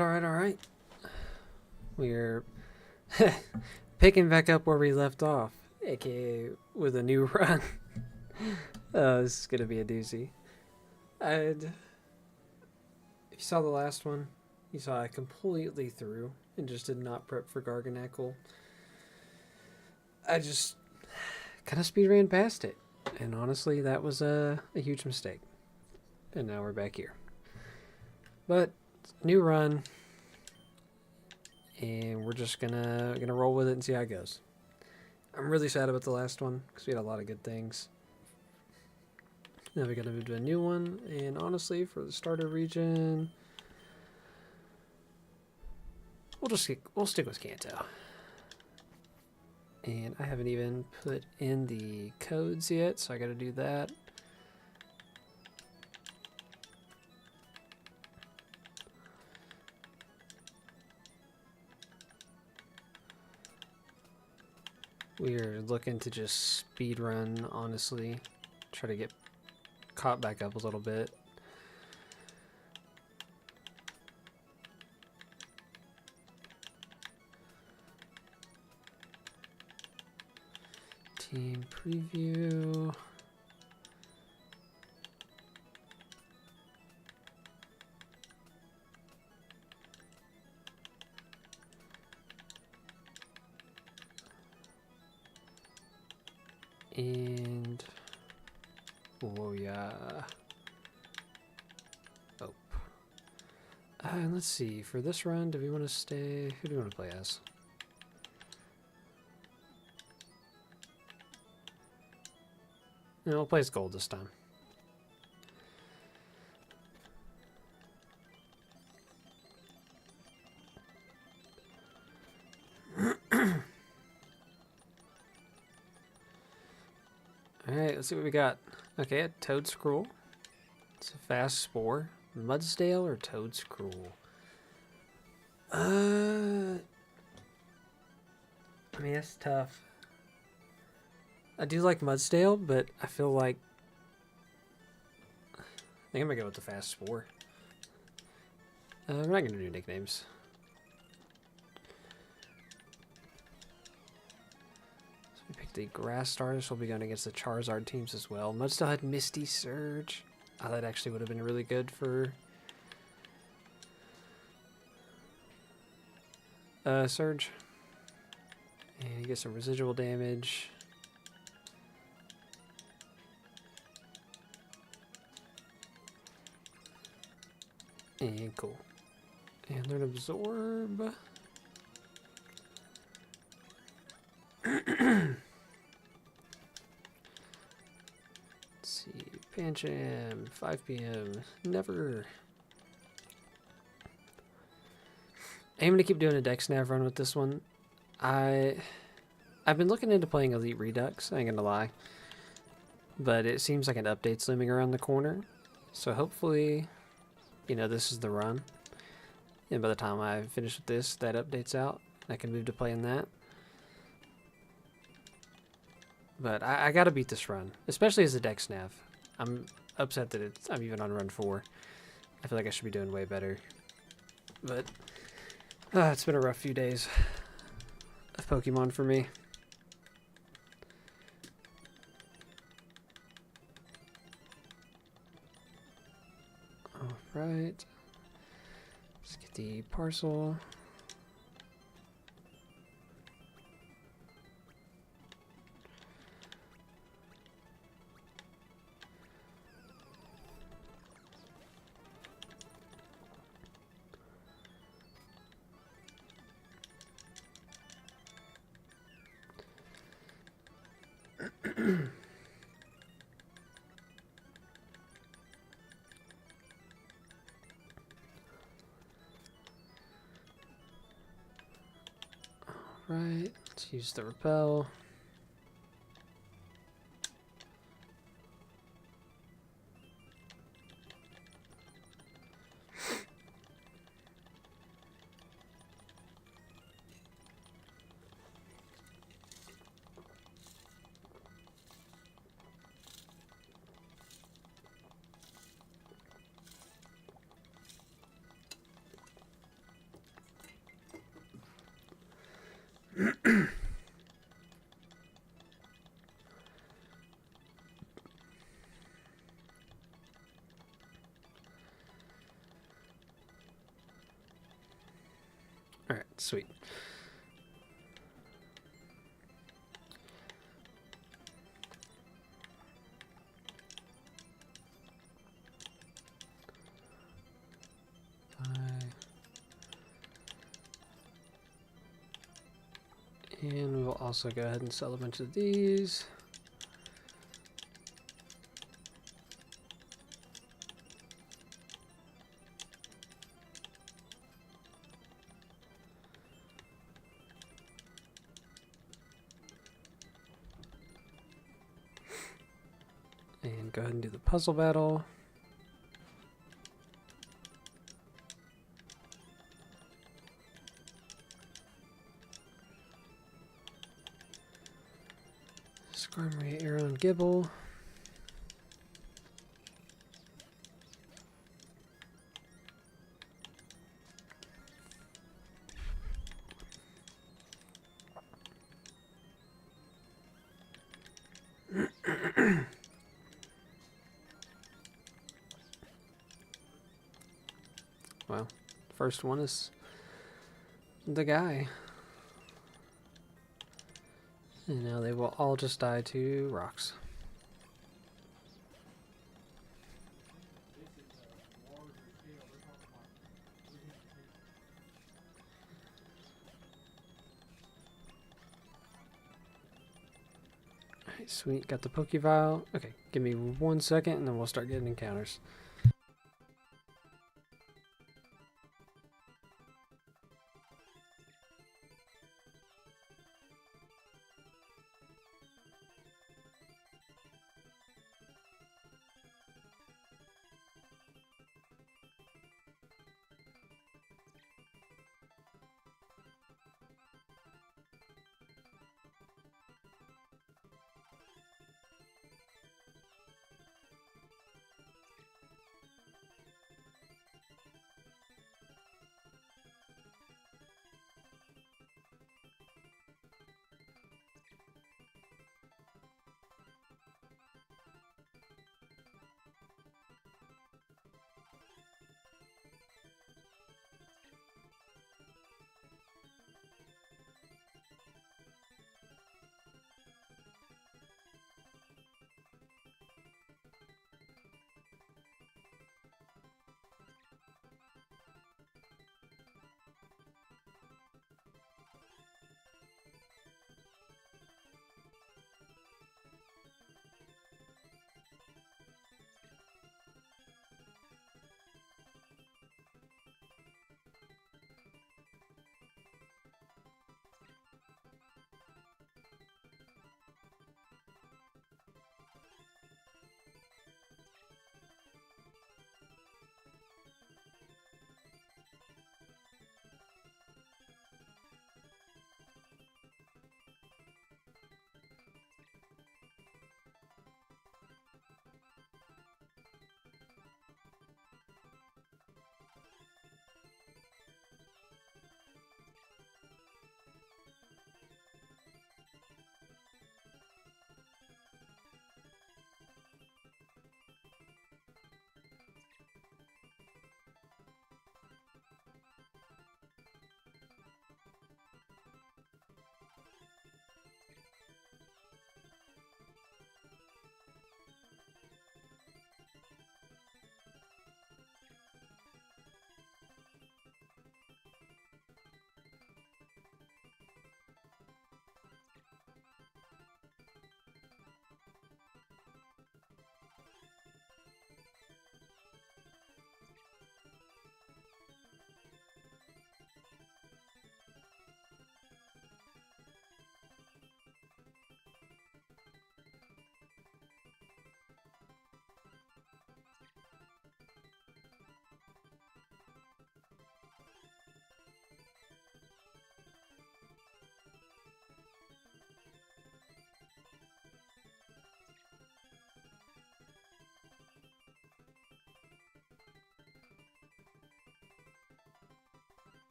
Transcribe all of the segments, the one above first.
Alright. We're picking back up where we left off, aka with a new run. This is gonna be a doozy. If you saw the last one, you saw I completely threw and just did not prep for Garganackle. I just kind of speed ran past it, and honestly, that was a huge mistake. And now we're back here. But new run, and we're just gonna roll with it and see how it goes. I'm really sad about the last one because we had a lot of good things. Now we gotta move to a new one, and honestly, for the starter region, we'll stick with Kanto. And I haven't even put in the codes yet, so I gotta do that. We're looking to just speed run, honestly. Try to get caught back up a little bit. Team preview. And oh yeah. Oh. And let's see. For this run, do we want to stay? Who do we want to play as? No, we'll play as gold this time. Alright, let's see what we got. Okay, a Toad Scroll. It's a fast spore. Mudsdale or Toad Scroll? I mean, that's tough. I do like Mudsdale, but I feel like I think I'm gonna go with the fast spore. We're not gonna do nicknames. So we picked the grass starters. We'll be going against the Charizard teams as well. Mudsdale had Misty Surge. Oh, that actually would have been really good for Surge. And you get some residual damage. And cool. And learn absorb. Let's see. Pancham, 5 p.m. Never. I'm gonna keep doing a Dex Nav run with this one. I've been looking into playing Elite Redux, I ain't gonna lie. But it seems like an update's looming around the corner. So hopefully, you know, this is the run. And by the time I finish with this, that update's out. I can move to playing that. But I gotta beat this run, especially as a Dex Nav. I'm upset that I'm even on run 4. I feel like I should be doing way better. But it's been a rough few days of Pokemon for me. Alright. Let's get the parcel. Right, let's use the repel. Alright, sweet. And we will also go ahead and sell a bunch of these. And go ahead and do the puzzle battle. Skarmory, Arrow, and Gibble. Well, first one is the guy. And now they will all just die to rocks. Alright, sweet. Got the Pokevile. Okay, give me 1 second and then we'll start getting encounters.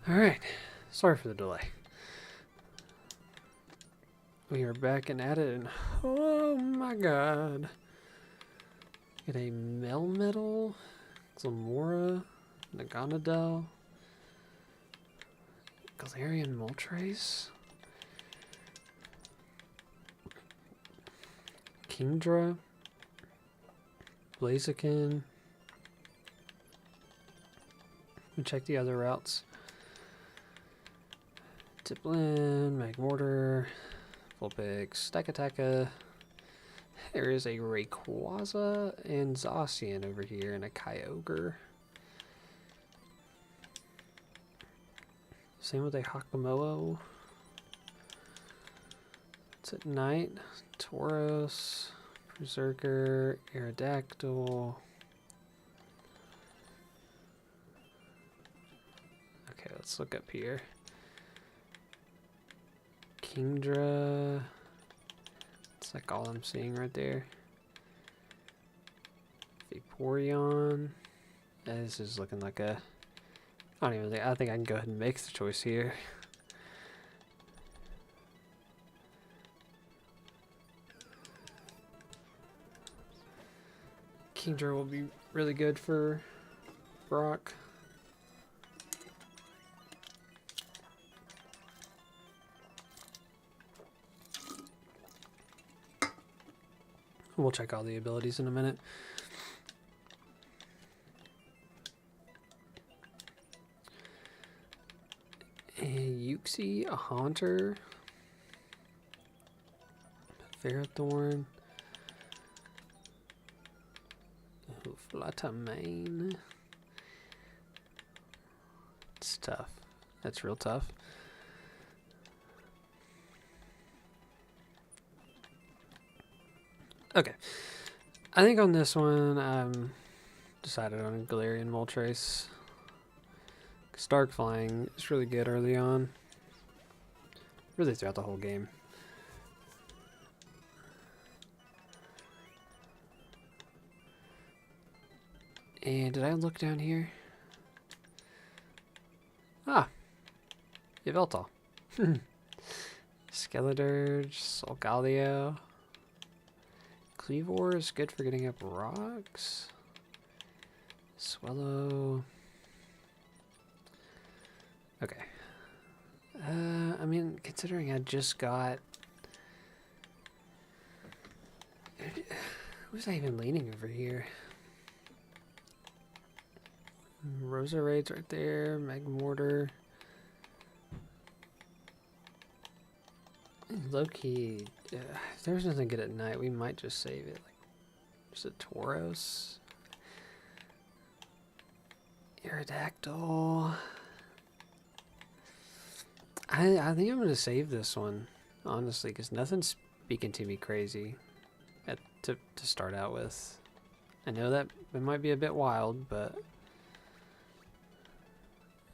Alright, sorry for the delay. We are back and at it, and oh my god. Get a Melmetal, Glamora, Naganadel, Galarian Moltres, Kingdra, Blaziken. We check the other routes. Tiplin, Magmortar, Vulpix, Stakataka. There is a Rayquaza and Zacian over here and a Kyogre. Same with a Hakamoa. It's at night. Tauros, Berserker, Aerodactyl. Okay, let's look up here. Kingdra. It's like all I'm seeing right there. Vaporeon. This is looking like a... I don't even think... I think I can go ahead and make the choice here. Kingdra will be really good for Brock. We'll check all the abilities in a minute. A Uxie, a Haunter, Ferrothorn, Flatamane. It's tough. That's real tough. Okay, I think on this one, I'm decided on a Galarian Moltres. Stark Flying is really good early on, really throughout the whole game. And did I look down here? Ah, Yveltal. Skeledirge, Solgaleo. Cleavor is good for getting up rocks. Swallow. Okay. I mean, considering I just got... Who's I even leaning over here? Rosarade's right there. Magmortar. Low-key, if there's nothing good at night, we might just save it. Like, there's a Tauros. Aerodactyl. I think I'm going to save this one, honestly, because nothing's speaking to me crazy to start out with. I know that it might be a bit wild, but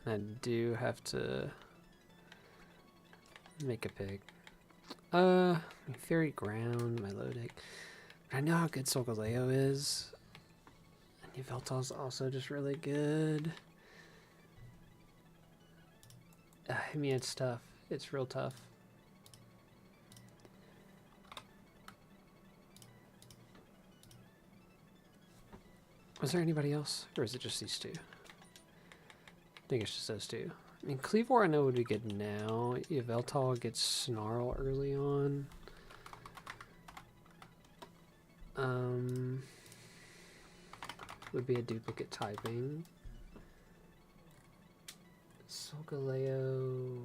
I do have to make a pick. Fairy Ground, my low deck. I know how good Solgaleo is. And Yveltal's also just really good. I mean, it's tough. It's real tough. Was there anybody else? Or is it just these two? I think it's just those two. I mean, Cleavor I know would be good now. Yveltal gets Snarl early on. Would be a duplicate typing. Solgaleo.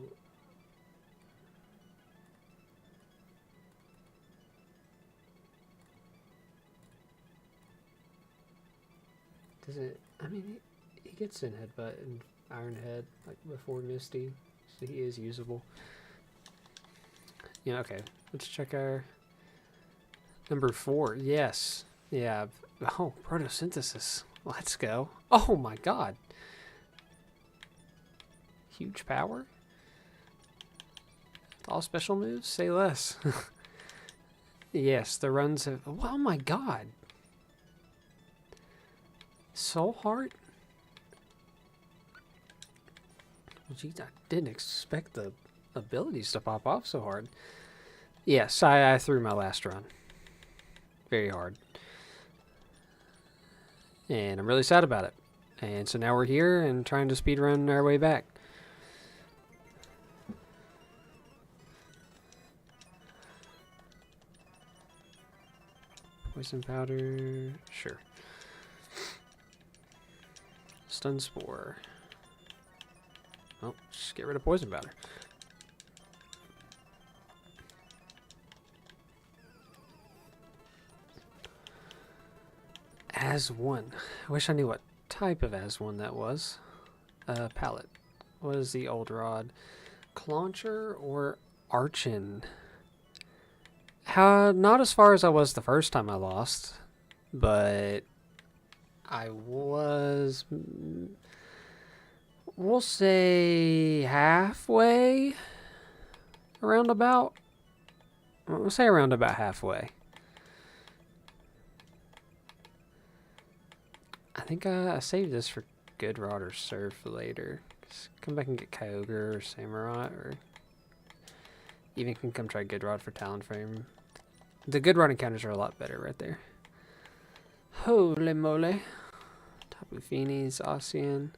Does it? I mean, he gets in Headbutt and Iron Head like before Misty, so he is usable. Yeah. Okay. Let's check our number 4. Yes. Yeah. Oh, Protosynthesis. Let's go. Oh my God. Huge power. All special moves. Say less. Yes, the runs have. Oh my God. Soul Heart. Jeez, I didn't expect the abilities to pop off so hard. Yes, I threw my last run. Very hard. And I'm really sad about it. And so now we're here and trying to speedrun our way back. Poison powder, sure. Stun spore. Oh, just get rid of poison powder. As one. I wish I knew what type of as one that was. Pallet. What is the old rod? Clauncher or Archin? Not as far as I was the first time I lost, but I was, we'll say halfway, around about. We'll say around about halfway. I think I saved this for Good Rod or Surf later. Just come back and get Kyogre or Samurai, or even can come try Good Rod for Talonflame. The Good Rod encounters are a lot better right there. Holy moly. Tapu Fini, Zacian.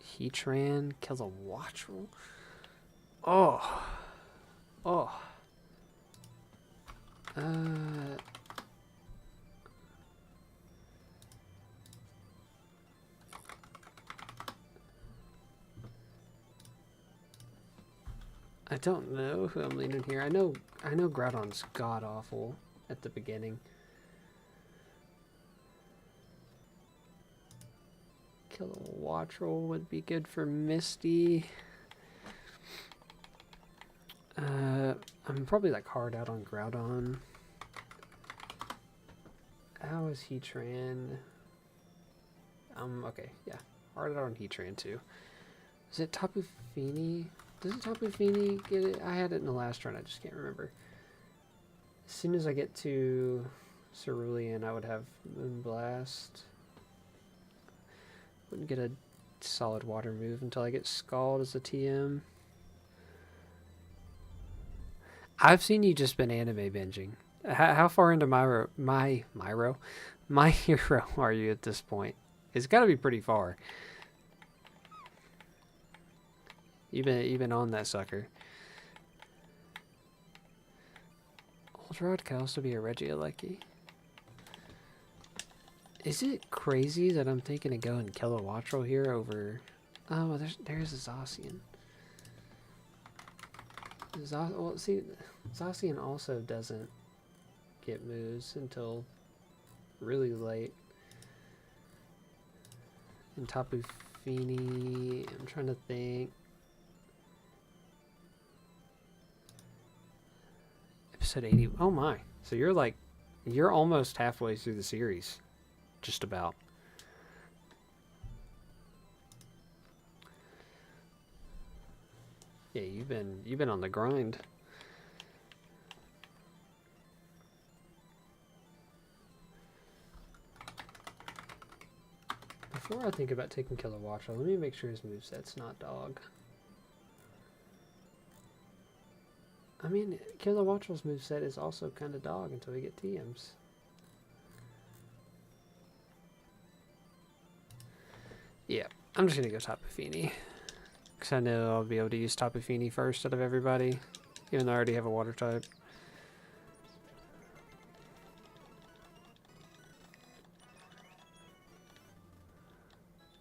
Heatran, kills a Watchel. Oh. Oh. I don't know who I'm leaning here. I know Groudon's god awful at the beginning. Kill a Watchel would be good for Misty. I'm probably like hard out on Groudon. How is Heatran? Okay, yeah. Hard out on Heatran too. Is it Tapu Fini? Doesn't Tapu Fini get it? I had it in the last run, I just can't remember. As soon as I get to Cerulean, I would have Moonblast. Wouldn't get a solid water move until I get Scald as a TM. I've seen you just been anime binging. How far into my hero are you at this point? It's got to be pretty far. You've been on that sucker. Old Rod could also be a Regieleki. Is it crazy that I'm thinking to go and kill a Watchel here over? Oh, well, there's a Zacian. Well, see, Zacian also doesn't get moves until really late. And Tapu Fini, I'm trying to think. Episode 80. Oh my. So you're almost halfway through the series. Just about. Yeah, you've been on the grind. Before I think about taking Killer Watchel, let me make sure his moveset's not dog. I mean, Killer Watchel's moveset is also kind of dog until we get TMs. Yeah, I'm just going to go Tapu Fini. Because I know I'll be able to use Tapu Fini first out of everybody. Even though I already have a water type.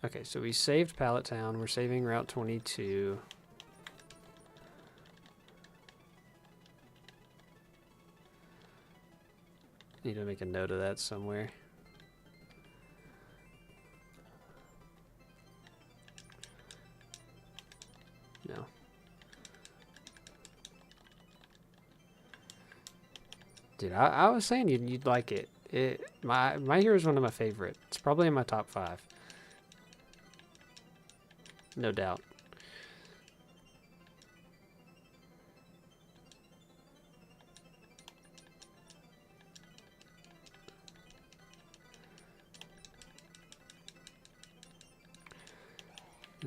Okay, so we saved Pallet Town. We're saving Route 22. Need to make a note of that somewhere. No. Dude, I was saying you'd like it. My hero is one of my favorite. It's probably in my top 5. No doubt.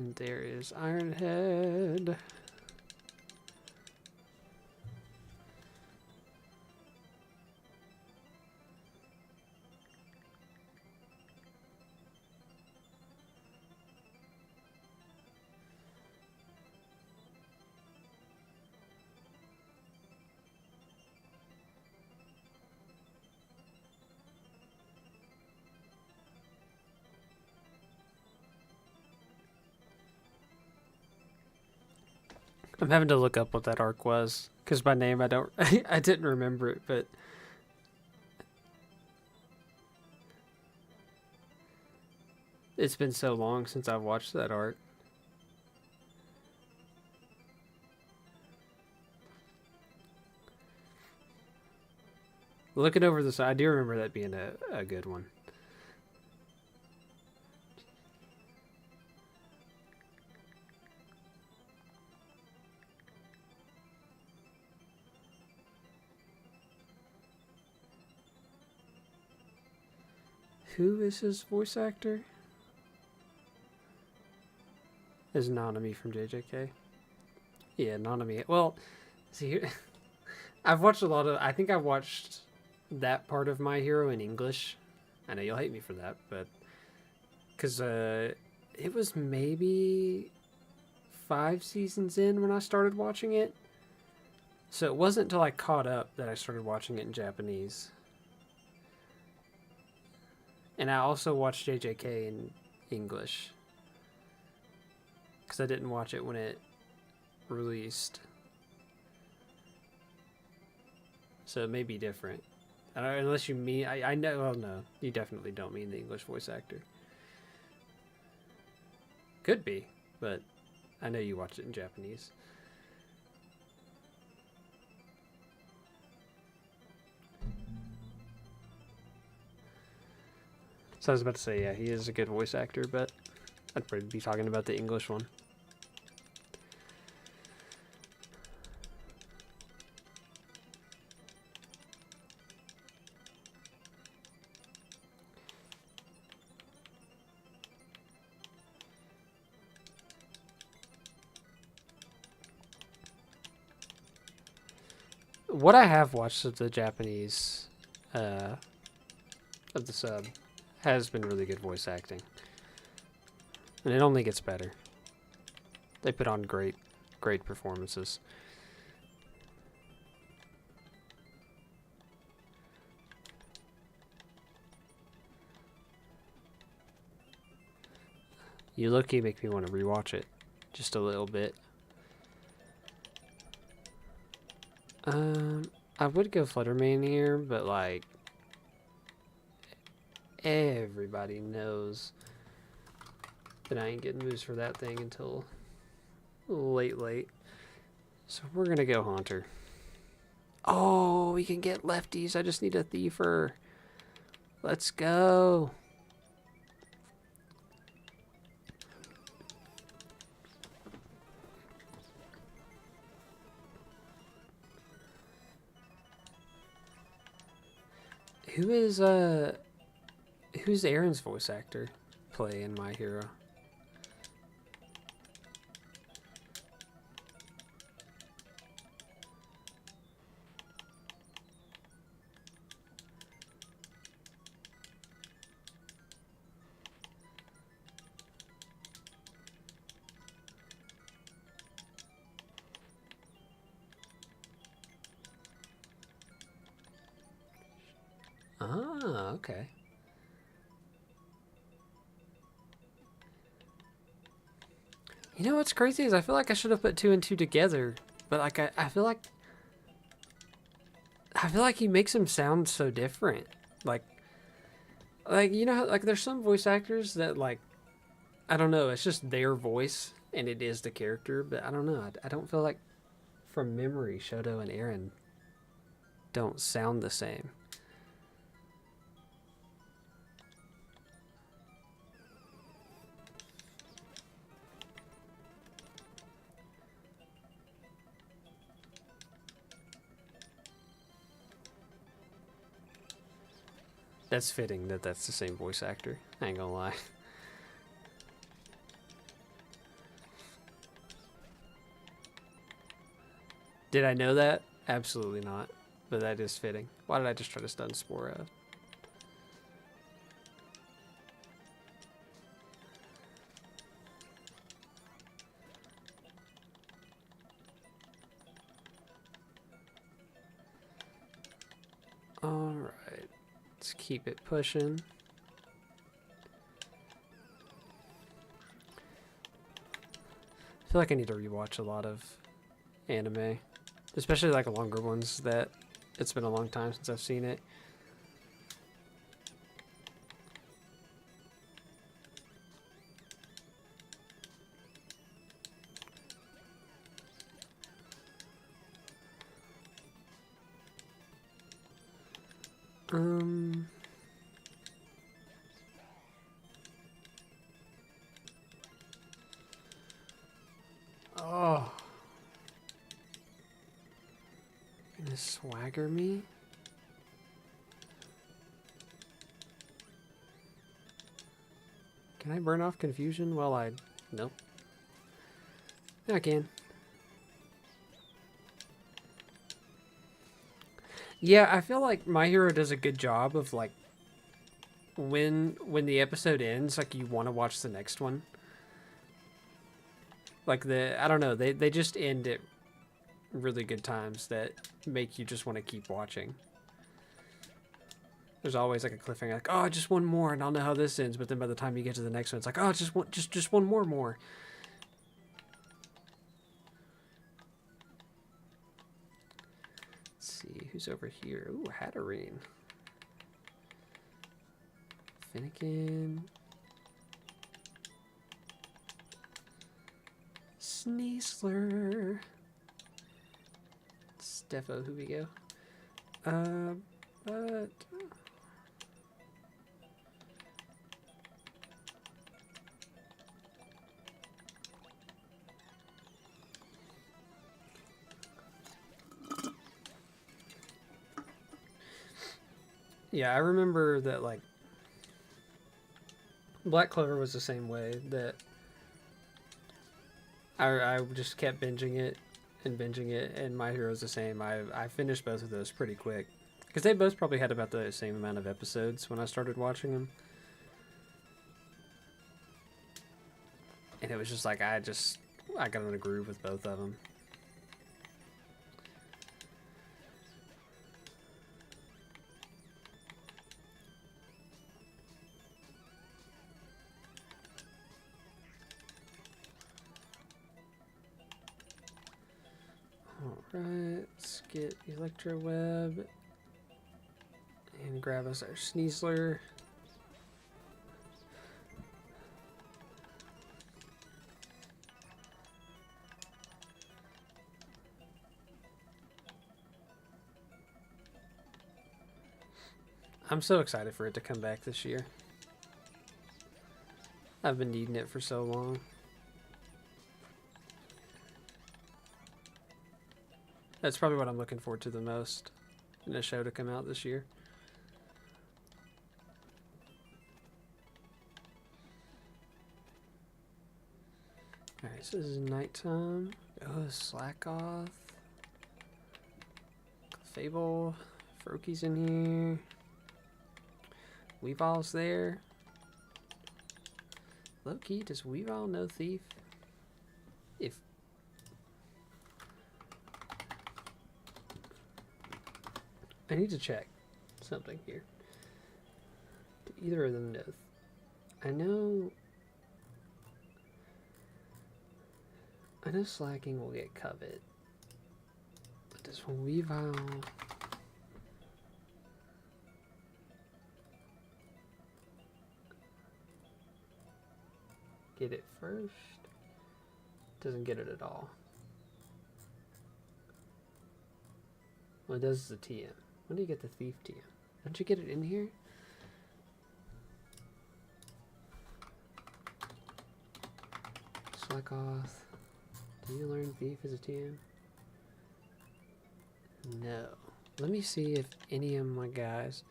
And there is Ironhead. I'm having to look up what that arc was, because by name I don't, I didn't remember it, but it's been so long since I've watched that arc. Looking over this, I do remember that being a good one. Who is his voice actor? Is Nanami from JJK? Yeah, Nanami. Well, see, I've watched a lot of. I think I watched that part of My Hero in English. I know you'll hate me for that, but because it was maybe 5 seasons in when I started watching it. So it wasn't until I caught up that I started watching it in Japanese. And I also watched JJK in English. Because I didn't watch it when it released. So it may be different. I don't, unless you mean... I know... Well, no. You definitely don't mean the English voice actor. Could be. But I know you watched it in Japanese. So I was about to say, yeah, he is a good voice actor, but I'd probably be talking about the English one. What I have watched of the Japanese, of the sub, has been really good voice acting. And it only gets better. They put on great performances. You low-key make me want to rewatch it just a little bit. I would go Fluttermane here, but like everybody knows that I ain't getting moves for that thing until late. So we're gonna go Haunter. Oh, we can get lefties. I just need a Thiefer. Let's go. Who's Aaron's voice actor play in My Hero? Ah, okay. You know what's crazy is I feel like I should have put 2 and 2 together, but like I feel like he makes him sound so different. Like you know how, like there's some voice actors that like I don't know, it's just their voice and it is the character, but I don't know. I don't feel like from memory Shoto and Aaron don't sound the same. That's fitting that that's the same voice actor. I ain't gonna lie. Did I know that? Absolutely not. But that is fitting. Why did I just try to stun Spora? Alright. Let's keep it pushing. I feel like I need to rewatch a lot of anime. Especially like longer ones that it's been a long time since I've seen it. Oh. Gonna swagger me? Can I burn off confusion while I... Nope. I can. Yeah, I feel like My Hero does a good job of like when the episode ends, like you want to watch the next one. Like I don't know, they just end at really good times that make you just want to keep watching. There's always like a cliffhanger, like, oh, just one more and I'll know how this ends, but then by the time you get to the next one, it's like, oh, just one more. Let's see, who's over here? Ooh, Hatterene. Finnegan. Sneasler. Steffo, who we go? But... Yeah, I remember that, like, Black Clover was the same way, that I just kept binging it, and My Hero's the same. I finished both of those pretty quick. Because they both probably had about the same amount of episodes when I started watching them. And it was just like, I got in a groove with both of them. Alright, let's get Electro Web. And grab us our Sneasler. I'm so excited for it to come back this year. I've been needing it for so long. That's probably what I'm looking forward to the most in a show to come out this year. Alright, so this is nighttime. Oh, Slack Off. Fable. Froaky's in here. Weavol's there. Low-key, does Weavile know Thief? If... I need to check something here. Do either of them know? I know Slacking will get Covet. But does Weavile... get it first? Doesn't get it at all. Well, it does the TM. When do you get the Thief TM? Don't you get it in here? Slack Off. Do you learn Thief as a TM? No. Let me see if any of my guys...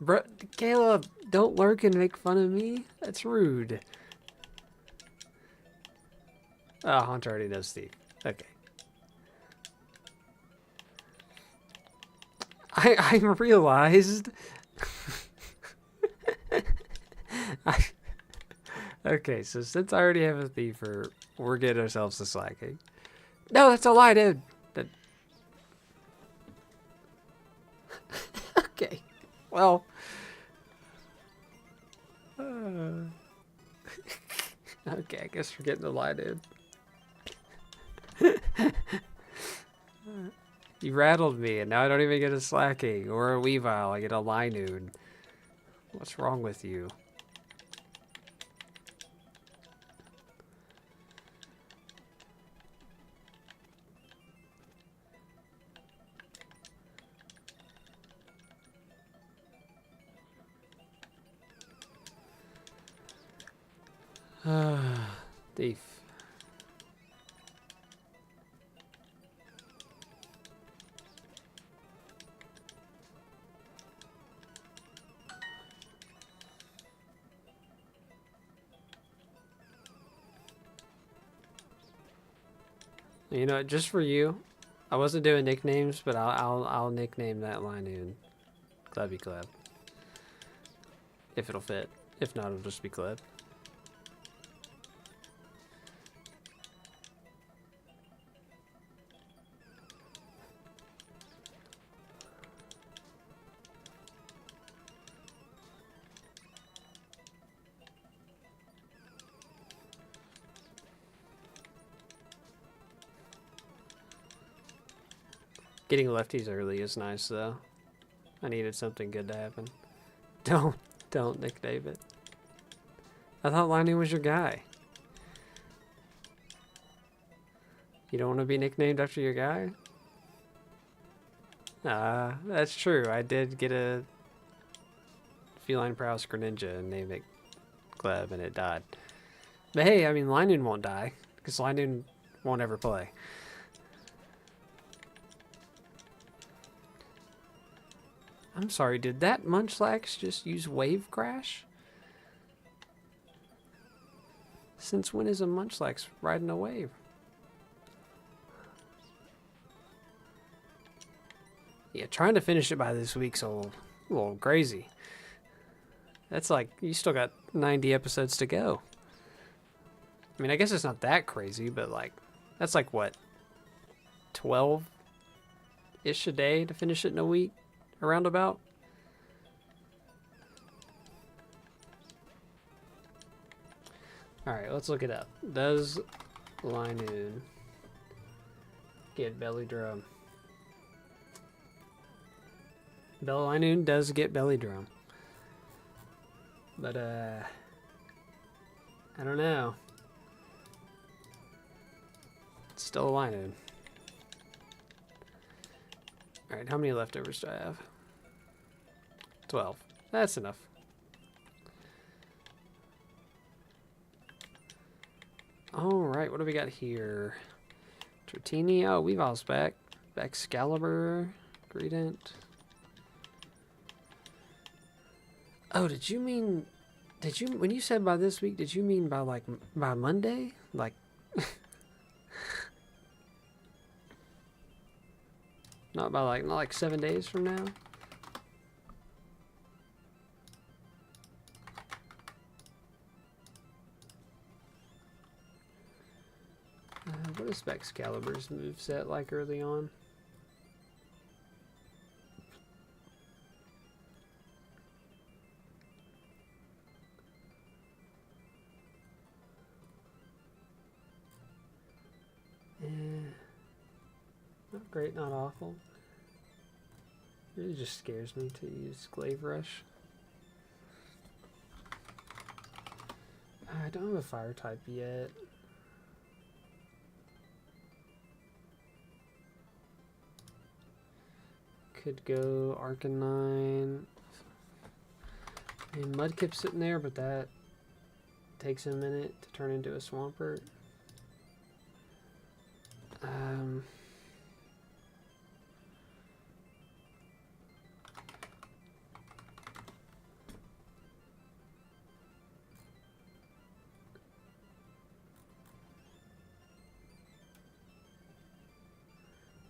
Bro, Caleb, don't lurk and make fun of me. That's rude. Oh, Hunter already knows Thief. Okay. I realized. Okay, so since I already have a thiefer, we're getting ourselves a slacking. No, that's a lie, dude. That... Okay. Well. Okay, I guess we're getting the lie, dude. You rattled me, and now I don't even get a slacking or a weavile. I get a lie, dude. What's wrong with you? Thief. You know, just for you, I wasn't doing nicknames, but I'll nickname that line in Glebby Gleb. If it'll fit. If not, it'll just be Gleb. Getting lefties early is nice, though. I needed something good to happen. Don't nickname it. I thought Lightning was your guy. You don't want to be nicknamed after your guy? That's true. I did get a feline prowess Greninja and name it Gleb, and it died. But hey, I mean, Lightning won't die, because Lightning won't ever play. I'm sorry, did that Munchlax just use Wave Crash? Since when is a Munchlax riding a wave? Yeah, trying to finish it by this week's a little crazy. That's like, you still got 90 episodes to go. I mean, I guess it's not that crazy, but like, that's like what? 12-ish a day to finish it in a week? Around about? Alright, let's look it up. Does Linoon get belly drum? Linoon does get belly drum. But, I don't know. It's still a Linoon. Alright, how many leftovers do I have? 12. That's enough. Alright, what do we got here? Dratini. Oh, Weavile's back. Excalibur. Greedent. Oh, did you mean... when you said by this week, did you mean by, like, by Monday? Like... not like 7 days from now? What is Excalibur's moveset like early on? Not great, not awful. It really just scares me to use Glaive Rush. I don't have a fire type yet. Could go Arcanine. I mean, Mudkip's sitting there, but that takes a minute to turn into a Swampert.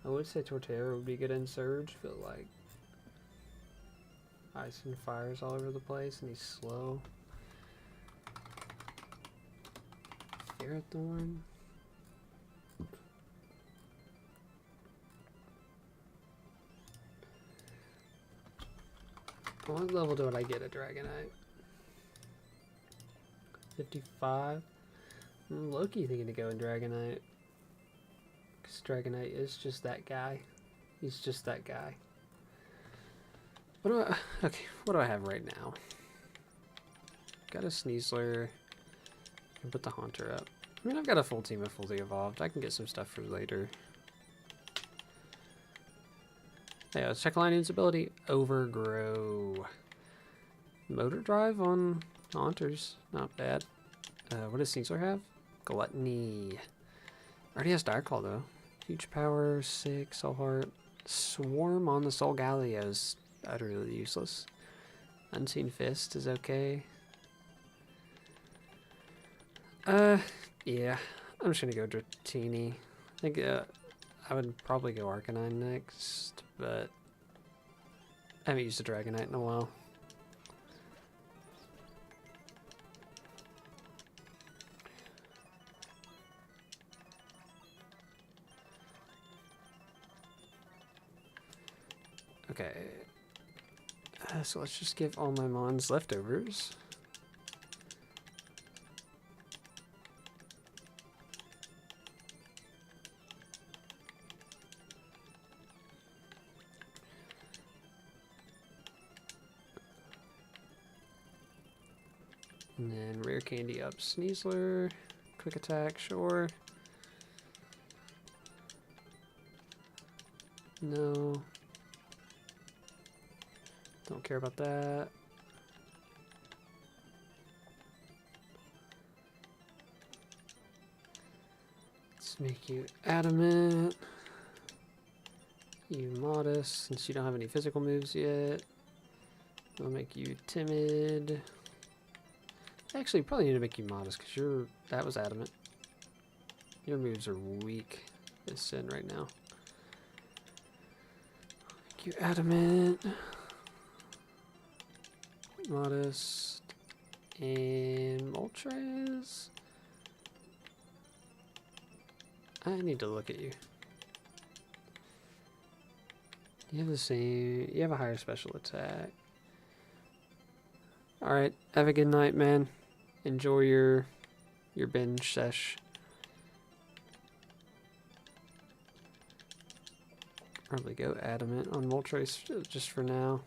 I would say Torterra would be good in Surge, but like, Ice and fires all over the place, and he's slow. Ferret Thorn. What level do I get a Dragonite? 55. Loki thinking to go in Dragonite. Because Dragonite is just that guy. He's just that guy. What do I have right now? Got a Sneasler. Can put the Haunter up. I mean, I've got a full team of fully evolved. I can get some stuff for later. Yeah, let's check Lion's ability. Overgrow. Motor drive on Haunters. Not bad. What does Sneasler have? Gluttony. Already has Dire Claw though. Huge power, 6, Soul Heart. Swarm on the Soul Galio is utterly useless. Unseen Fist is okay. Yeah. I'm just gonna go Dratini. I think I would probably go Arcanine next, but I haven't used a Dragonite in a while. Okay. So let's just give all my Mons leftovers. And then rare candy up Sneasler. Quick attack, sure. No. Don't care about that. Let's make you adamant. You modest, since you don't have any physical moves yet. I'll make you timid. Actually, probably need to make you modest because that was adamant. Your moves are weak as sin right now. Make you adamant. Modest. And Moltres. I need to look at you. You have the same. You have a higher special attack. Alright, have a good night, man. Enjoy your binge sesh. Probably go adamant on Moltres just for now.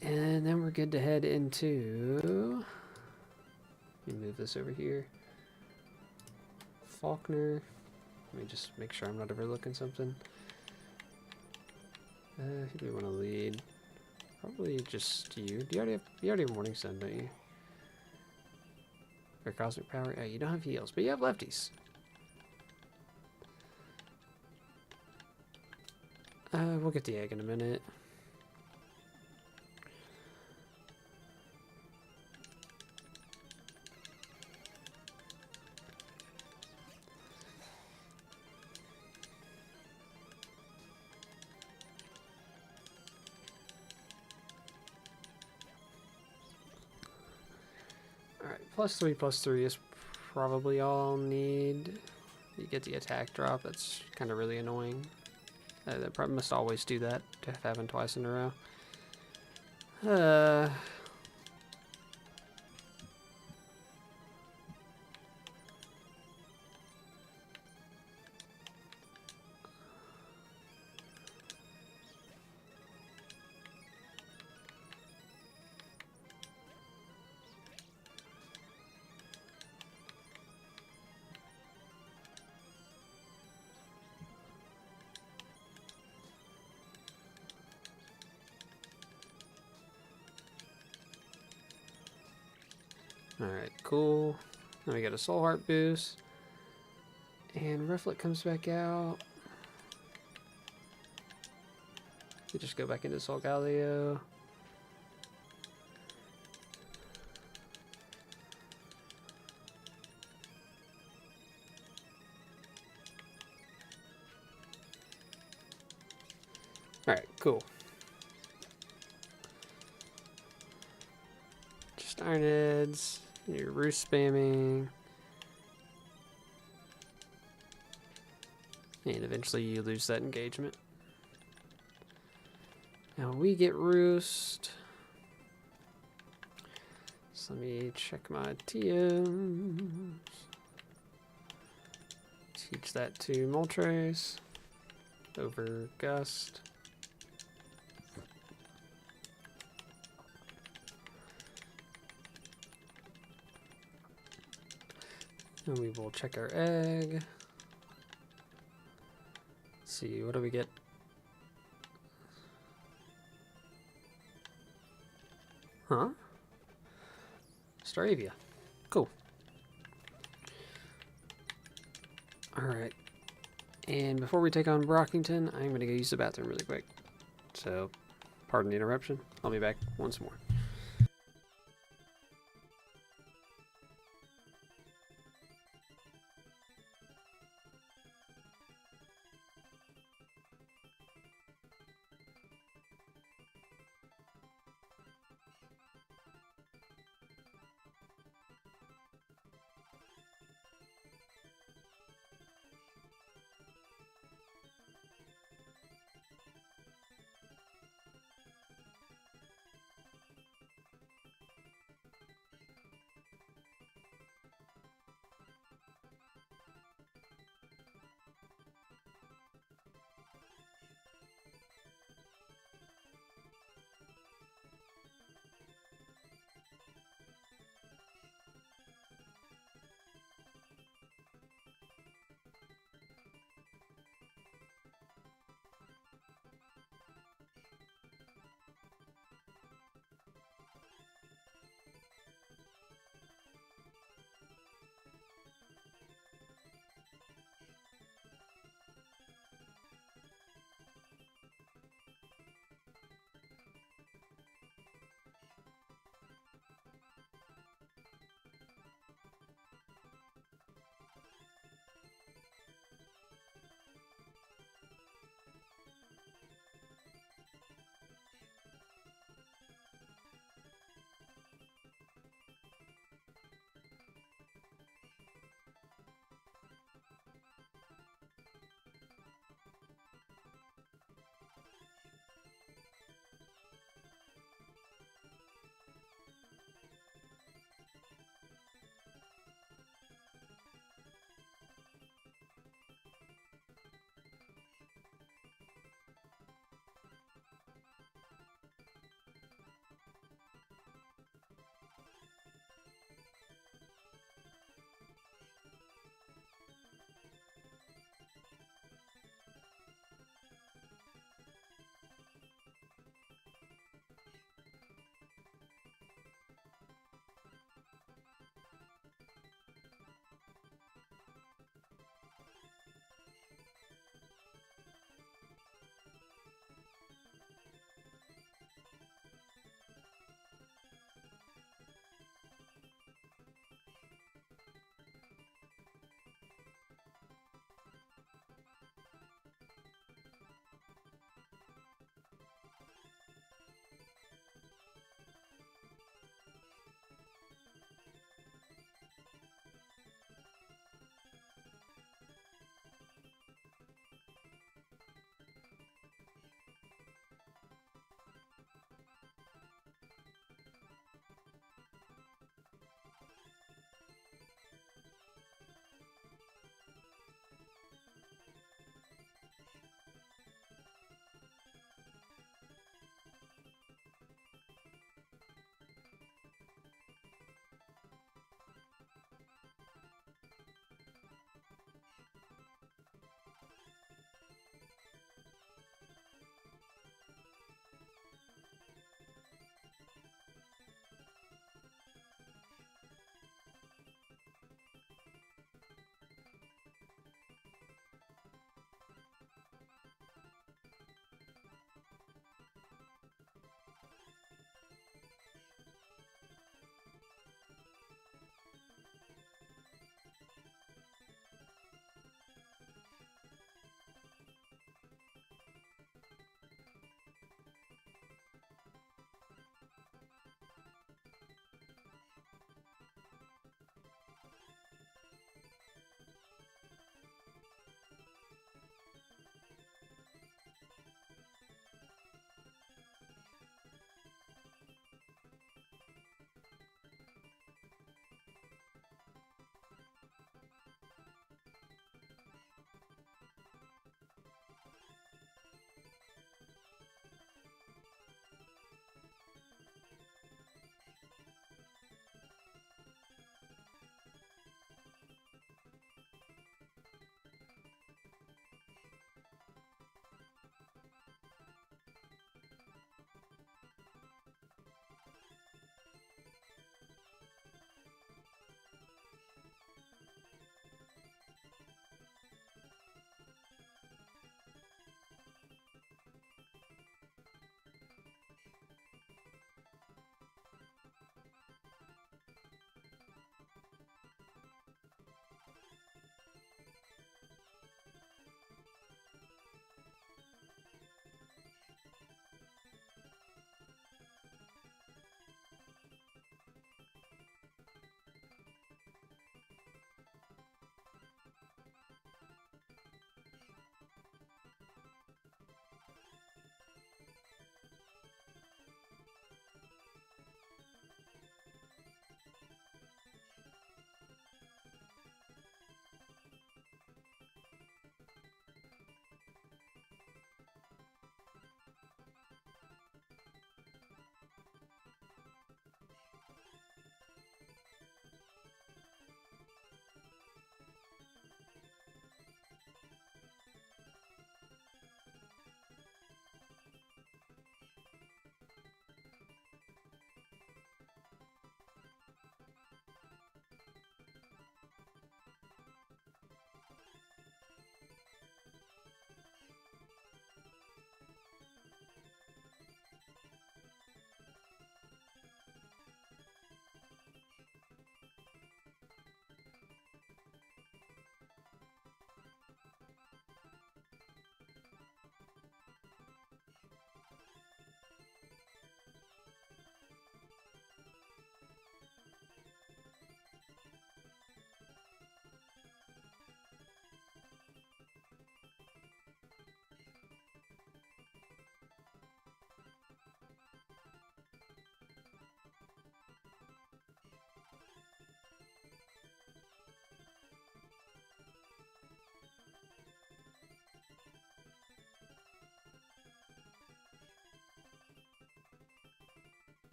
And then we're good to head into... Let me move this over here. Faulkner. Let me just make sure I'm not overlooking something. Who do we want to lead? Probably just you. You already have Morning Sun, don't you? Or Cosmic Power? Oh, you don't have heals, but you have lefties. We'll get the egg in a minute. Alright, +3/+3 is probably all I'll need. You get the attack drop, that's kind of really annoying. That probably must always do that to happen twice in a row. Alright, cool. Then we get a Soul Heart boost. And Rufflet comes back out. We just go back into Soul Galio. Alright, cool. Iron heads. You're roost spamming. And eventually you lose that engagement. Now we get roost. So let me check my TMs. Teach that to Moltres over Gust. And we will check our egg. Let's see, what do we get? Huh? Staravia. Cool. Alright. And before we take on Brockington, I'm going to go use the bathroom really quick. So, pardon the interruption. I'll be back once more.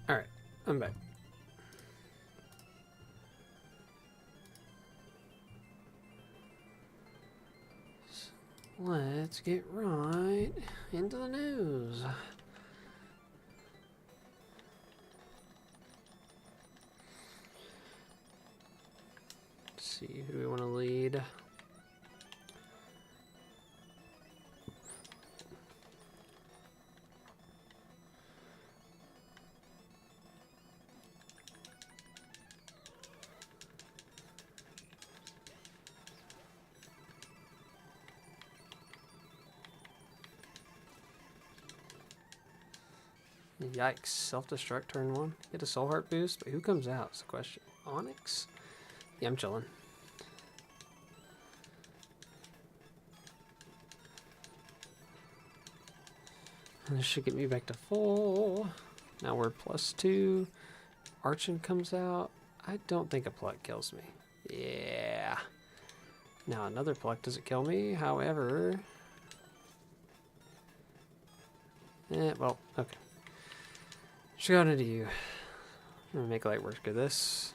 Alright, I'm back. Let's get right into the news. Let's see, who do we want to lead? Yikes, self-destruct turn 1. Get a soul heart boost, but who comes out is the question. Onyx? Yeah, I'm chilling. And this should get me back to full. Now we're +2. Archon comes out. I don't think a pluck kills me. Yeah. Now another pluck doesn't kill me, however... well, okay. Should go into you. I'm gonna make light work of this.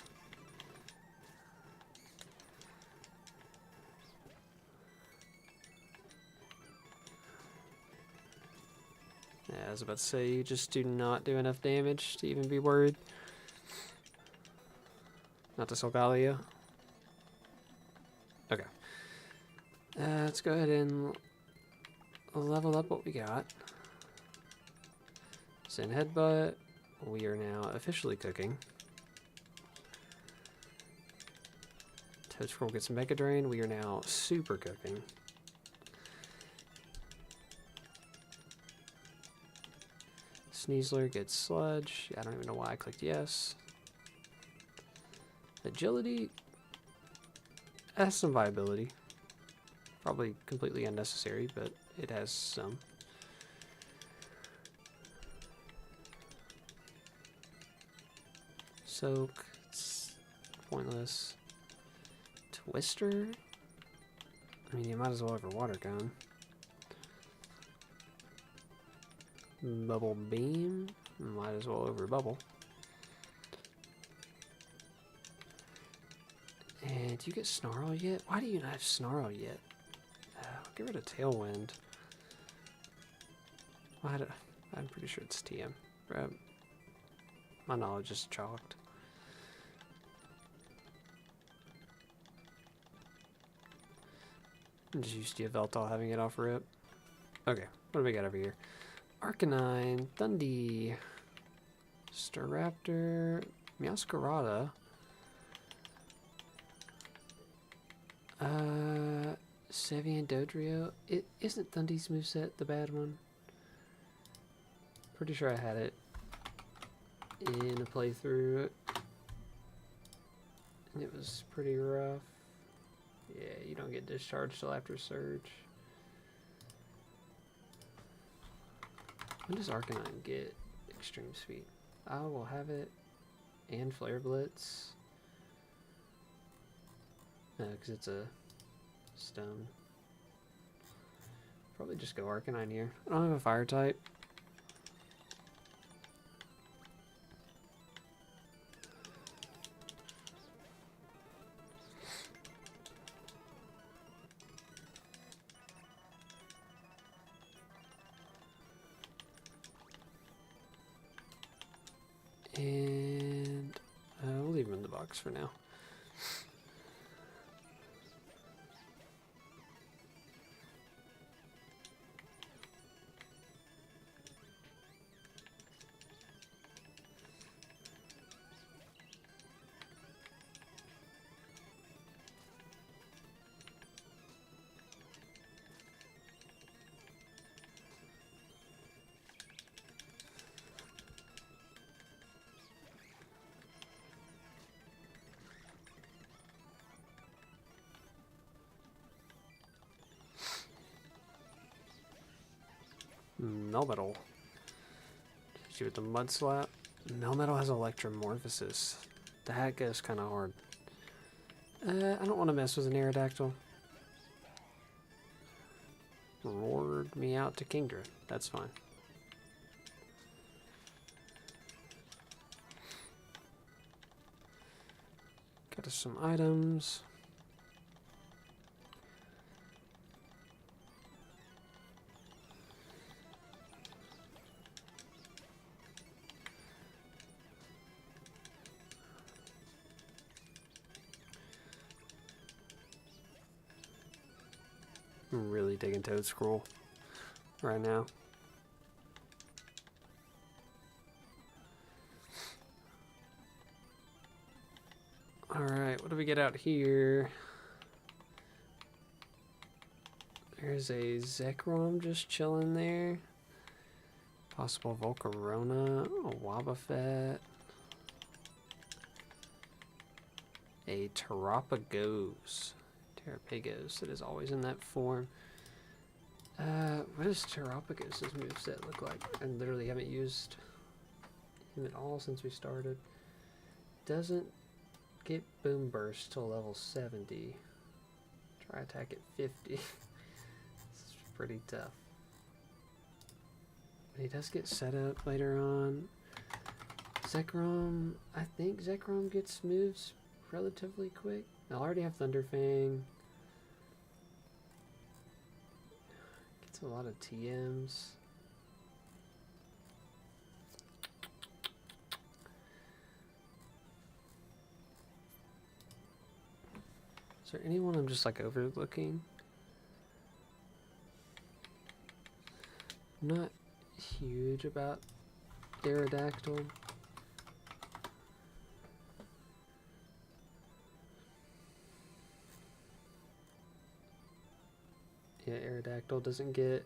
Yeah, I was about to say, you just do not do enough damage to even be worried. Not to Solgaleo. Okay. Let's go ahead and level up what we got. Send Headbutt. We are now officially cooking. Toad Scroll gets Mega Drain. We are now super cooking. Sneasler gets Sludge. I don't even know why I clicked yes. Agility has some viability. Probably completely unnecessary, but it has some. Soak, it's pointless. Twister? I mean, you might as well have a water gun. Bubble Beam? Might as well over Bubble. And do you get Snarl yet? Why do you not have Snarl yet? Get rid of Tailwind. I'm pretty sure it's TM. My knowledge is chalked. I'm just used to Yveltal having it off rip. Okay, what do we got over here? Arcanine, Thundee, Staraptor, Meowscarada, Sevian Dodrio. It isn't Thundee's moveset the bad one. Pretty sure I had it in a playthrough, and it was pretty rough. Yeah, you don't get discharged till after Surge. When does Arcanine get Extreme Speed? I will have it, and Flare Blitz. No, because it's a stone. Probably just go Arcanine here. I don't have a fire type. And we'll leave him in the box for now. Melmetal. Hit you with the Mud Slap. Melmetal has Electromorphosis. That goes kind of hard. I don't want to mess with an Aerodactyl. Roared me out to Kingdra. That's fine. got some items. I'm really digging Toad Scroll right now. Alright, what do we get out here? There's a Zekrom just chilling there. Possible Volcarona, a Wobbuffet. A Terapagos. Terapagos, it is always in that form. What does Terapagos' moveset look like? I literally haven't used him at all since we started. Doesn't get Boom Burst till level 70. Try attack at 50. This is pretty tough. But he does get set up later on. Zekrom, I think Zekrom gets moves relatively quick. I already have Thunderfang. Gets a lot of TMs. Is there anyone I'm just like overlooking? I'm not huge about Aerodactyl. Yeah, Aerodactyl doesn't get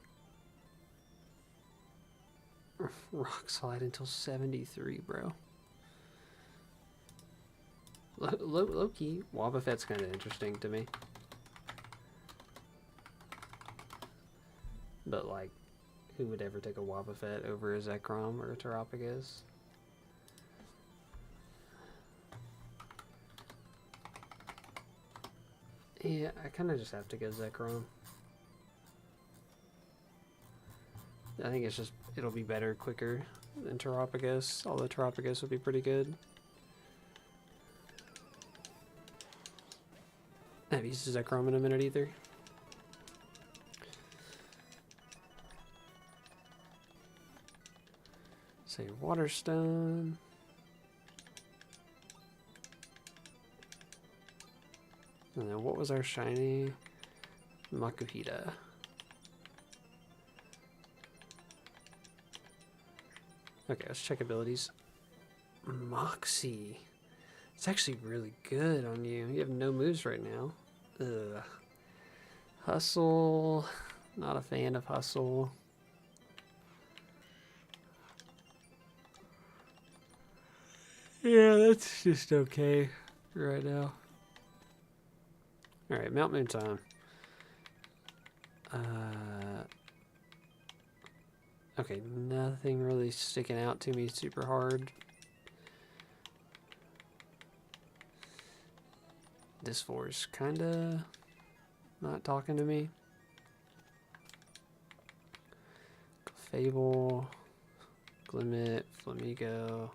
Rock Slide until 73, bro. Low-key, Wobbuffet's kind of interesting to me. But, like, who would ever take a Wobbuffet over a Zekrom or a Terapagos? Yeah, I kind of just have to go Zekrom. I think it's just, it'll be better, quicker than Terapagos, although Terapagos would be pretty good. I haven't used Zekrom in a minute either. Say Waterstone. And then what was our shiny? Makuhita. Okay, let's check abilities. Moxie. It's actually really good on you. You have no moves right now. Ugh. Hustle. Not a fan of Hustle. Yeah, that's just okay right now. Alright, Mount Moon time. Okay, nothing really sticking out to me super hard. This force kinda not talking to me. Fable, Glimmet, Flamigo.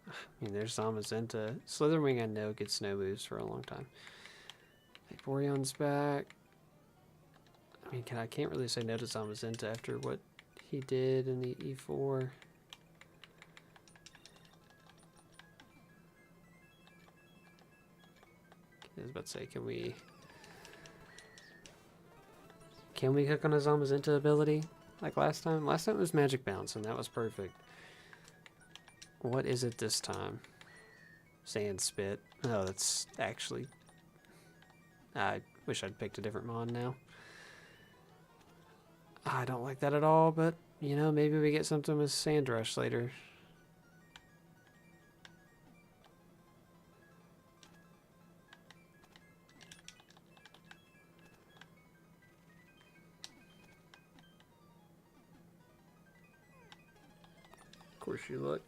I mean, there's Zamazenta. Slitherwing, I know, gets no moves for a long time. Vaporeon's back. I mean, I can't really say no to Zamazenta after what he did in the E4. I was about to say, can we hook on a Zamazenta ability like last time? Last time it was Magic Bounce, and that was perfect. What is it this time? Sand Spit. Oh, that's actually... I wish I'd picked a different mod now. I don't like that at all, but, you know, maybe we get something with Sand Rush later. Of course you look.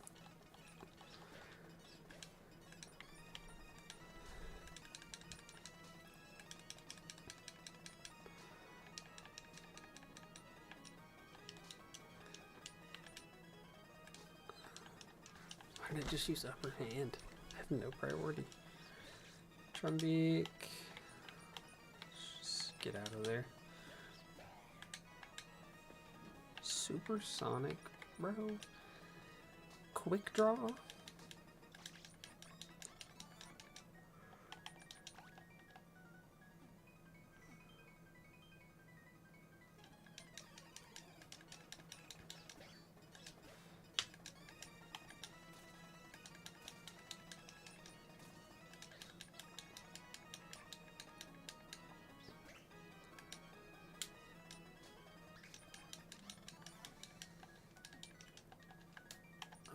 Darn it, just use upper hand. I have no priority. Trumbeak. Just get out of there. Supersonic, bro. Quick draw.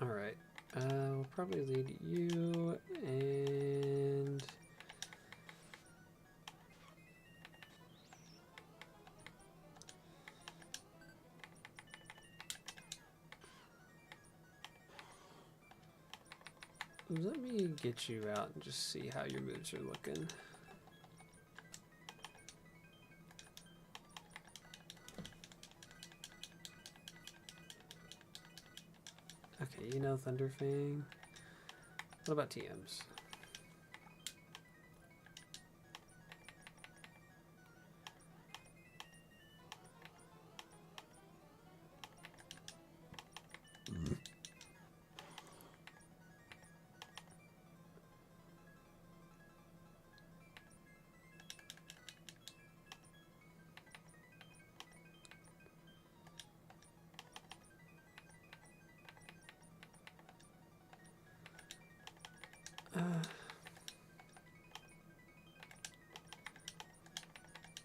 Alright, we'll probably lead you, and let me get you out and just see how your moves are looking. Okay, you know Thunderfang. What about TMs?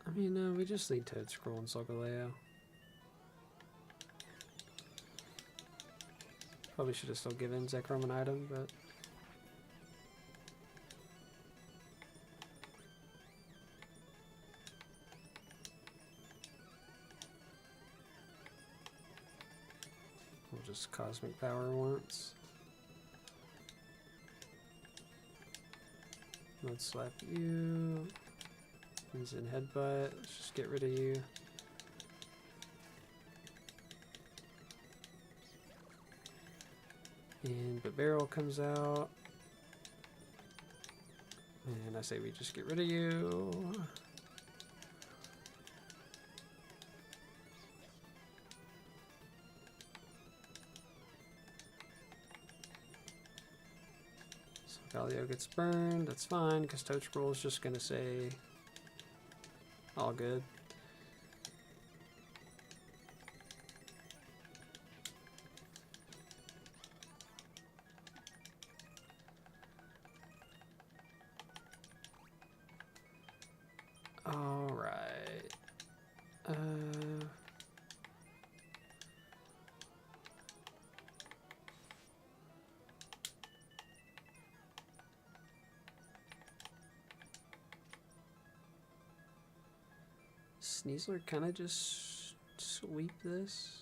I mean, we just lead Toad Scroll and Solgaleo. Probably should have still given Zekrom an item, but we'll just Cosmic Power once. Let's slap you. He's in Headbutt. Let's just get rid of you. And the barrel comes out. And I say we just get rid of you. So Galio gets burned. That's fine, because Toad Scroll is just going to say all good. All right. Sneasler kind of just sweep this.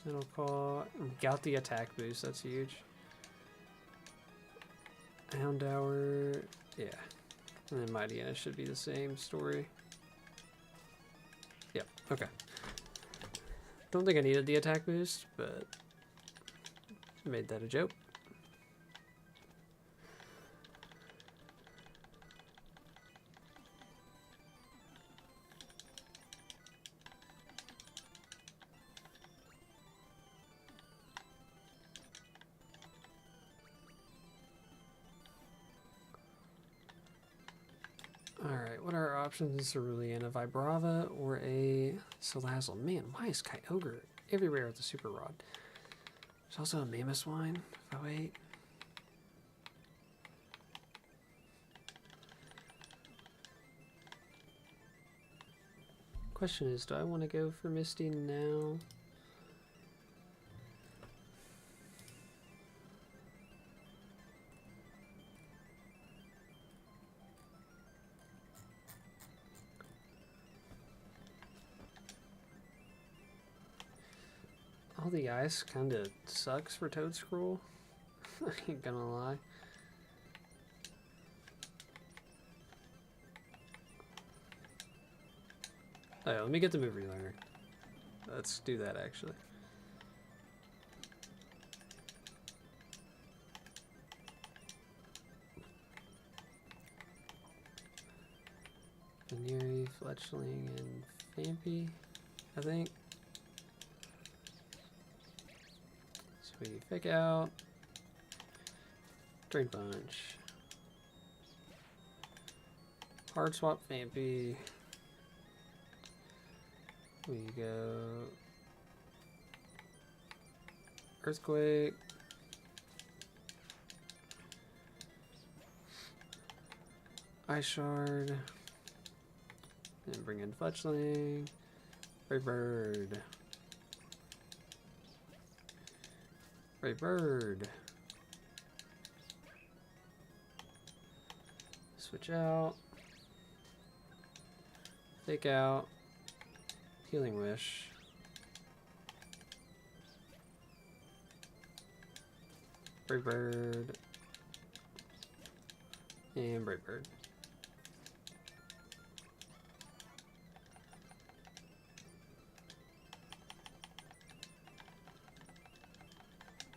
It'll call. Got the attack boost. That's huge. Houndour. Yeah. And then Mightyena should be the same story. Yep. Okay. Don't think I needed the attack boost, but I made that a joke. Alright, what are our options? Cerulean, a Vibrava, or a Salazzle? Man, why is Kyogre everywhere with the Super Rod? There's also a Mamoswine, 508. Question is, do I want to go for Misty now? All the ice kind of sucks for Toad Scroll. I ain't gonna lie. Oh, yeah, let me get the movie learner. Let's do that actually. Venery, Fletchling, and Fampy, I think. Sweet, Fake Out. Drain Punch. Hard Swap Fampy. We go Earthquake. Ice Shard. And bring in Fletchling. Brave Bird. Brave Bird. Switch out. Fake Out. Healing Wish. Brave Bird. And Brave Bird.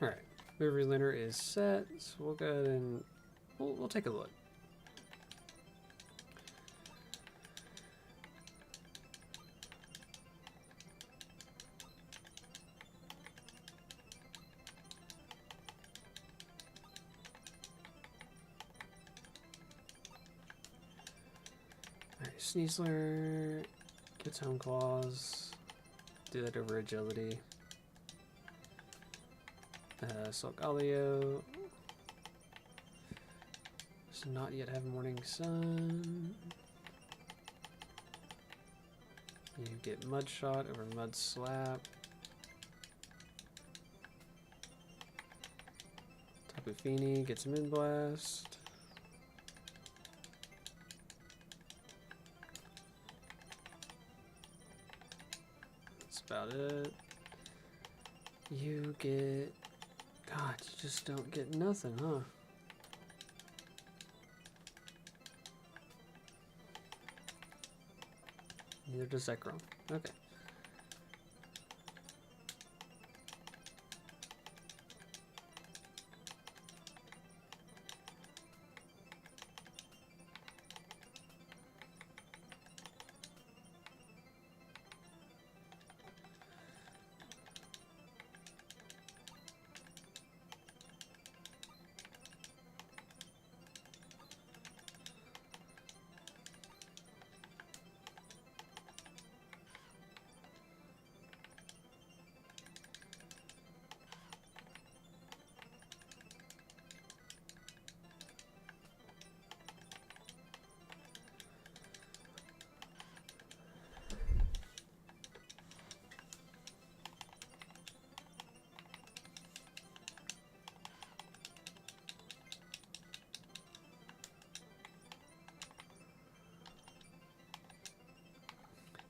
Alright, Movie Learner is set, so we'll go ahead and we'll take a look. Alright, Sneasler gets Home Claws. Do that over Agility. Solgaleo does not yet have Morning Sun. You get Mud Shot over Mud Slap. Tapu Fini gets Moon Blast. That's about it. You get... God, you just don't get nothing, huh? Neither does Zekrom. Okay.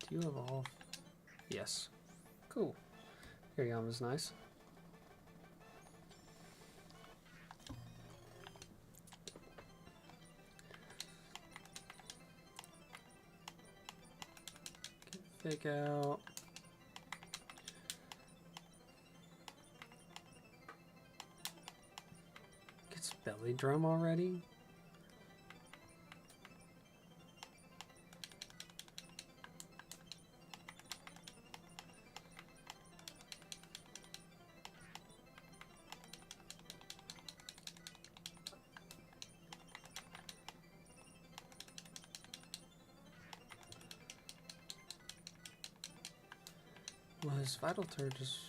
Do you evolve? Yes. Cool. Hirayama's nice. Fake Out. Gets Belly Drum already? Was Vital Turd just...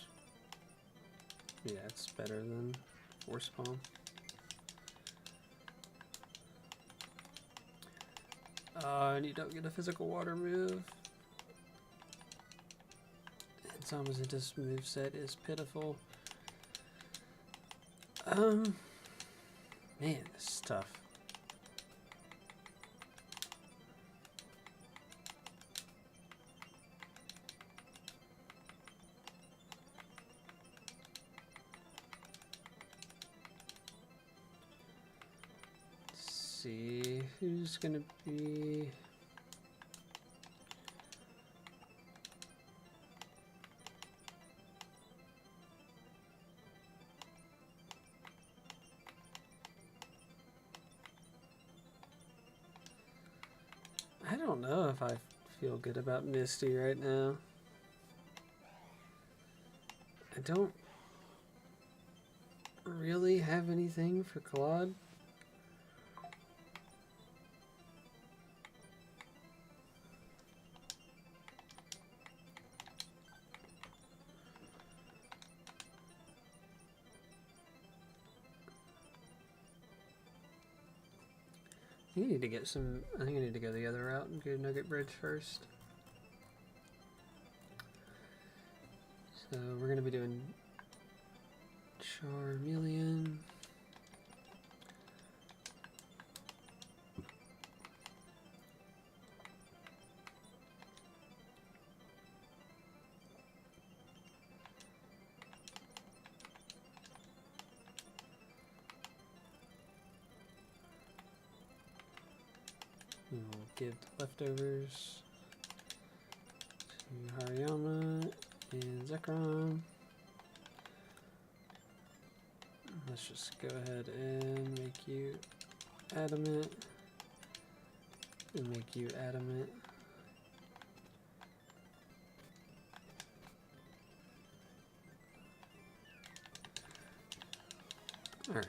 Yeah, it's better than Force Palm. And you don't get a physical water move. And Zamazinta's moveset is pitiful. Man, this is tough. see who's gonna be. I don't know if I feel good about Misty right now. I don't really have anything for Claude. I need to get some. I think I need to go the other route and go Nugget Bridge first. So we're gonna be doing Charmeleon. We'll give the leftovers to Hariyama and Zekrom. Let's just go ahead and make you adamant and make you adamant. Alright.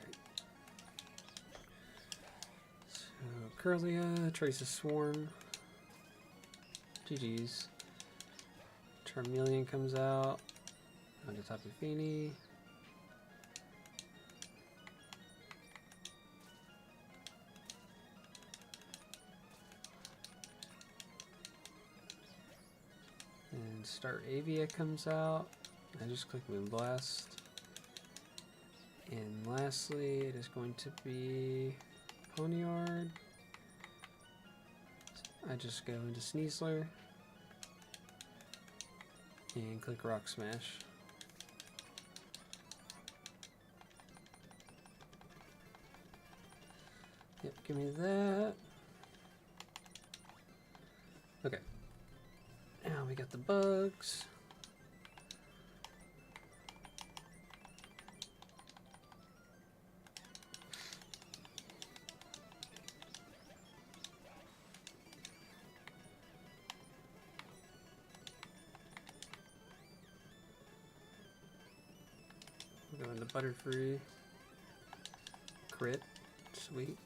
So Curlia, Trace's Swarm. GG's. Charmeleon comes out. On the top of Feeny. And Star Avia comes out. I just click Moonblast. And lastly, it is going to be Ponyard. I just go into Sneasler and click Rock Smash. Yep, give me that. Okay. Now we got the bugs. We're going to Butterfree. Crit. Sweet.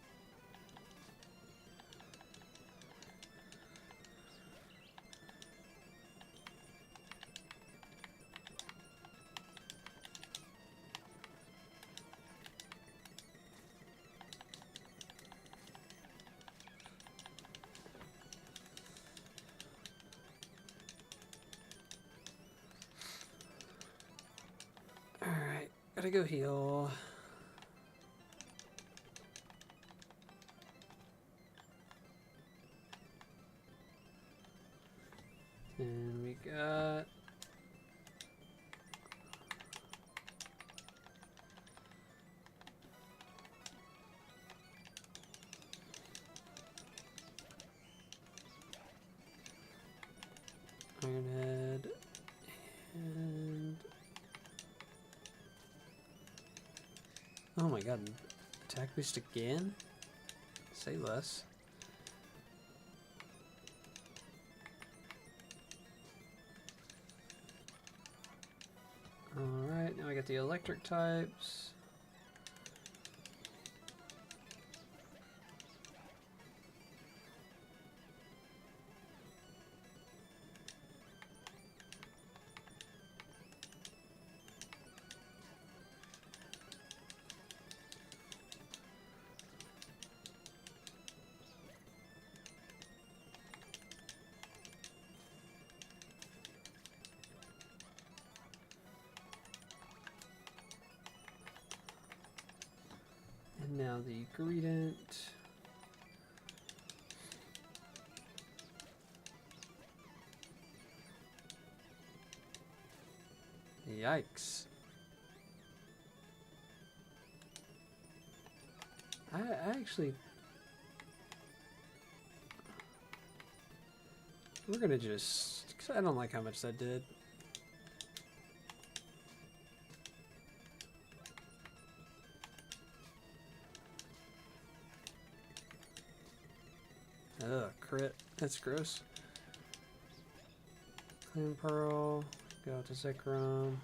Alright, gotta go heal. And we got Ironhead and oh my god, attack boost again? Say less. Alright, now I got the electric types. And now the Greedent. Yikes. I actually We're gonna just... 'cause I don't like how much that did. Ugh, crit. That's gross. Clean Pearl. Go out to Zekrom.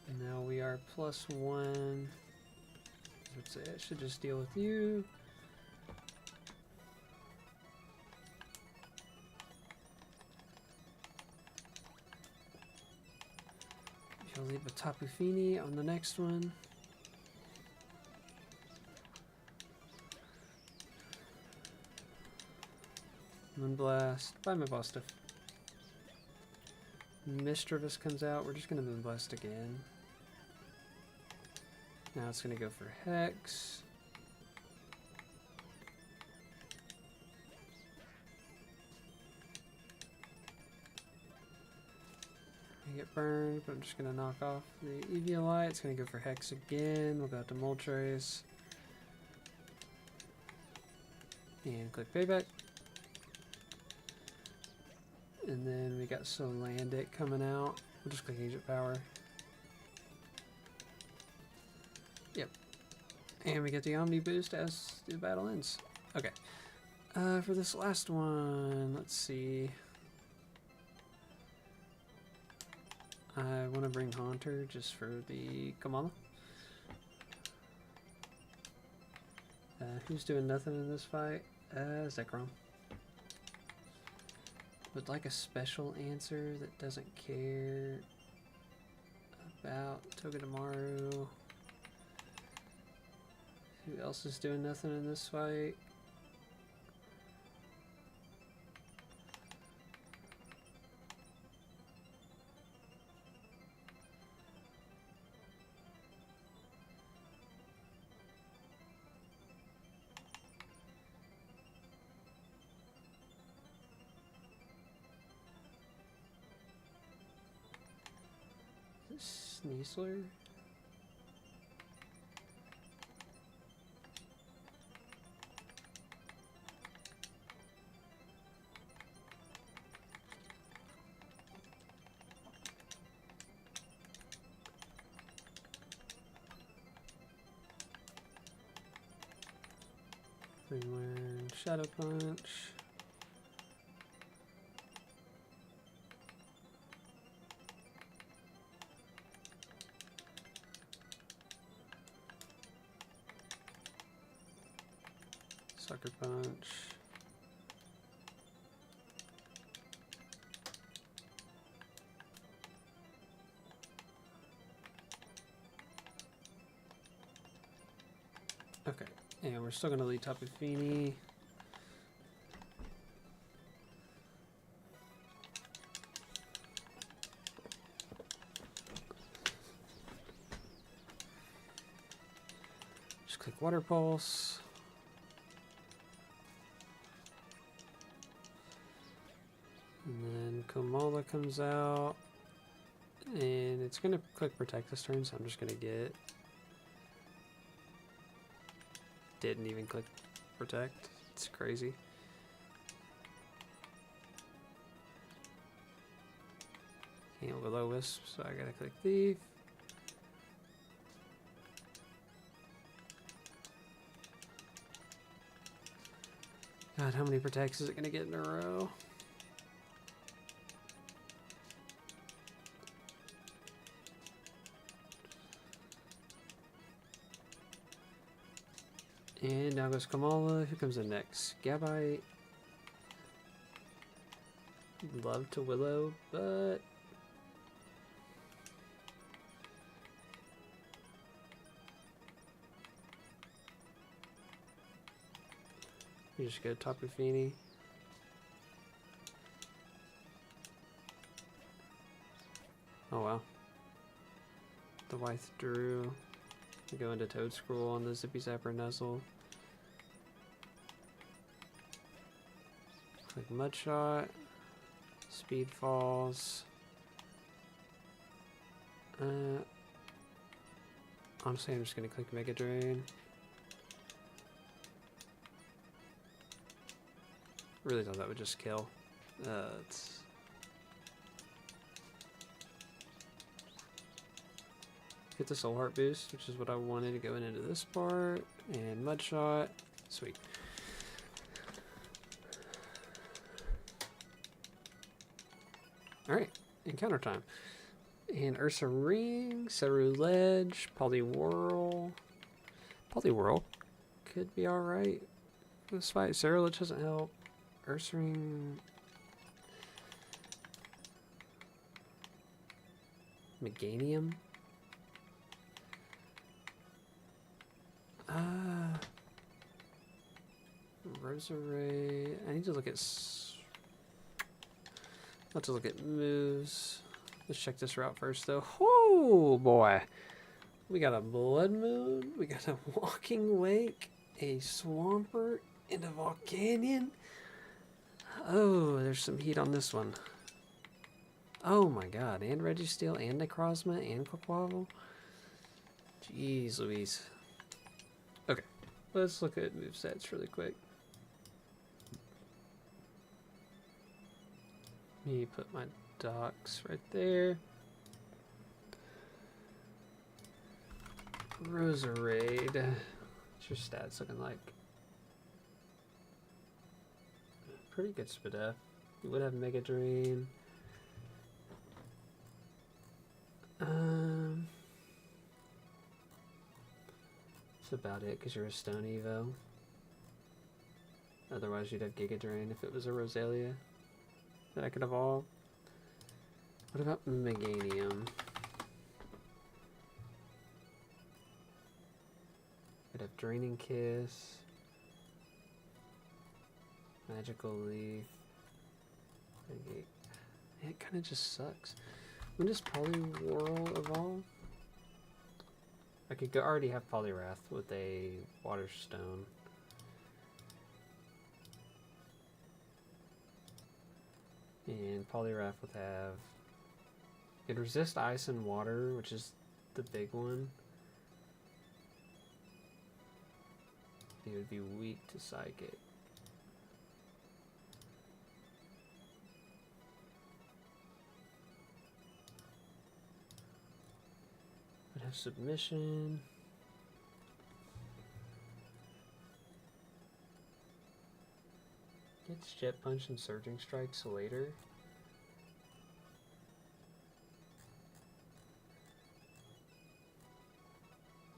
And now we are +1. I would say I should just deal with you. You'll leave a Tapu Fini on the next one. Moonblast. Bye, my boss stuff. Mischievous comes out. We're just going to Moonblast again. Now it's going to go for Hex. I get burned, but I'm just going to knock off the Eviolite. It's going to go for Hex again. We'll go out to Moltres. And click Payback. And then we got Solandic coming out. We'll just click Agent Power. Yep. And we get the Omni boost as the battle ends. Okay. For this last one, let's see. I want to bring Haunter just for the Kamala. Who's doing nothing in this fight? Zekrom. Would like a special answer that doesn't care about Togedemaru. Who else is doing nothing in this fight? Sneasler? We learn Shadow Punch. Sucker Punch. Okay, and we're still going to lead Tapu Fini. Just click Water Pulse. And then Kamala comes out, and it's going to click Protect this turn, so I'm just going to get... Didn't even click Protect. It's crazy. Can't below Wisp, so I gotta click Thief. God, how many Protects is it gonna get in a row? And now goes Kamala. Who comes in next? Gabite. Love to Willow, but... we just go Tapu Fini. Oh wow. The Wythe Drew. We go into Toad Scroll on the Zippy Zapper Nuzzle. Click Mudshot. Speed Falls. Honestly, I'm just gonna click Mega Drain. Really thought that would just kill. Let's get the Soul Heart boost, which is what I wanted to go into this part. And Mud Shot. Sweet. Alright, encounter time. And Ursa Ring, Saru Ledge, Poliwhirl. Poliwhirl could be alright. This fight, Saru Ledge doesn't help. Ursa Ring. Meganium. Rosaray. I need to look at. Let's look at moves. Let's check this route first, though. Oh boy, we got a Blood Moon. We got a Walking Wake, a Swampert, and a Volcanion. Oh, there's some heat on this one. Oh my god, and Registeel, and Necrozma, and Quaquaval. Jeez Louise. Okay, let's look at movesets really quick. Let me put my docks right there. Roserade. What's your stats looking like? Pretty good Spadef. You would have Mega Drain. That's about it, because you're a Stone Evo. Otherwise, you'd have Giga Drain if it was a Roselia that I could evolve. What about Meganium? I'd have Draining Kiss, Magical Leaf. It kind of just sucks. When does Poliwhirl evolve? I could already have Poliwrath with a Water Stone. And Poliwrath would have... It'd resist Ice and Water, which is the big one. It would be weak to Psychic. Would have Submission. Gets Jet Punch and Surging Strikes later.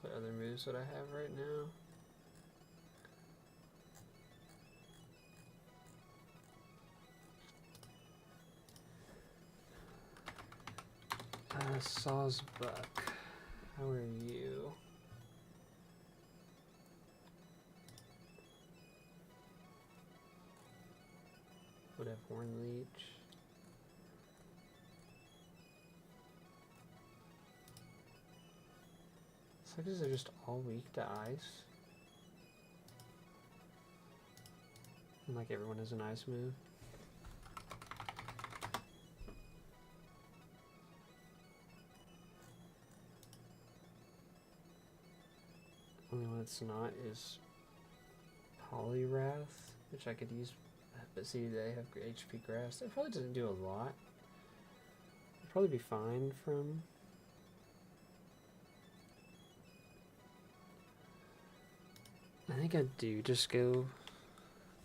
What other moves would I have right now? Sawsbuck, how are you? Would have Horn Leech. Suckers are just all weak to ice. And like everyone has an ice move. Only one it's not is Poliwrath, which I could use, but see they have HP Grass. It probably doesn't do a lot. It'd probably be fine from... I think I do just go,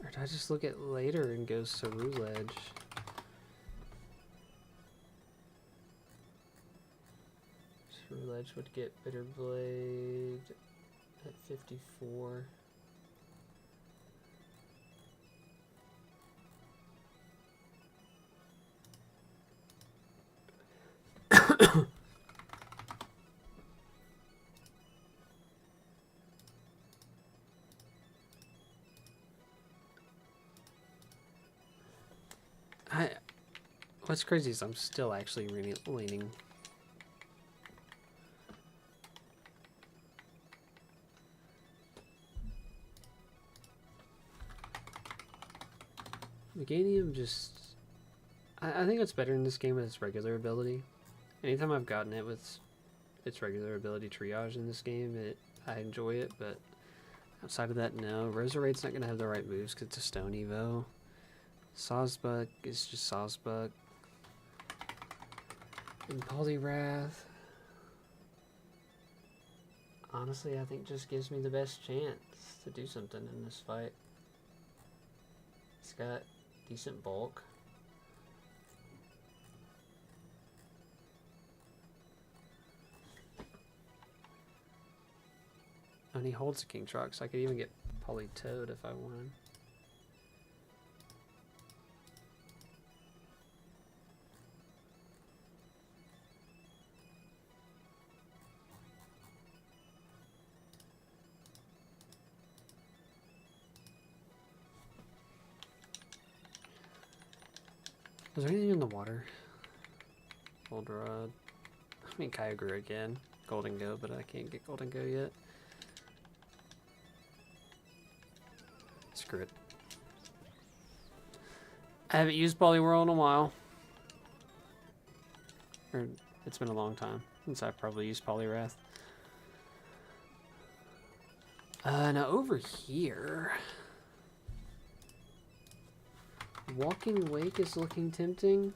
or did I just look at later and go Saru Ledge? Saru Ledge would get Bitter Blade at 54. What's crazy is I'm still actually leaning. Meganium just... I think it's better in this game with its regular ability. Anytime I've gotten it with its regular ability triage in this game. I enjoy it, but outside of that, no. Roserade's not gonna have the right moves because it's a Stone Evo. Sawsbuck is just Sawsbuck. And Poliwrath, honestly, I think just gives me the best chance to do something in this fight. It's got decent bulk. And he holds a King Truck, so I could even get Politoed if I wanted. Is there anything in the water? Goldenrod. I mean, Kyogre again. Golden Go, but I can't get Golden Go yet. Screw it. I haven't used Poliwhirl in a while. Or, it's been a long time since I've probably used Poliwrath. Now over here... Walking Wake is looking tempting.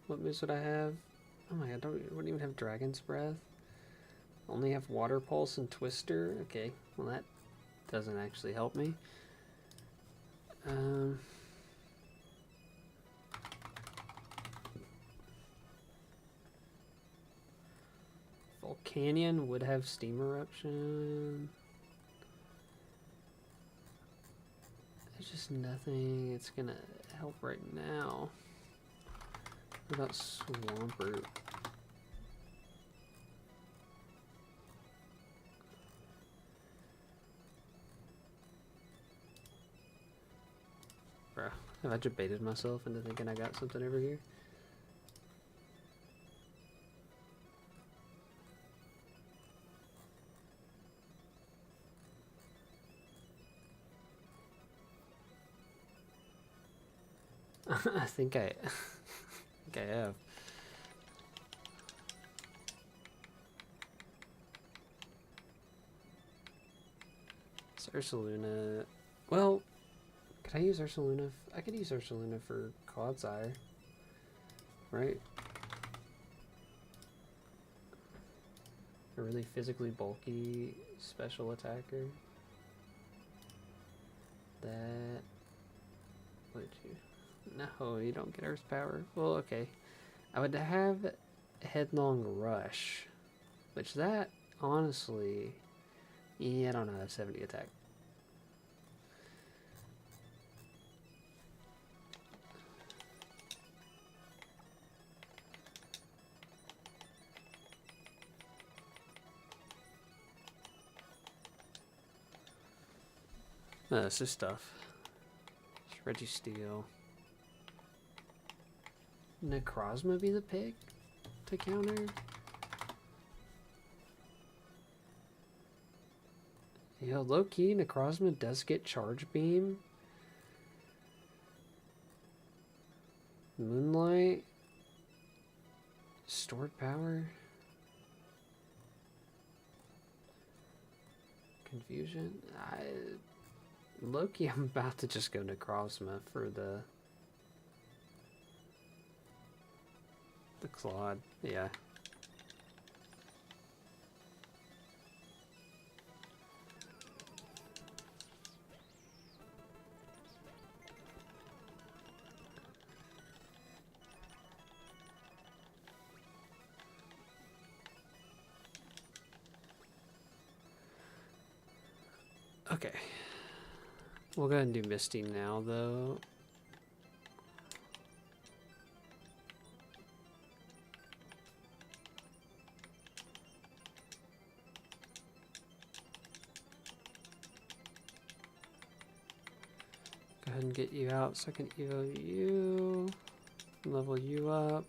What moves would I have? Oh my god, I wouldn't even have Dragon's Breath. Only have Water Pulse and Twister. Okay, well that doesn't actually help me. Volcanion would have Steam Eruption. There's just nothing it's gonna help right now. What about Swampert? Bro, have I debated myself into thinking I got something over here? I think I have. It's Ursaluna. Well, could I use Ursaluna? I could use Ursaluna for Clodsire, right? A really physically bulky special attacker. That would you? No, you don't get Earth Power. Well, okay. I would have Headlong Rush, which that, honestly, yeah, I don't know, I have 70 attack. No, this is stuff. Registeel. Necrozma be the pick to counter? Yeah, low key, Necrozma does get Charge Beam. Moonlight. Stored Power. Confusion. Low key, I'm about to just go Necrozma for the Claude, yeah. Okay. We'll go ahead and do Misty now, though. Go ahead and get you out so I can evo you, level you up.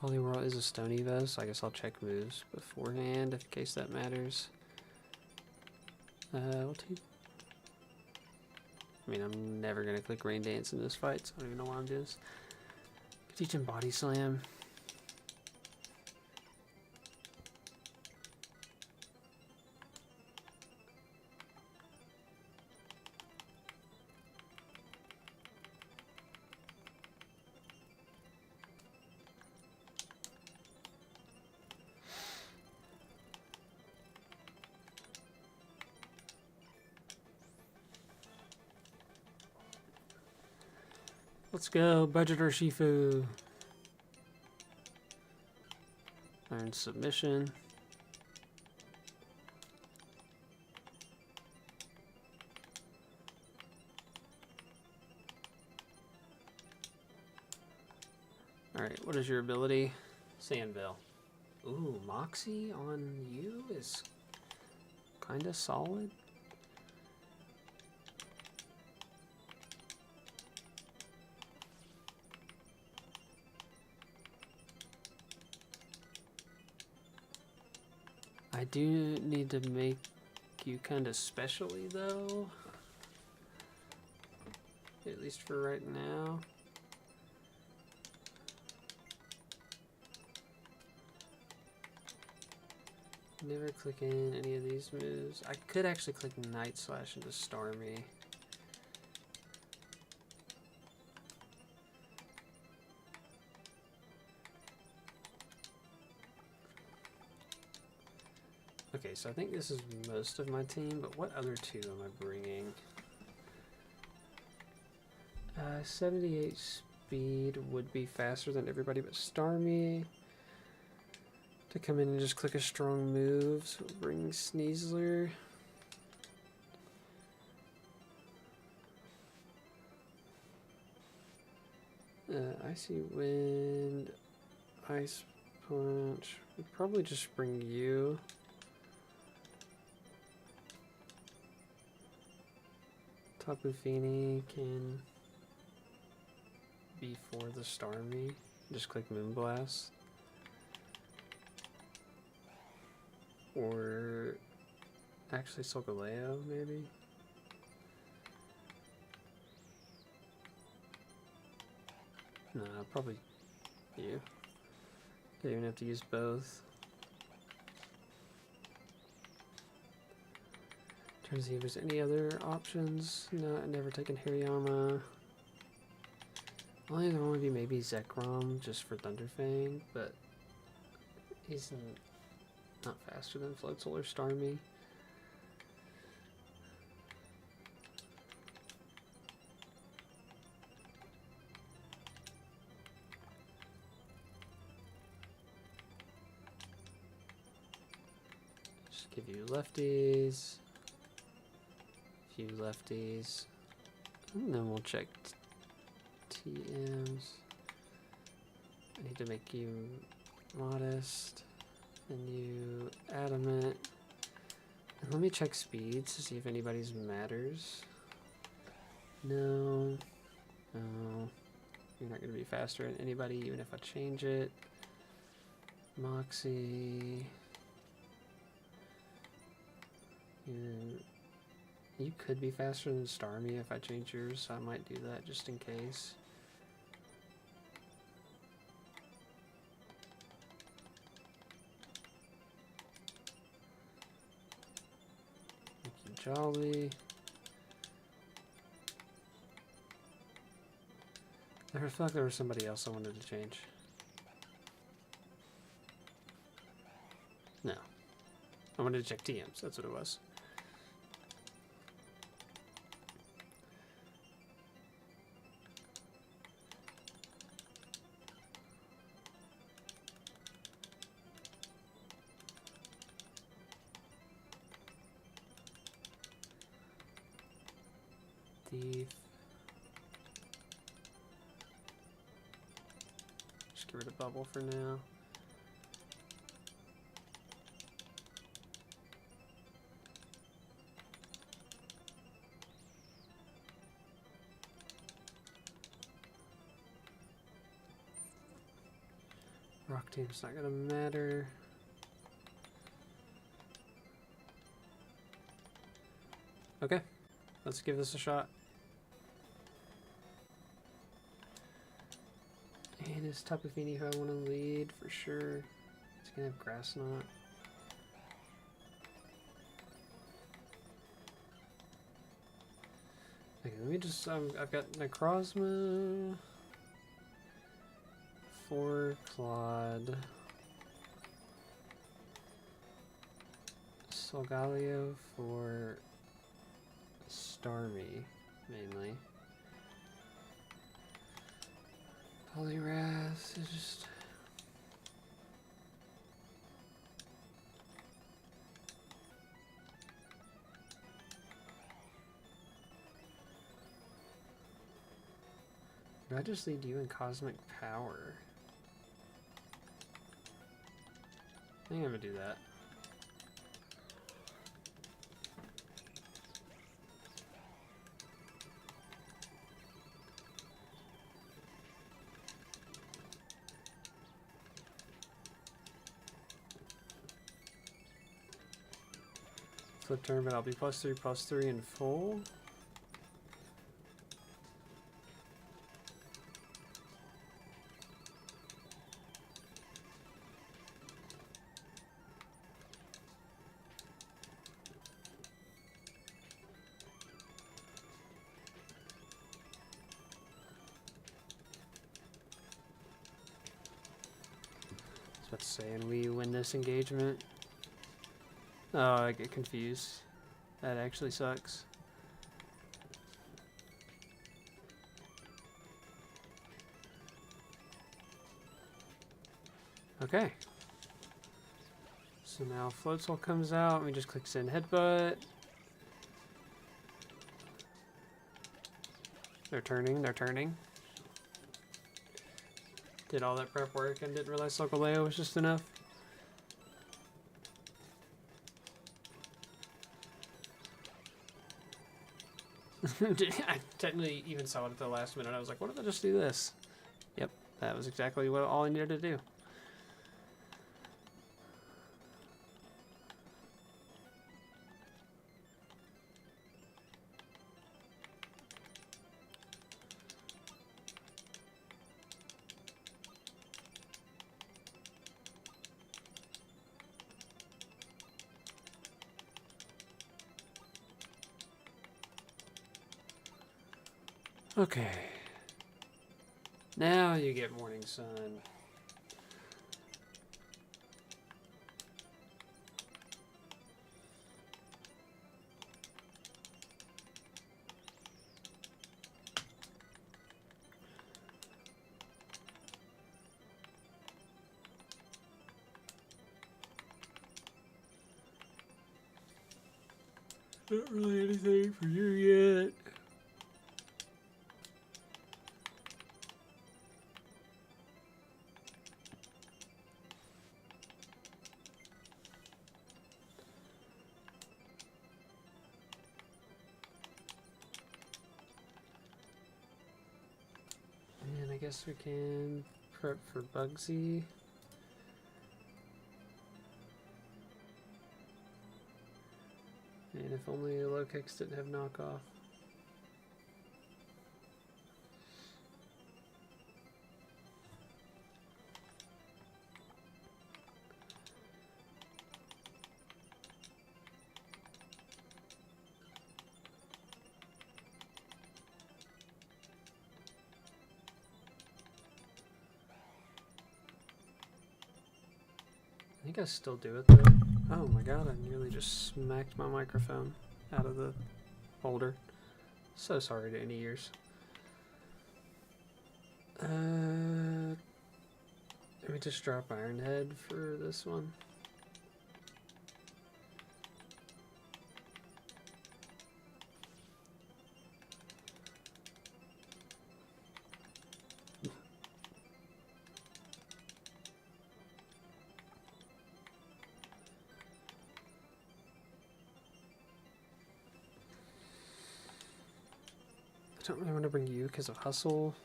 Poliwhirl is a Stone Evo, so I guess I'll check moves beforehand in case that matters. We'll mean, I'm never gonna click Rain Dance in this fight, so I don't even know why I'm doing this. Teach him Body Slam. Let's go, Budgeter Shifu. Earn submission. Alright, what is your ability? Sandville. Ooh, Moxie on you is kind of solid. I do need to make you kind of specially though. At least for right now. Never click in any of these moves. I could actually click Night Slash into Starmie. Okay, so I think this is most of my team, but what other two am I bringing? 78 speed would be faster than everybody but Starmie. To come in and just click a strong move, so we'll bring Sneasler. Icy Wind, Ice Punch. We'd probably just bring you. Tapu Fini can be for the Starmie. Just click Moonblast. Or actually Solgaleo, maybe? No, probably you. Don't even have to use both. Trying to see if there's any other options. No, I've never taken Hariyama. Only there will only be maybe Zekrom just for Thunderfang, but he's not faster than Floatzel or Starmie. Just give you lefties. Few lefties. And then we'll check TMs. I need to make you modest. And you adamant. And let me check speeds to see if anybody's matters. No. No. You're not going to be faster than anybody even if I change it. Moxie. You could be faster than Starmie if I change yours, so I might do that just in case. Make you Jolly. I felt like there was somebody else I wanted to change. No. I wanted to check TMs, that's what it was. Thief. Just get rid of Bubble for now. Rock team's not gonna matter. Okay, let's give this a shot. And is Tapu Fini who I want to lead for sure. It's gonna have Grass Knot. Okay, let me just, I've got Necrozma, 4 Claude, Solgaleo for Starmie, mainly. Poliwrath is just... Do I just lead you in Cosmic Power? I think I'm gonna do that. Flip turn, but I'll be +3/+3 in full. I was about to say, and we win this engagement. Oh, I get confused. That actually sucks. Okay. So now Floatzel comes out, and we just click send headbutt. They're turning. Did all that prep work and didn't realize Solgaleo was just enough. I technically even saw it at the last minute. I was like, what if I just do this? Yep, that was exactly what all I needed to do. Okay. Now you get Morning Sun. Not really anything for you yet. And I guess we can prep for Bugsy. And if only Lokex didn't have knockoff. I think I still do it though. Oh my god, I nearly just smacked my microphone out of the holder. So sorry to any ears. Let me just drop Iron Head for this one. I don't really want to bring you because of Hustle.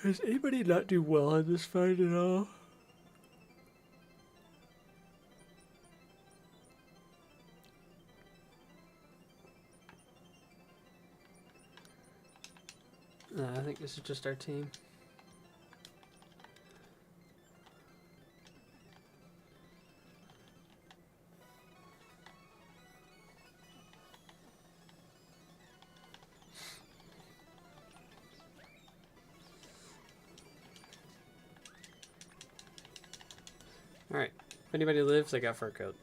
Does anybody not do well in this fight at all? No, I think this is just our team. Alright. If anybody lives, I got fur coat.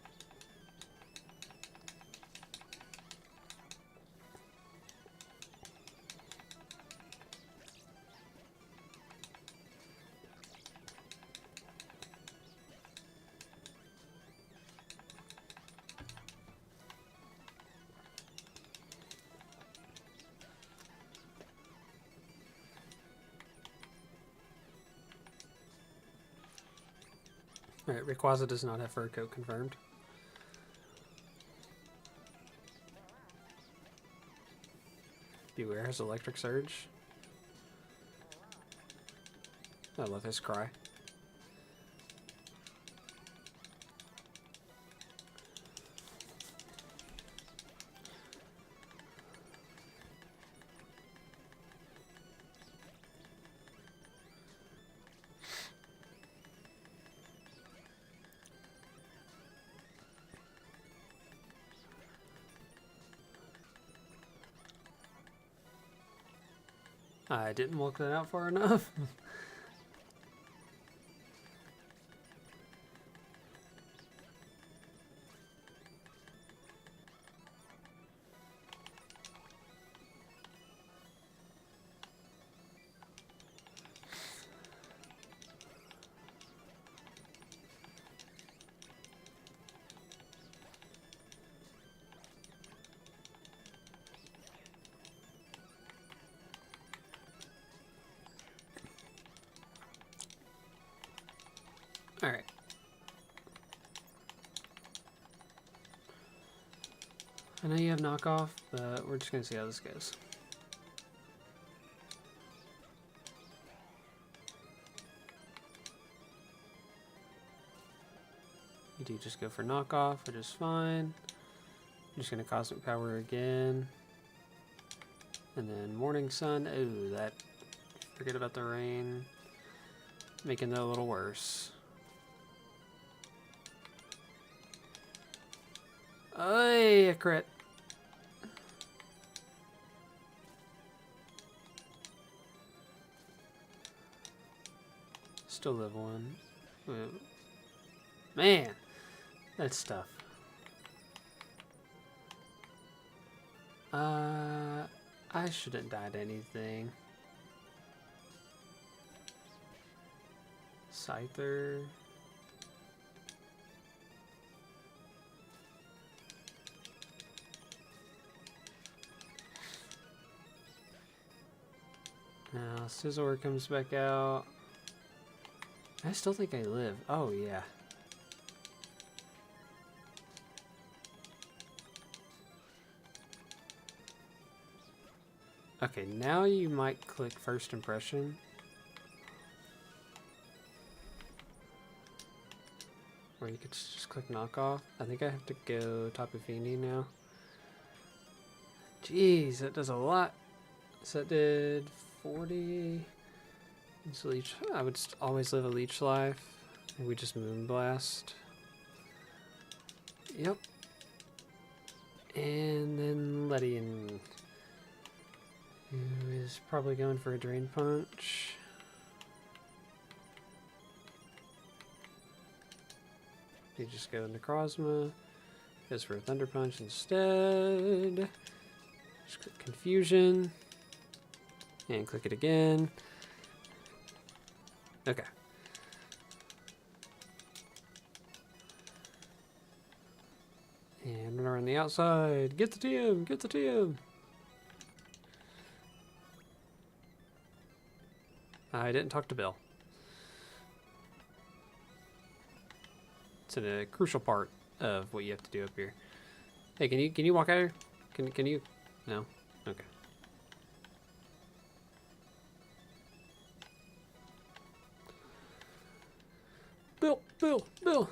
Alright, Rayquaza does not have fur coat confirmed. Beware has electric surge. I love his cry. I didn't walk that out far enough. Alright. I know you have knockoff, but we're just going to see how this goes. You do just go for knockoff, which is fine. I'm just going to Cosmic Power again. And then Morning Sun. Oh, that. Forget about the rain. Making that a little worse. Ay, a crit. Still live one. Ooh. Man, that's tough. I shouldn't die to anything. Scyther. Now, Scizor comes back out. I still think I live. Oh, yeah. Okay, now you might click First Impression. Or you could just click Knockoff. I think I have to go Tapu Fini now. Jeez, that does a lot. So that did 40. It's leech. I would always live a leech life. And we just Moonblast. Yep. And then Ledian, who is probably going for a Drain Punch. You just go into Necrozma. Goes for a Thunder Punch instead. Just click Confusion. And click it again. Okay. And run around the outside. Get the TM! Get the TM! I didn't talk to Bill. It's a crucial part of what you have to do up here. Hey, can you walk out here? Can you? No? Okay. Bill!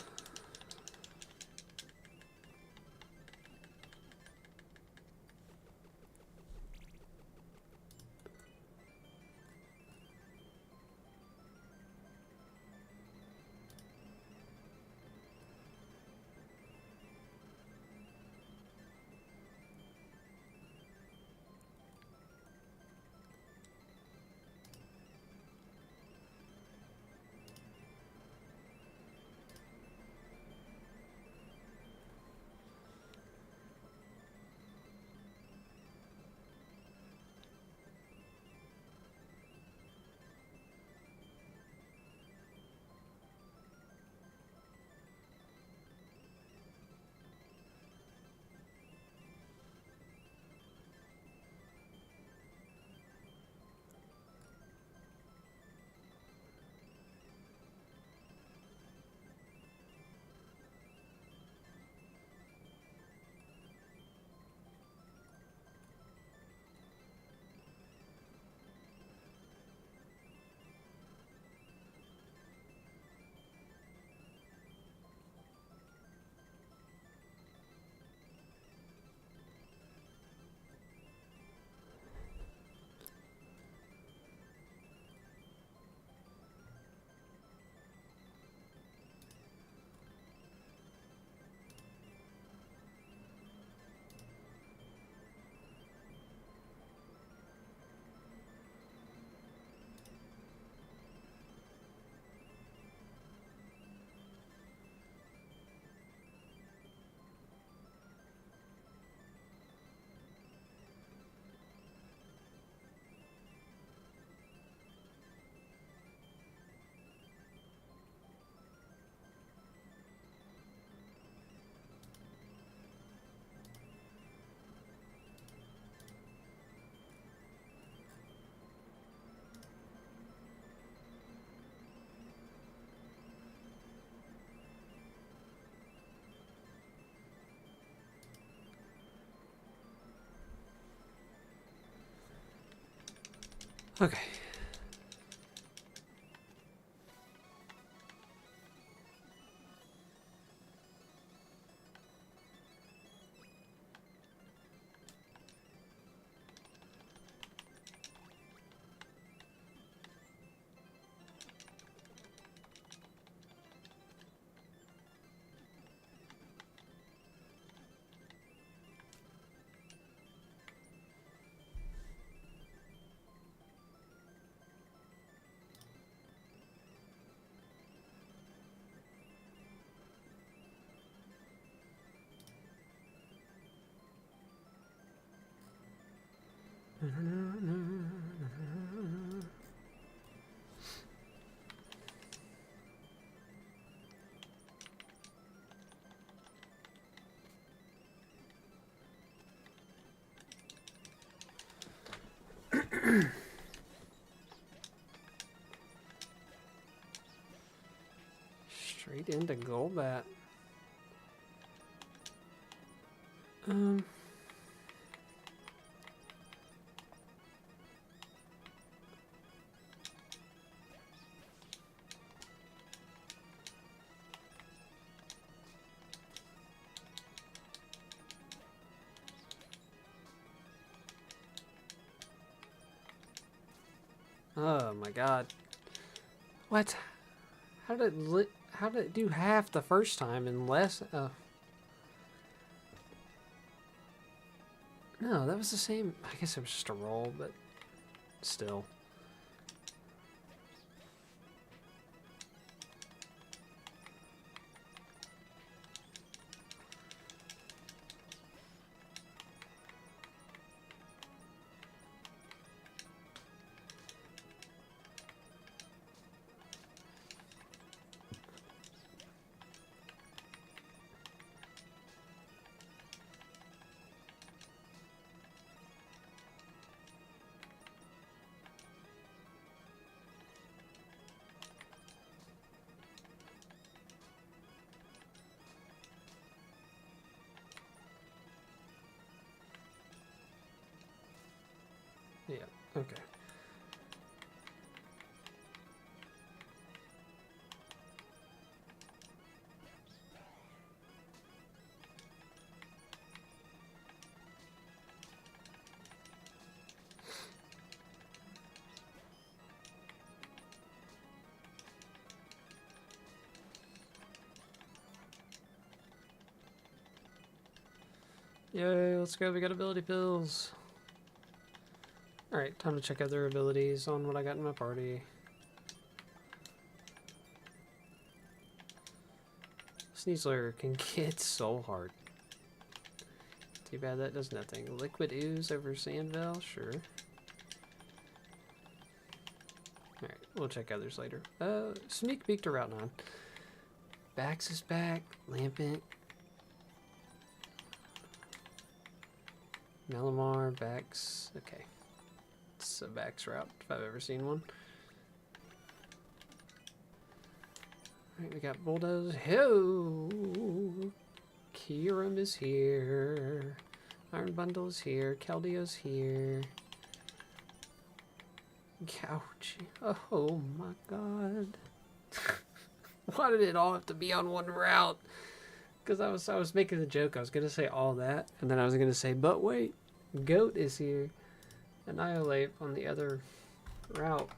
Okay. Straight into Golbat. Um. Oh my god. What? How did it do half the first time and less? No, that was the same. I guess it was just a roll, but still. Yeah, okay. Yay, let's go. We got ability pills. Alright, time to check out their abilities on what I got in my party. Sneasler can get Soul Heart. Too bad that does nothing. Liquid Ooze over Sandville? Sure. Alright, we'll check others later. Sneak peek to Route 9. Bax is back. Lampent. Melamar, Bax. Okay. It's a Bax route, if I've ever seen one. Alright, we got Bulldoze. Ho! Kyurem is here. Iron Bundle is here. Keldeo's here. Ouch. Oh my god. Why did it all have to be on one route? Because I was making a joke. I was going to say all that. And then I was going to say, but wait. Goat is here. Annihilate on the other route.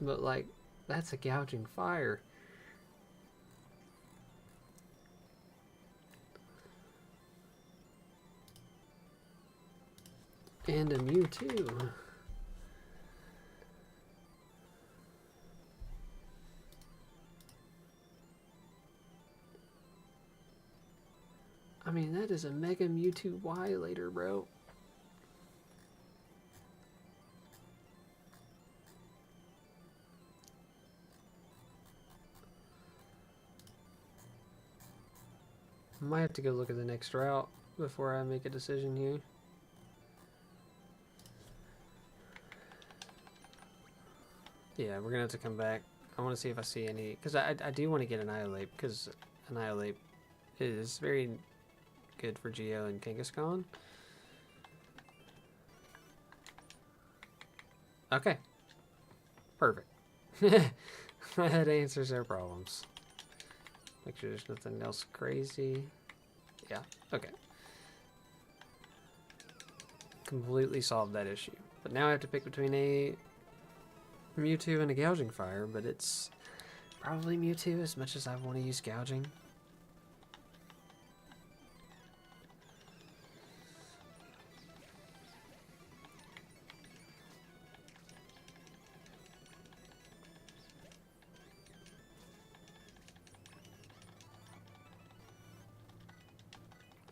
But like, that's a gouging fire. And a Mewtwo. I mean, that is a Mega Mewtwo Y later, bro. I might have to go look at the next route before I make a decision here. Yeah, we're gonna have to come back. I want to see if I see any, because I do want to get Annihilate, because Annihilate is very good for Geo and Kangaskhan. Okay. Perfect. That answers our problems. Make sure there's nothing else crazy. Yeah, okay. Completely solved that issue. But now I have to pick between a Mewtwo and a Gouging Fire, but it's probably Mewtwo as much as I want to use Gouging.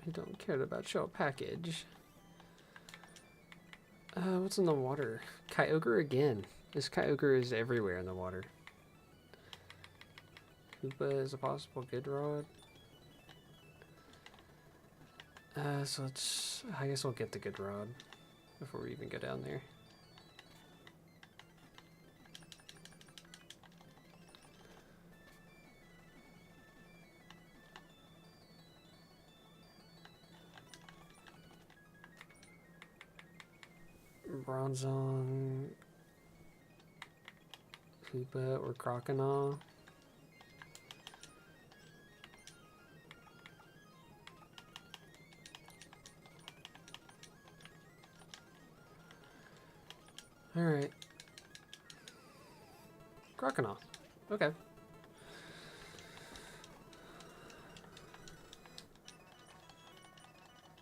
I don't care about your package. What's in the water? Kyogre again. This Kyogre is everywhere in the water. Hoopa is a possible good rod. So let's... I guess we'll get the good rod before we even go down there. Bronzong, Hoopa, or Croconaw. Alright. Croconaw. Okay.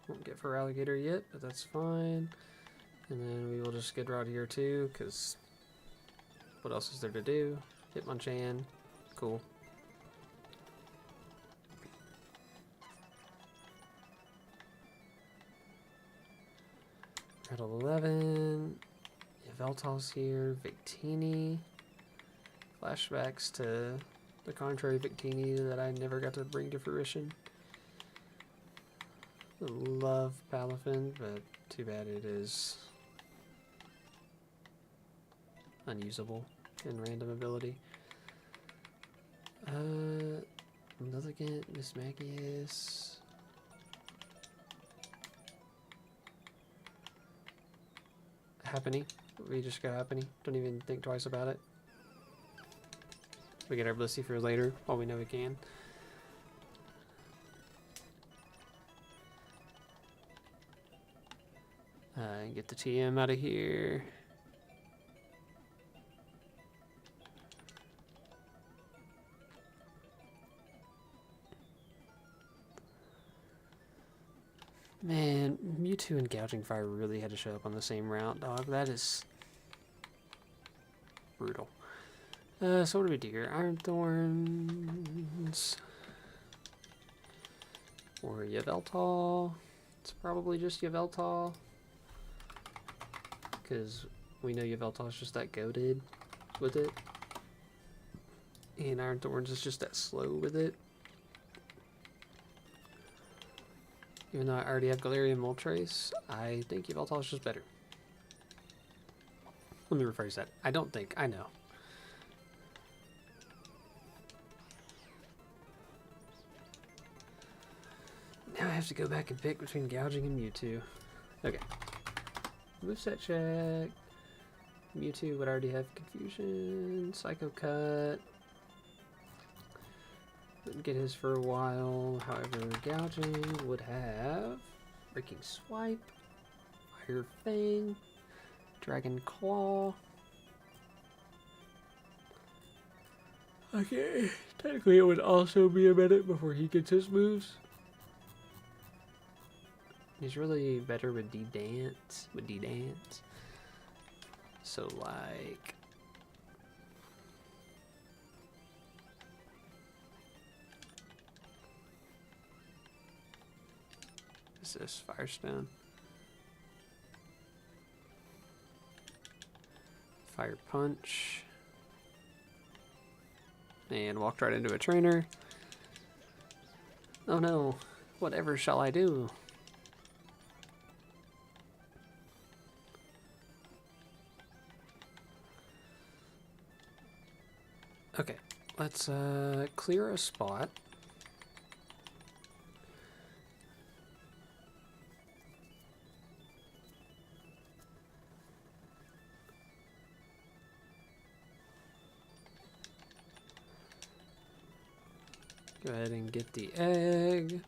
Won't get for Alligator yet, but that's fine. And then we will just get Rod here too, because what else is there to do? Hitmonchan. Cool. At 11. Yveltal's here. Victini. Flashbacks to the contrary Victini that I never got to bring to fruition. Love Palafin, but too bad it is unusable in random ability. Nuzlocke, Miss Magius. Happening. We just go Happening. Don't even think twice about it. We get our Blissey for later, while we know we can. Get the TM out of here. Man, Mewtwo and Gouging Fire really had to show up on the same route, dog. That is brutal. So what do we do here? Iron Thorns. Or Yveltal. It's probably just Yveltal. Because we know Yveltal is just that goated with it. And Iron Thorns is just that slow with it. Even though I already have Galarian Moltres, I think Yveltal is just better. Let me rephrase that. I don't think. I know. Now I have to go back and pick between Gouging and Mewtwo. Okay. Moveset check. Mewtwo would already have Confusion. Psycho Cut. Didn't get his for a while. However, Gouging would have Breaking Swipe, Fire Fang, Dragon Claw. Okay, technically it would also be a minute before he gets his moves. He's really better with D-Dance, So like... What's this? Firestone. Fire Punch. And walked right into a trainer. Oh no, whatever shall I do? Okay, let's clear a spot. Go ahead and get the egg.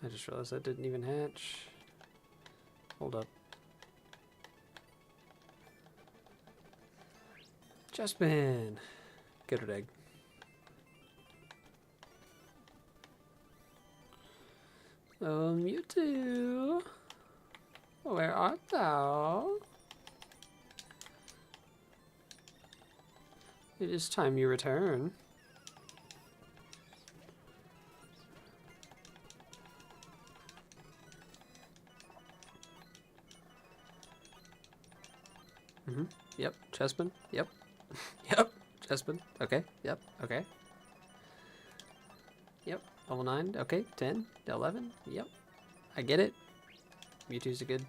I just realized that didn't even hatch. Hold up. Jasmine! Get her egg. Mewtwo! Where art thou? It is time you return. Yep, Chespin. Yep. Yep, Chespin. Okay, yep, okay. Yep, level 9. Okay, 10, 11. Yep, I get it. Mewtwo's a good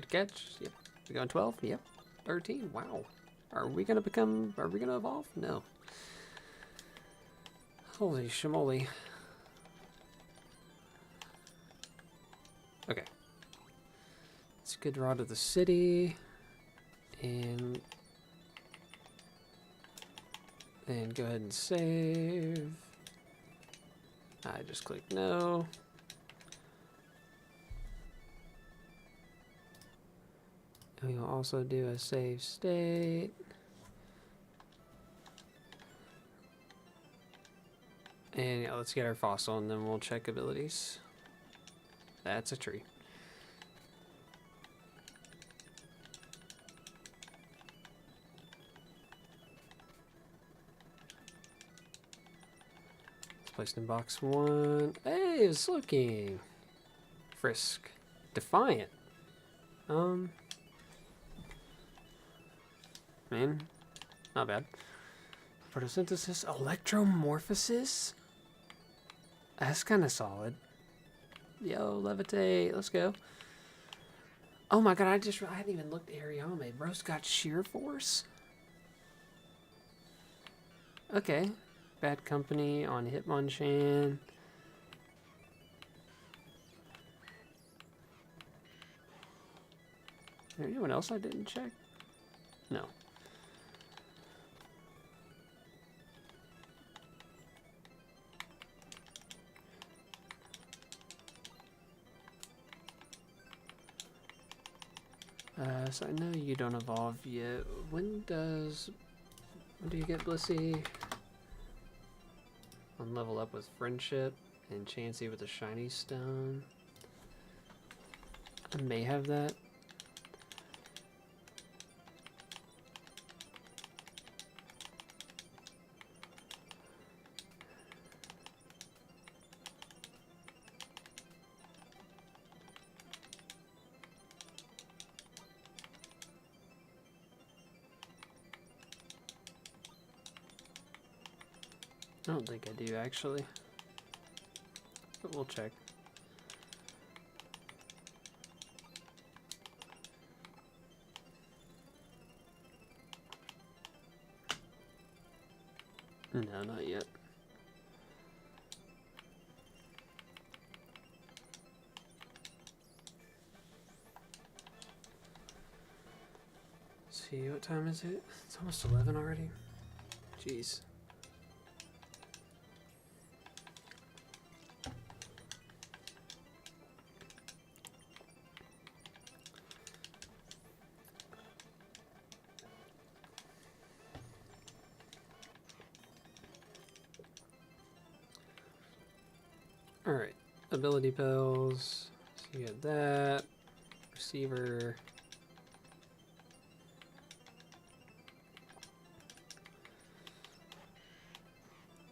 catch. Yep, we going 12. Yep, 13. Wow. Are we gonna evolve? No. Holy shamoly. Okay. Let's get raw to the city. And go ahead and save. I just clicked no. And we will also do a save state. And yeah, let's get our fossil and then we'll check abilities. That's a tree. Placed in box 1. Hey, it's looking. Frisk. Defiant. Man, not bad. Photosynthesis. Electromorphosis? That's kind of solid. Yo, levitate. Let's go. Oh my god, I hadn't even looked at Ariame. Bro's got sheer force? Okay. Bad Company on Hitmonchan. Is there anyone else I didn't check? No. So I know you don't evolve yet. When do you get Blissey? On level up with Friendship and Chansey with a Shiny Stone. I may have that. I don't think I do, actually. But we'll check. No, not yet. Let's see, what time is it? It's almost 11 already. Jeez. Alright, ability pills. So you get that. Receiver.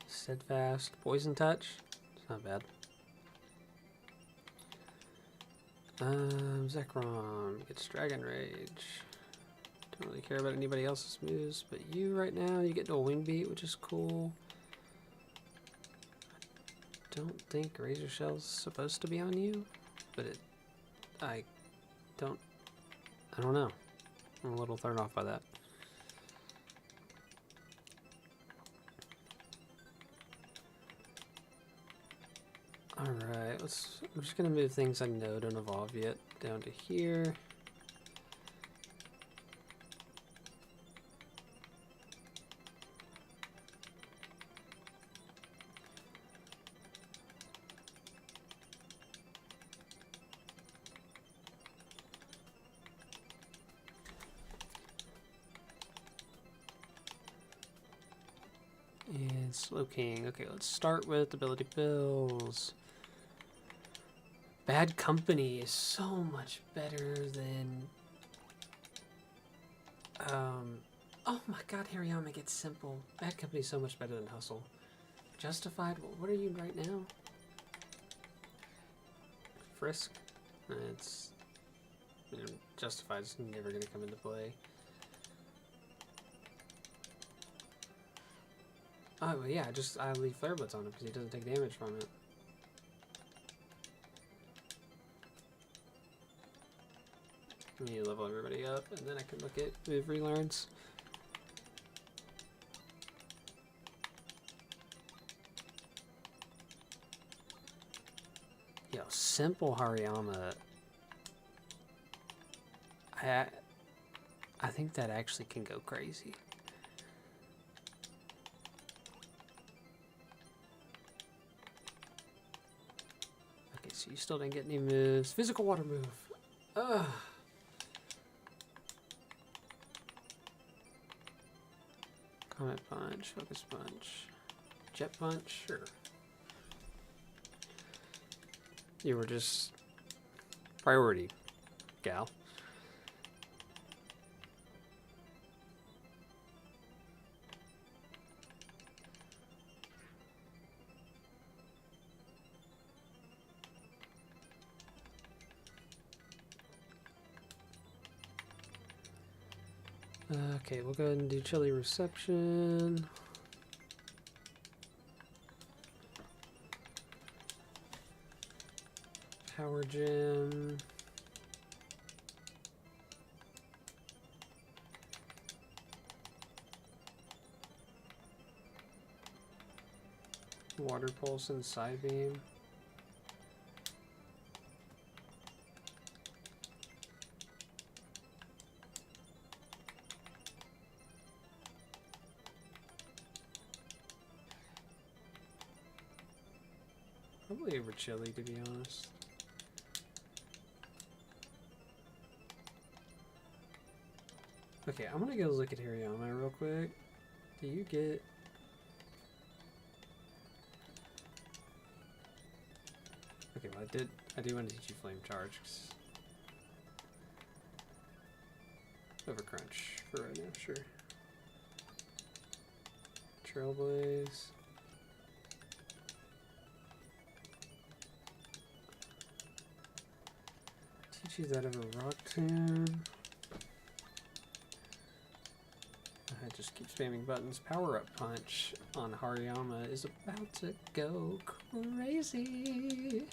Steadfast. Poison touch. It's not bad. Zekrom gets Dragon Rage. Don't really care about anybody else's moves, but you right now, you get no Wing Beat, which is cool. Don't think Razor Shell's supposed to be on you. but I don't know. I'm a little thrown off by that. Alright, I'm just gonna move things I know don't evolve yet down to here. And Slowking. Okay, let's start with ability bills. Bad Company is so much better than... oh my god, Hariyama gets simple. Bad Company is so much better than Hustle. Justified? What are you right now? Frisk? It's... You know, Justified is never going to come into play. Oh, well, yeah, I leave Flare Blitz on him because he doesn't take damage from it. I need to level everybody up, and then I can look at move relearns. Yo, simple Hariyama. I think that actually can go crazy. Okay, so you still didn't get any moves. Physical water move. Ugh. Comet Punch, Focus Punch, Jet Punch, sure. You were just priority, gal. Okay, we'll go ahead and do Chilly Reception. Power Gem. Water Pulse and Side Beam. Probably over Chilly, to be honest. Okay, I'm gonna go look at Hariyama real quick. Do you get... Okay, well I do want to teach you Flame Charge. Overcrunch for right now, sure. Trailblaze. Teach you that over Rock Tomb. I just keep spamming buttons. Power Up Punch on Hariyama is about to go crazy.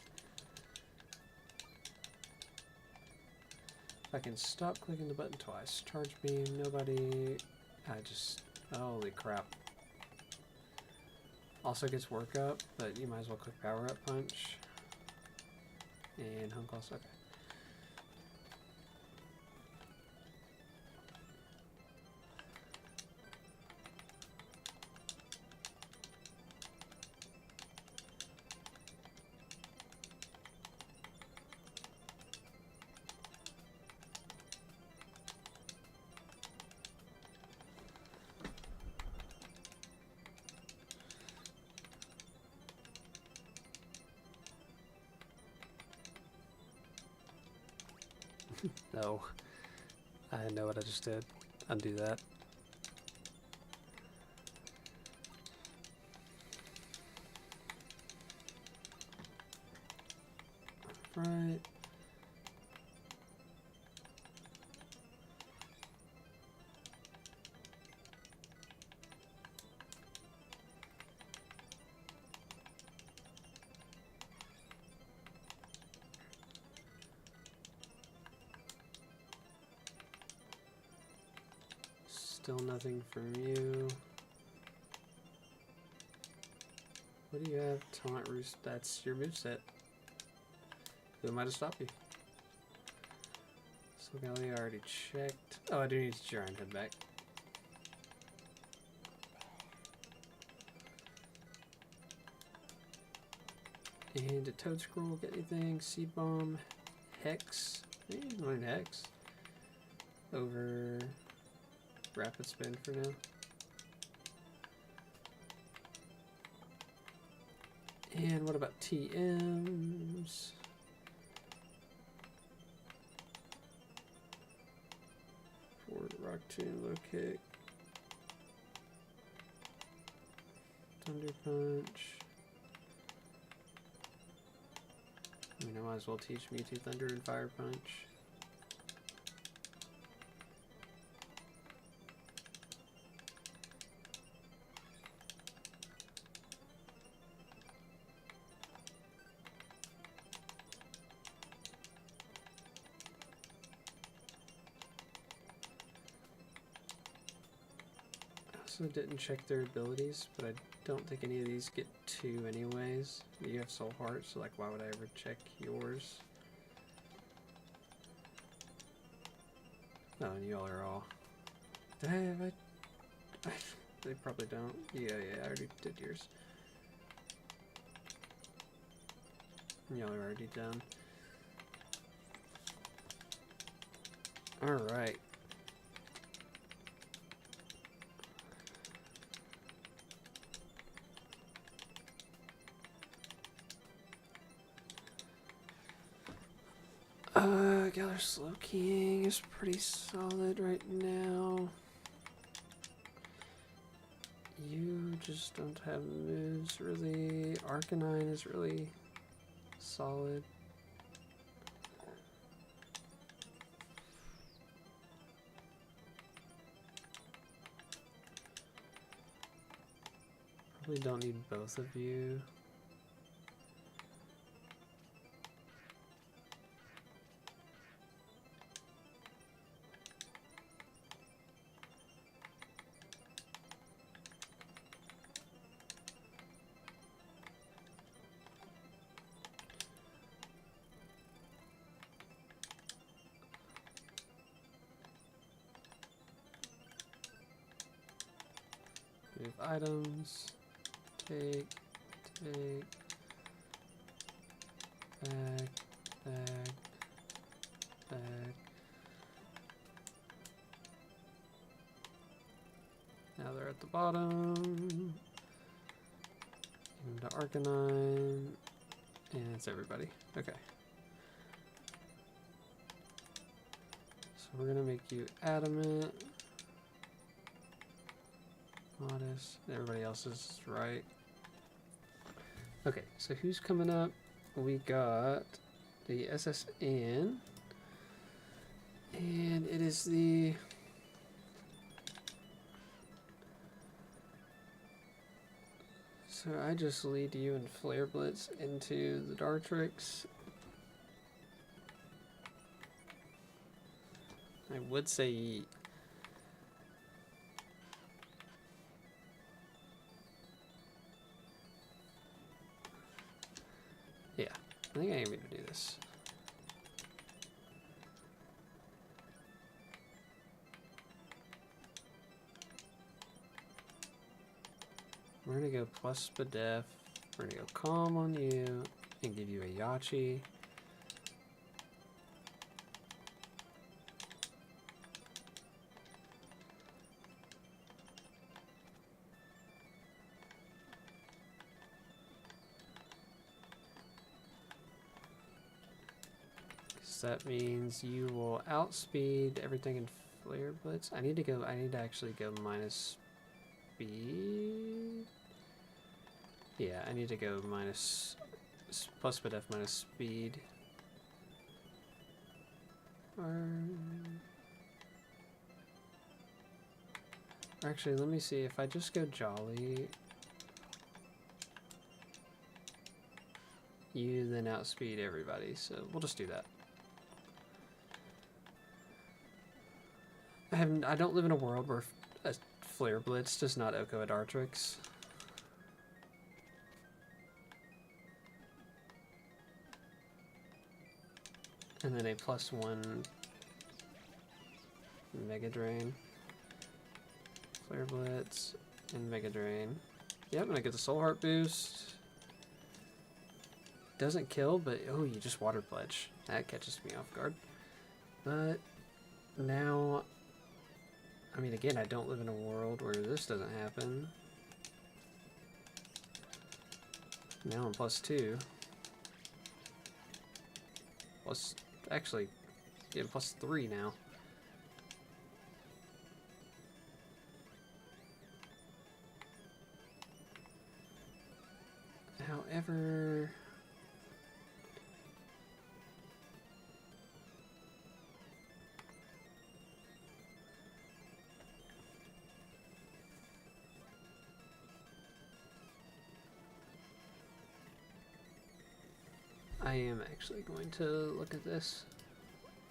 If I can stop clicking the button twice. Charge Beam, nobody. Holy crap. Also gets Work Up, but you might as well click Power Up Punch. And Home Class, okay. No. I know what I just did. Undo that. Right. Still nothing from you. What do you have? Taunt Roost. That's your moveset. Who am I to stop you? So Gally already checked. Oh, I do need to try and head back. And a Toad Scroll, get anything? Seed Bomb, Hex. Hey, learn Hex. Over Rapid Spin for now. And what about TMs? Forward Rock Tomb, Low Kick. Thunder Punch. I mean, I might as well teach Mewtwo Thunder and Fire Punch. I also didn't check their abilities, but I don't think any of these get 2 anyways. You have Soul Heart, so like why would I ever check yours? Oh, and y'all are all... Did I have they probably don't. Yeah, I already did yours. Y'all are already done. Alright. Galar Slowking is pretty solid right now. You just don't have moves really. Arcanine is really solid. Probably don't need both of you. Move items, take, bag. Now they're at the bottom. Into Arcanine, and it's everybody. Okay. So we're gonna make you Adamant. Modest. Everybody else is right. Okay, so who's coming up? We got the SSN. And it is the... So I just lead you and Flare Blitz into the Dartrix. I would say Yeet. Yeah, I think I am going to do this. We're going to go plus Spadef. We're going to go Calm on you and give you a Yachi. That means you will outspeed everything in Flare Blitz. I need to actually go minus speed. Yeah, I need to go plus Spadef minus speed. Or actually, let me see if I just go Jolly. You then outspeed everybody, so we'll just do that. I don't live in a world where A Flare Blitz does not echo at Artrix. And then a +1 Mega Drain. Flare Blitz and Mega Drain. Yep, and I get the Soul Heart boost. Doesn't kill, but oh, you just Water Pledge. That catches me off guard. But now, I mean, again, I don't live in a world where this doesn't happen. Now I'm +2. Plus, actually, yeah, +3 now. However, I am actually going to look at this.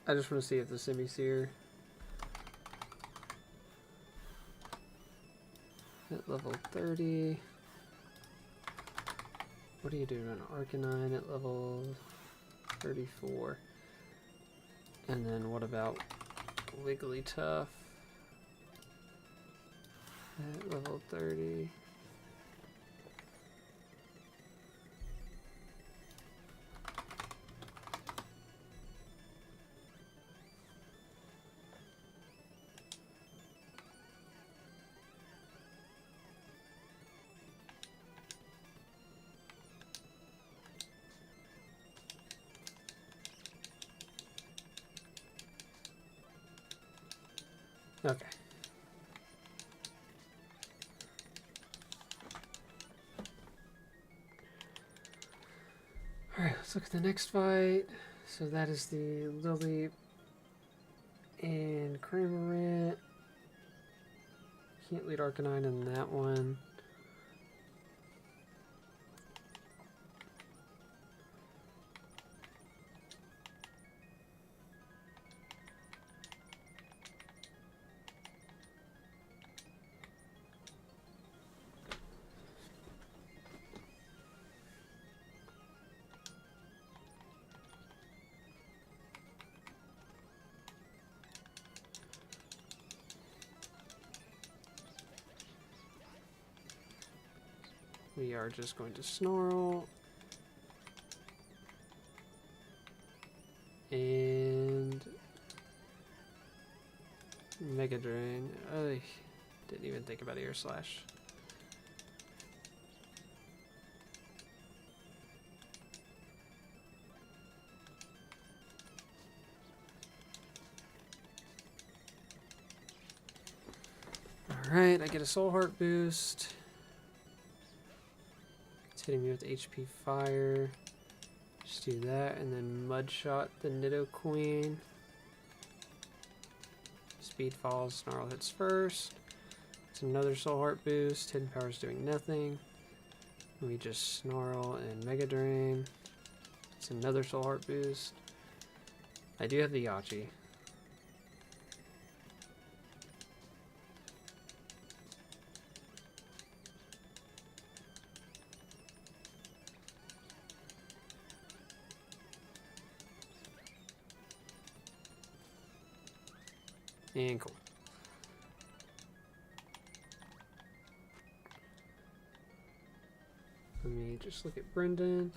I just want to see if the Semi-Seer at level 30. What do you do on Arcanine at level 34? And then what about Wigglytuff at level 30? Okay. Alright, let's look at the next fight. So that is the Lily and Cramorant. Can't lead Arcanine in that one. We are just going to Snarl. And Mega Drain. I didn't even think about Air Slash. Alright, I get a Soul Heart boost. It's hitting me with HP Fire. Just do that, and then Mud Shot the Nidoqueen. Speed Falls, Snarl hits first. It's another Soul Heart boost. Hidden Power's doing nothing. We just Snarl and Mega Drain. It's another Soul Heart boost. I do have the Yachi. And cool. Let me just look at Brendan.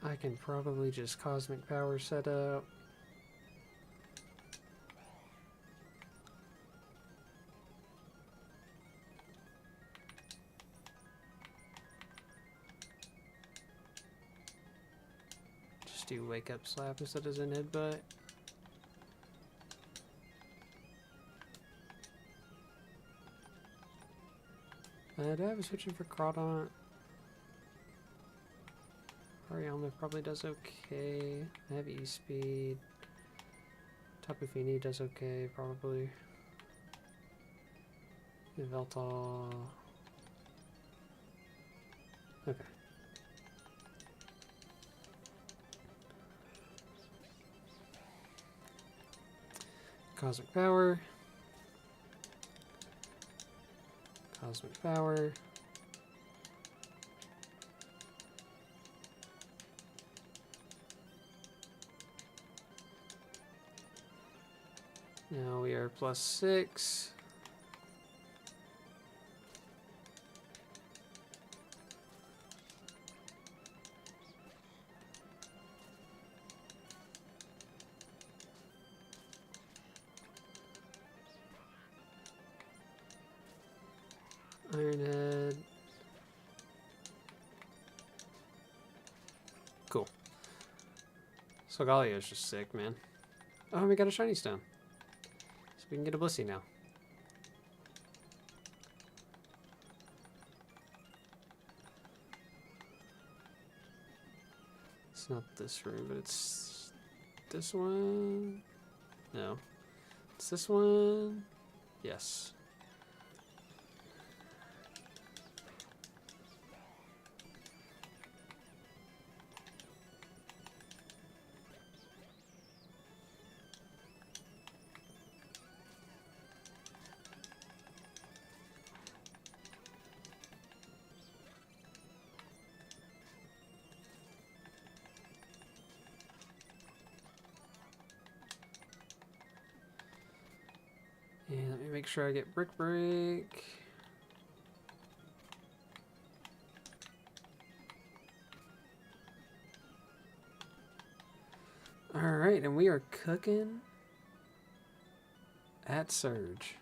I can probably just Cosmic Power set up. Just do Wake Up Slap instead of Zen Headbutt. Do I have a switching for Crawdaunt? Ariama probably does okay. I have E-Speed. Tapu Fini does okay, probably. Veltal. Okay. Cosmic Power. Cosmic Power. Now we are +6. Ironhead. Cool. Solgaleo is just sick, man. Oh, we got a shiny stone. So we can get a Blissey now. It's not this room, but it's this one. No. It's this one. Yes. And let me make sure I get Brick Break. Alright, and we are cooking at Surge.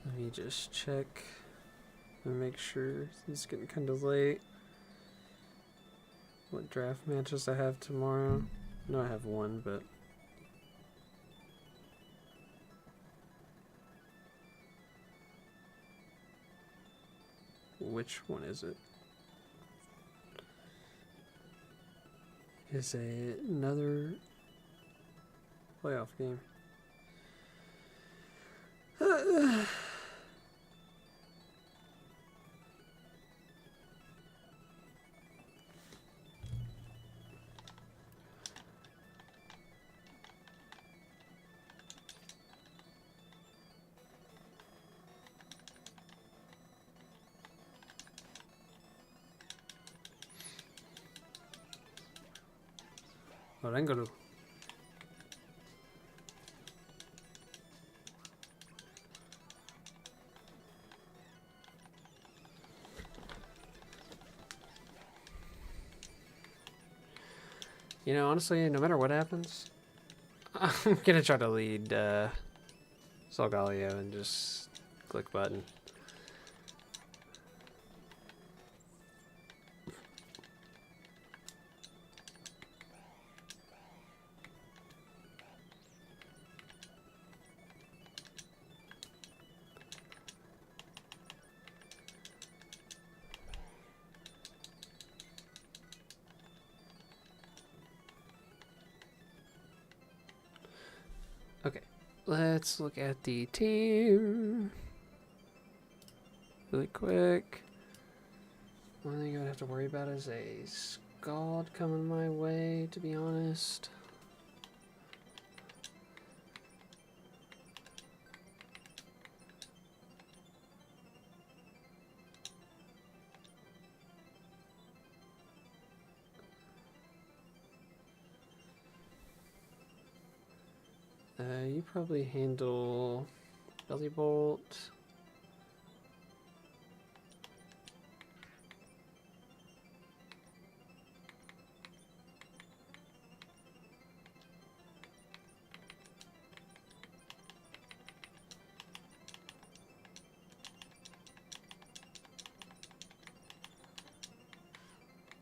Let me just check and make sure it's getting kind of late. What draft matches I have tomorrow? No, I have one, but which one is it? Is another playoff game. Oranguru. You know, honestly, no matter what happens, I'm gonna try to lead Solgaleo and just click button. Okay, let's look at the team really quick. One thing I would have to worry about is a Scald coming my way, to be honest. You probably handle Belly Bolt.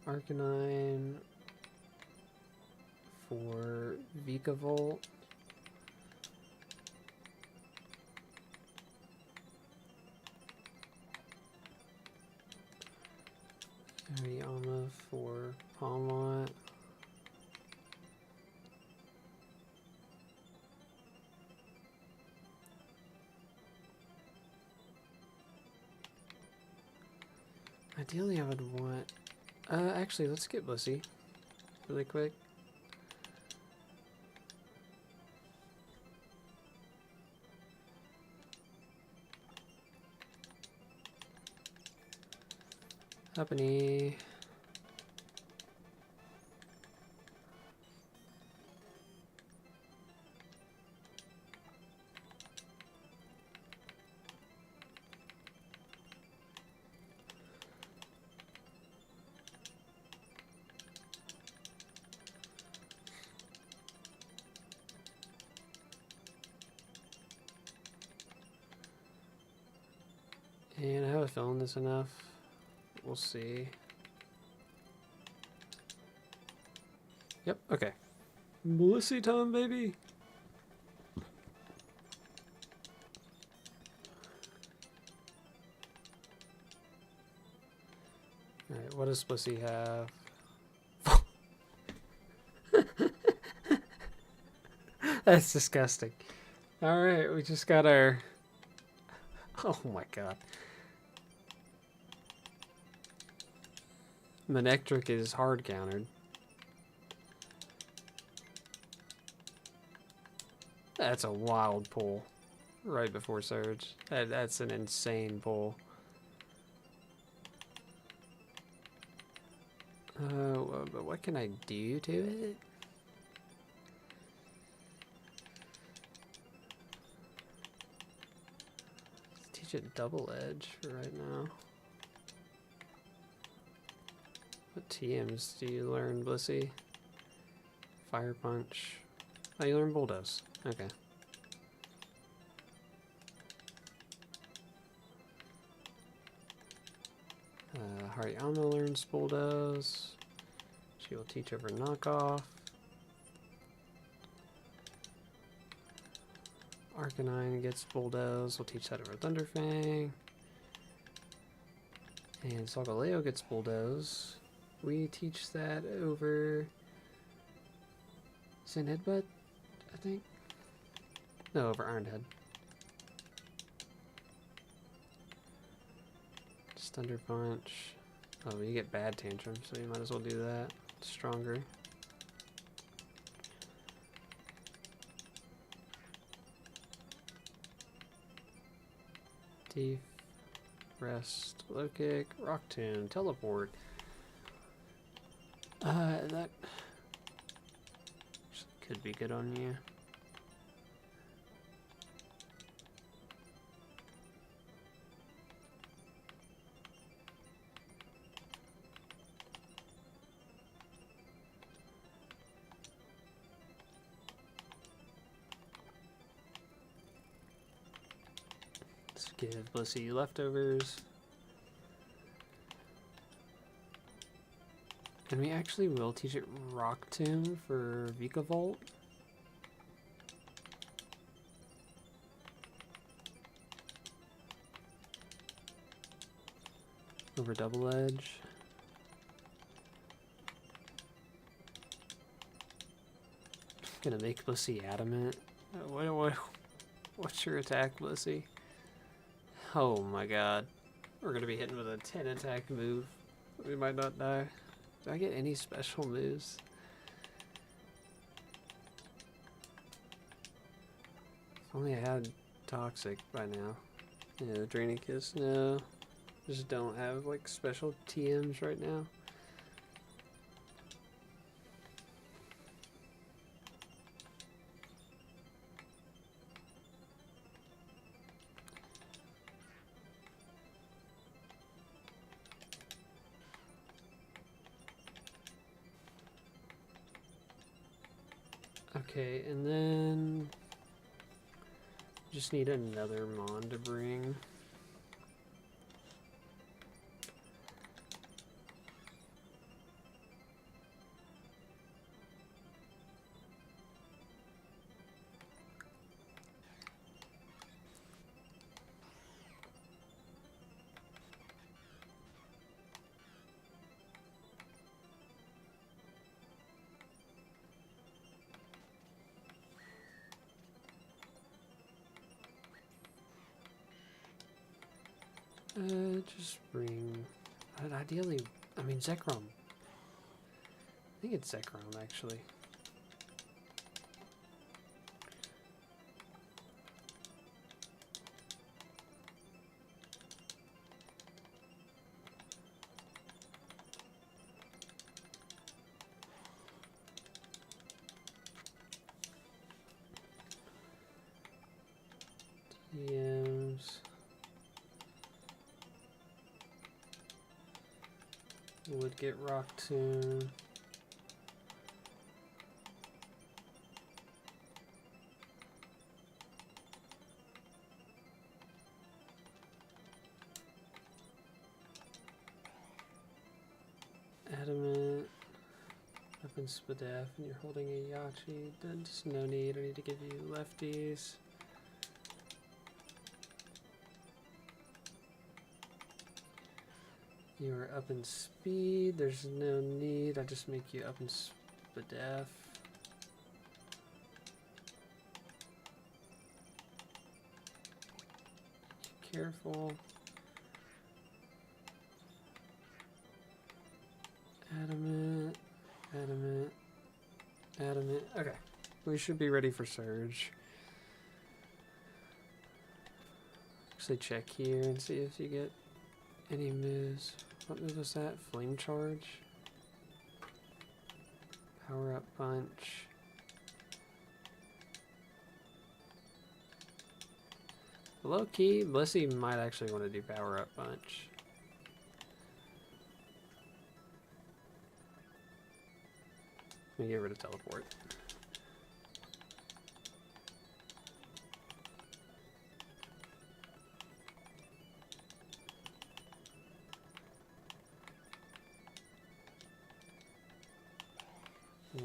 Arcanine for Vikavolt. Ariyama for Palmont. Ideally, I would want... actually, let's get Blissey really quick. Uppany. And I have a feeling that's enough. We'll see. Yep, okay. Blissey time, baby! Alright, what does Blissey have? That's disgusting. Alright, we just got our... Oh my god. Manectric is hard countered. That's a wild pull. Right before Surge. That's an insane pull. But what can I do to it? Let's teach it Double Edge for right now. What TMs do you learn, Blissey? Fire Punch. Oh, you learn Bulldoze. Okay. Hariyama learns Bulldoze. She will teach over Knockoff. Arcanine gets Bulldoze. We'll teach that over Thunderfang. And Solgaleo gets Bulldoze. We teach that over Sin Headbutt, I think. No, over Iron Head. Just Thunder Punch. Oh, you get Bad Tantrum, so you might as well do that. It's stronger. Thief, Rest, Low Kick, Rock Tomb, Teleport. That could be good on you. Let's give Blissey leftovers. And we actually will teach it Rock Tomb for Vikavolt. Over Double Edge. Gonna make Blissey adamant. What's your attack, Blissey? Oh my god. We're gonna be hitting with a 10 attack move. We might not die. Do I get any special moves? If only I had Toxic by now. Yeah, Draining Kiss, no. Just don't have like special TMs right now. Okay, and then just need another Mon to bring. Just bring... ideally, I mean, Zekrom. I think it's Zekrom, actually. TMs. Would get Rock Tomb. Adamant. Weapon Spadef, and you're holding a Yachi. There's no need. I need to give you lefties. You are up in speed. There's no need. I just make you up in Spadef. Careful. Adamant. Adamant. Adamant. Okay. We should be ready for Surge. Actually check here and see if you get any moves. What move was that? Flame Charge? Power Up Punch. Low key, Blissey might actually want to do Power Up Punch. Let me get rid of Teleport.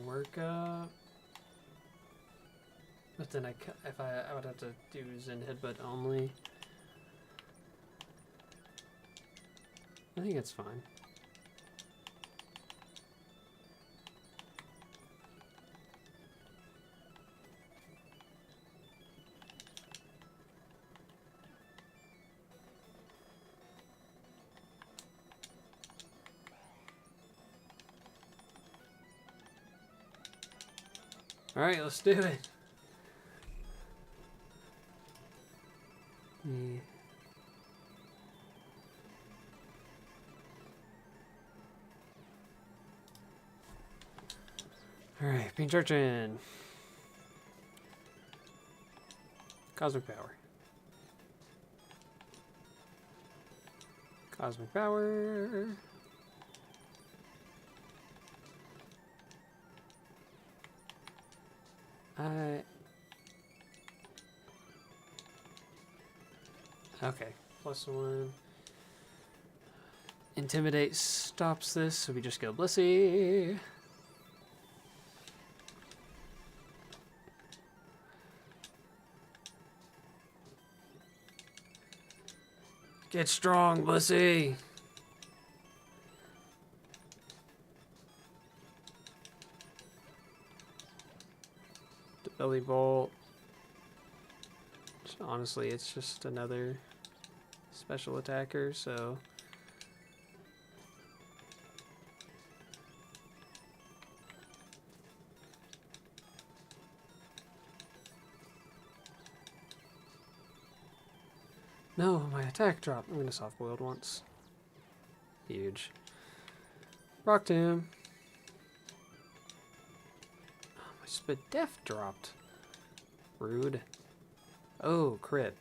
Work up. But then I would have to do Zen Headbutt only. I think it's fine. All right, let's do it. Yeah. All right, Bean Churchin. Cosmic Power. Cosmic Power. Okay, +1. Intimidate stops this, so we just go Blissey. Get strong, Blissey. The Belly Bolt. Honestly, it's just another special attacker, so no, my attack dropped. I'm gonna soft boiled once. Huge. Rock Tomb. Oh, my Spadef dropped. Rude. Oh, crit.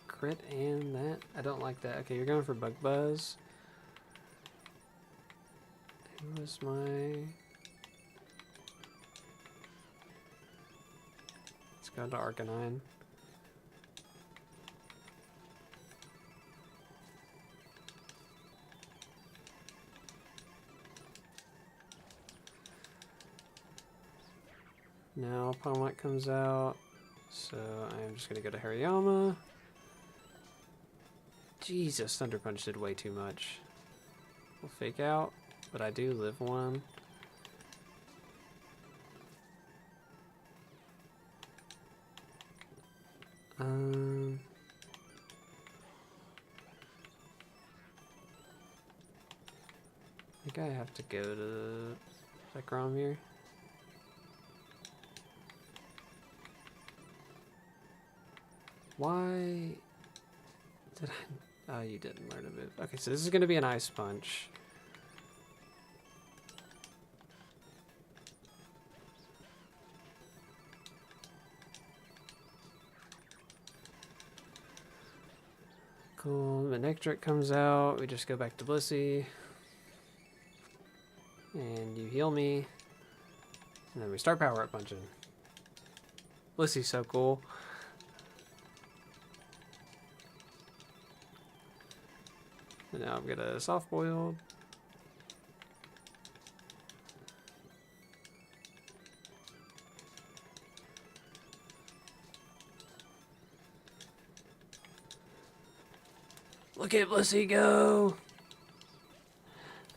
Crit and that. I don't like that. Okay, you're going for Bug Buzz. Who was my... Let's go to Arcanine. Now Palmite comes out, so I'm just gonna go to Hariyama. Jesus, Thunder Punch did way too much. We'll fake out, but I do live one. think I have to go to Zekrom here. Why did I... Oh, you didn't learn to move. Okay, so this is going to be an ice punch. Cool. Manectric comes out. We just go back to Blissey. And you heal me. And then we start power up punching. Blissey's so cool. And now I'm gonna soft boiled. Look at Blissey go!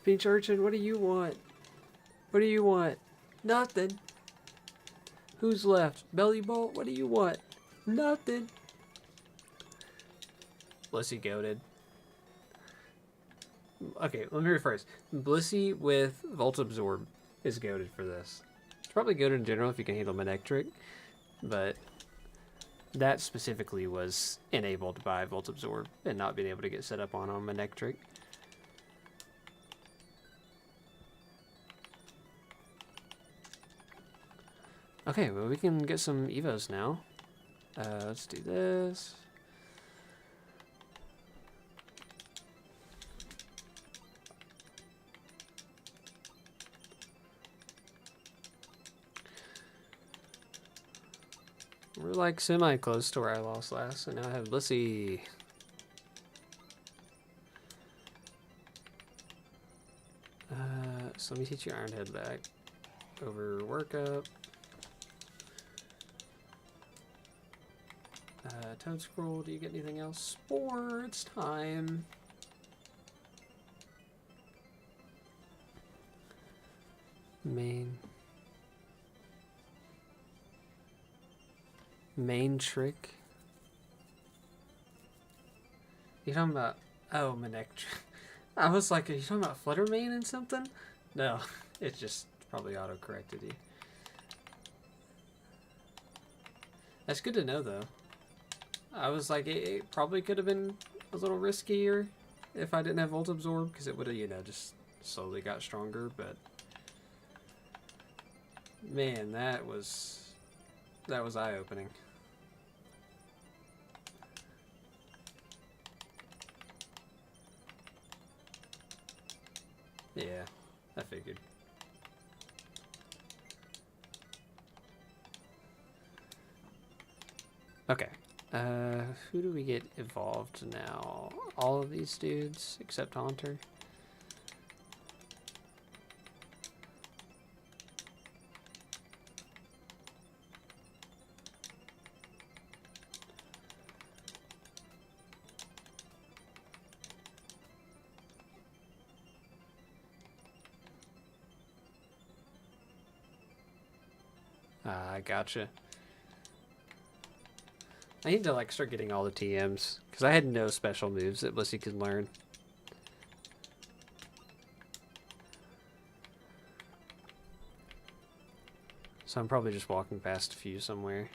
Peach Urchin, what do you want? What do you want? Nothing. Who's left? Belly Bolt, what do you want? Nothing. Blissey goated. Okay, let me rephrase. Blissey with Volt Absorb is goated for this. It's probably goated in general if you can handle Manectric, but that specifically was enabled by Volt Absorb and not being able to get set up on Manectric. Okay, well we can get some Evos now. Let's do this. We're like semi-close to where I lost last, so now I have Blissey. So let me teach you Iron Head back. Over workup. Toad Scroll, do you get anything else? Spore, it's time. Main trick. You talking about... Oh, Manectric. I was like, are you talking about Flutter Mane and something? No, it just probably auto-corrected you. That's good to know, though. I was like, it probably could have been a little riskier if I didn't have Volt Absorb, because it would have, you know, just slowly got stronger, but... Man, that was eye-opening. Yeah, I figured. Okay. Who do we get evolved now? All of these dudes except Haunter. I gotcha. I need to like start getting all the TMs because I had no special moves that Blissey could learn. So I'm probably just walking past a few somewhere.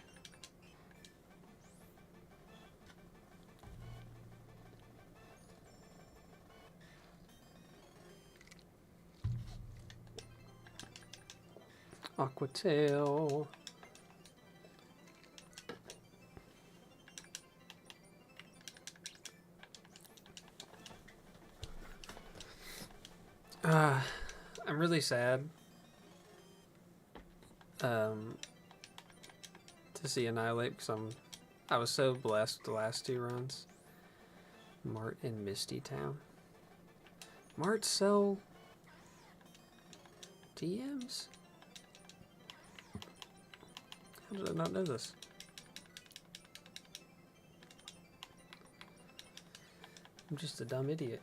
Aqua Tail. I'm really sad to see Annihilate because I was so blessed the last two runs. Mart and Misty Town. Mart sell TMs? How did I not know this? I'm just a dumb idiot.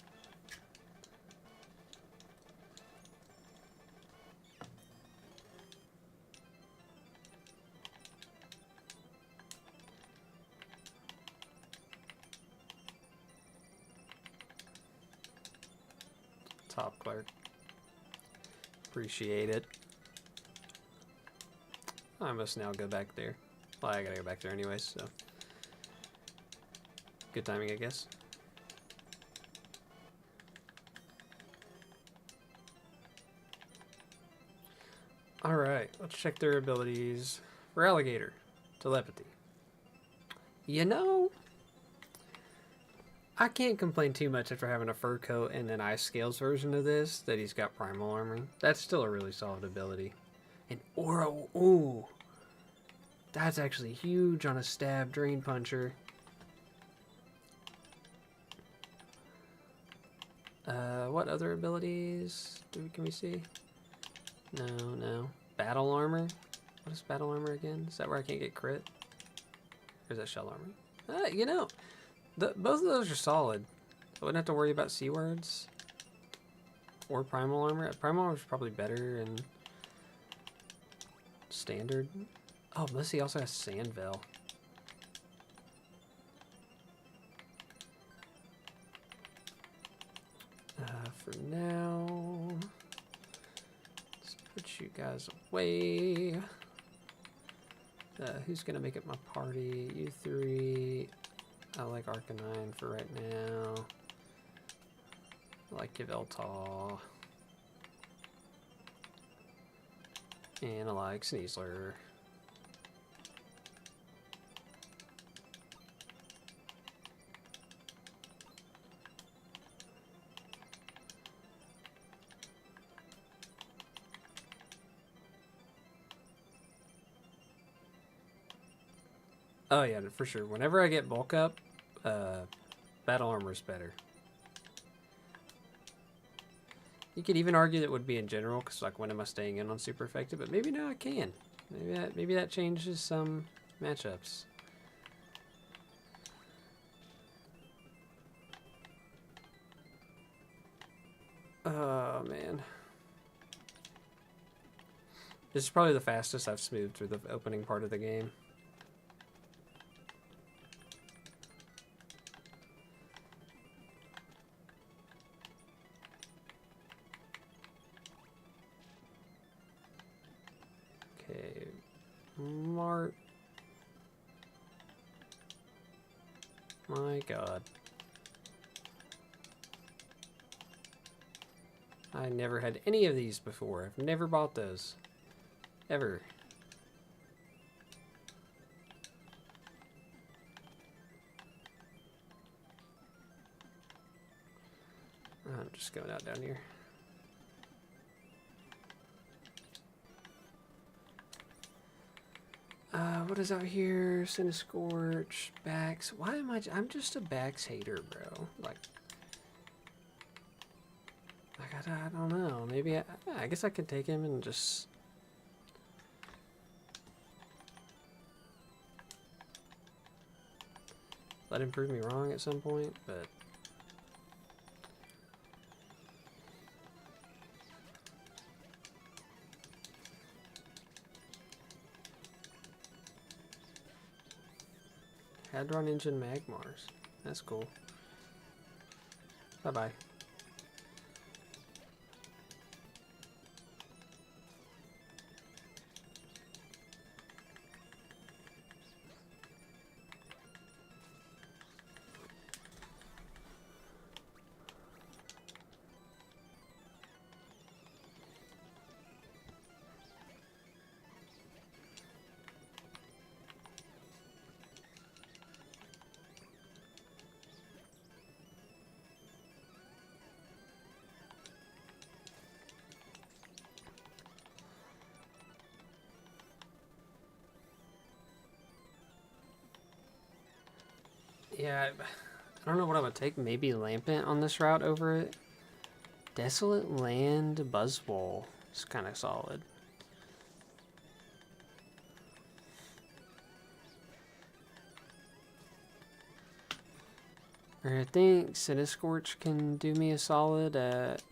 Top clerk. Appreciate it. I must now go back there. Well, I gotta go back there anyways, so. Good timing, I guess. Alright, let's check their abilities. For Alligator, Telepathy. You know, I can't complain too much after having a fur coat and an ice scales version of this that he's got primal armor. That's still a really solid ability. And Aura, ooh, that's actually huge on a stab drain puncher. What other abilities can we see? No. Battle armor? What is battle armor again? Is that where I can't get crit? Or is that shell armor? You know, both of those are solid. I wouldn't have to worry about C words. Or primal armor. Primal armor is probably better in standard. Oh, unless he also has Sandville. For now, let's put you guys away. Who's gonna make it my party? You three. I like Arcanine for right now. I like Yveltal. And I like Sneasler. Oh yeah, for sure. Whenever I get bulk up, battle armor is better. You could even argue that it would be in general, because like when am I staying in on super effective? But maybe now I can. Maybe that changes some matchups. Oh man, this is probably the fastest I've smoothed through the opening part of the game. Mart. My God. I never had any of these before. I've never bought those. Ever. I'm just going out down here. What is out here? Cinescorch, Bax. Why am I'm just a Bax hater, bro. Like I don't know. Maybe I guess I could take him and just. Let him prove me wrong at some point, but. Hadron Engine Magmars. That's cool. Bye-bye. Yeah, I don't know what I would take. Maybe Lampent on this route over it. Desolate Land Buzzwole is kind of solid. I think Cinescorch can do me a solid at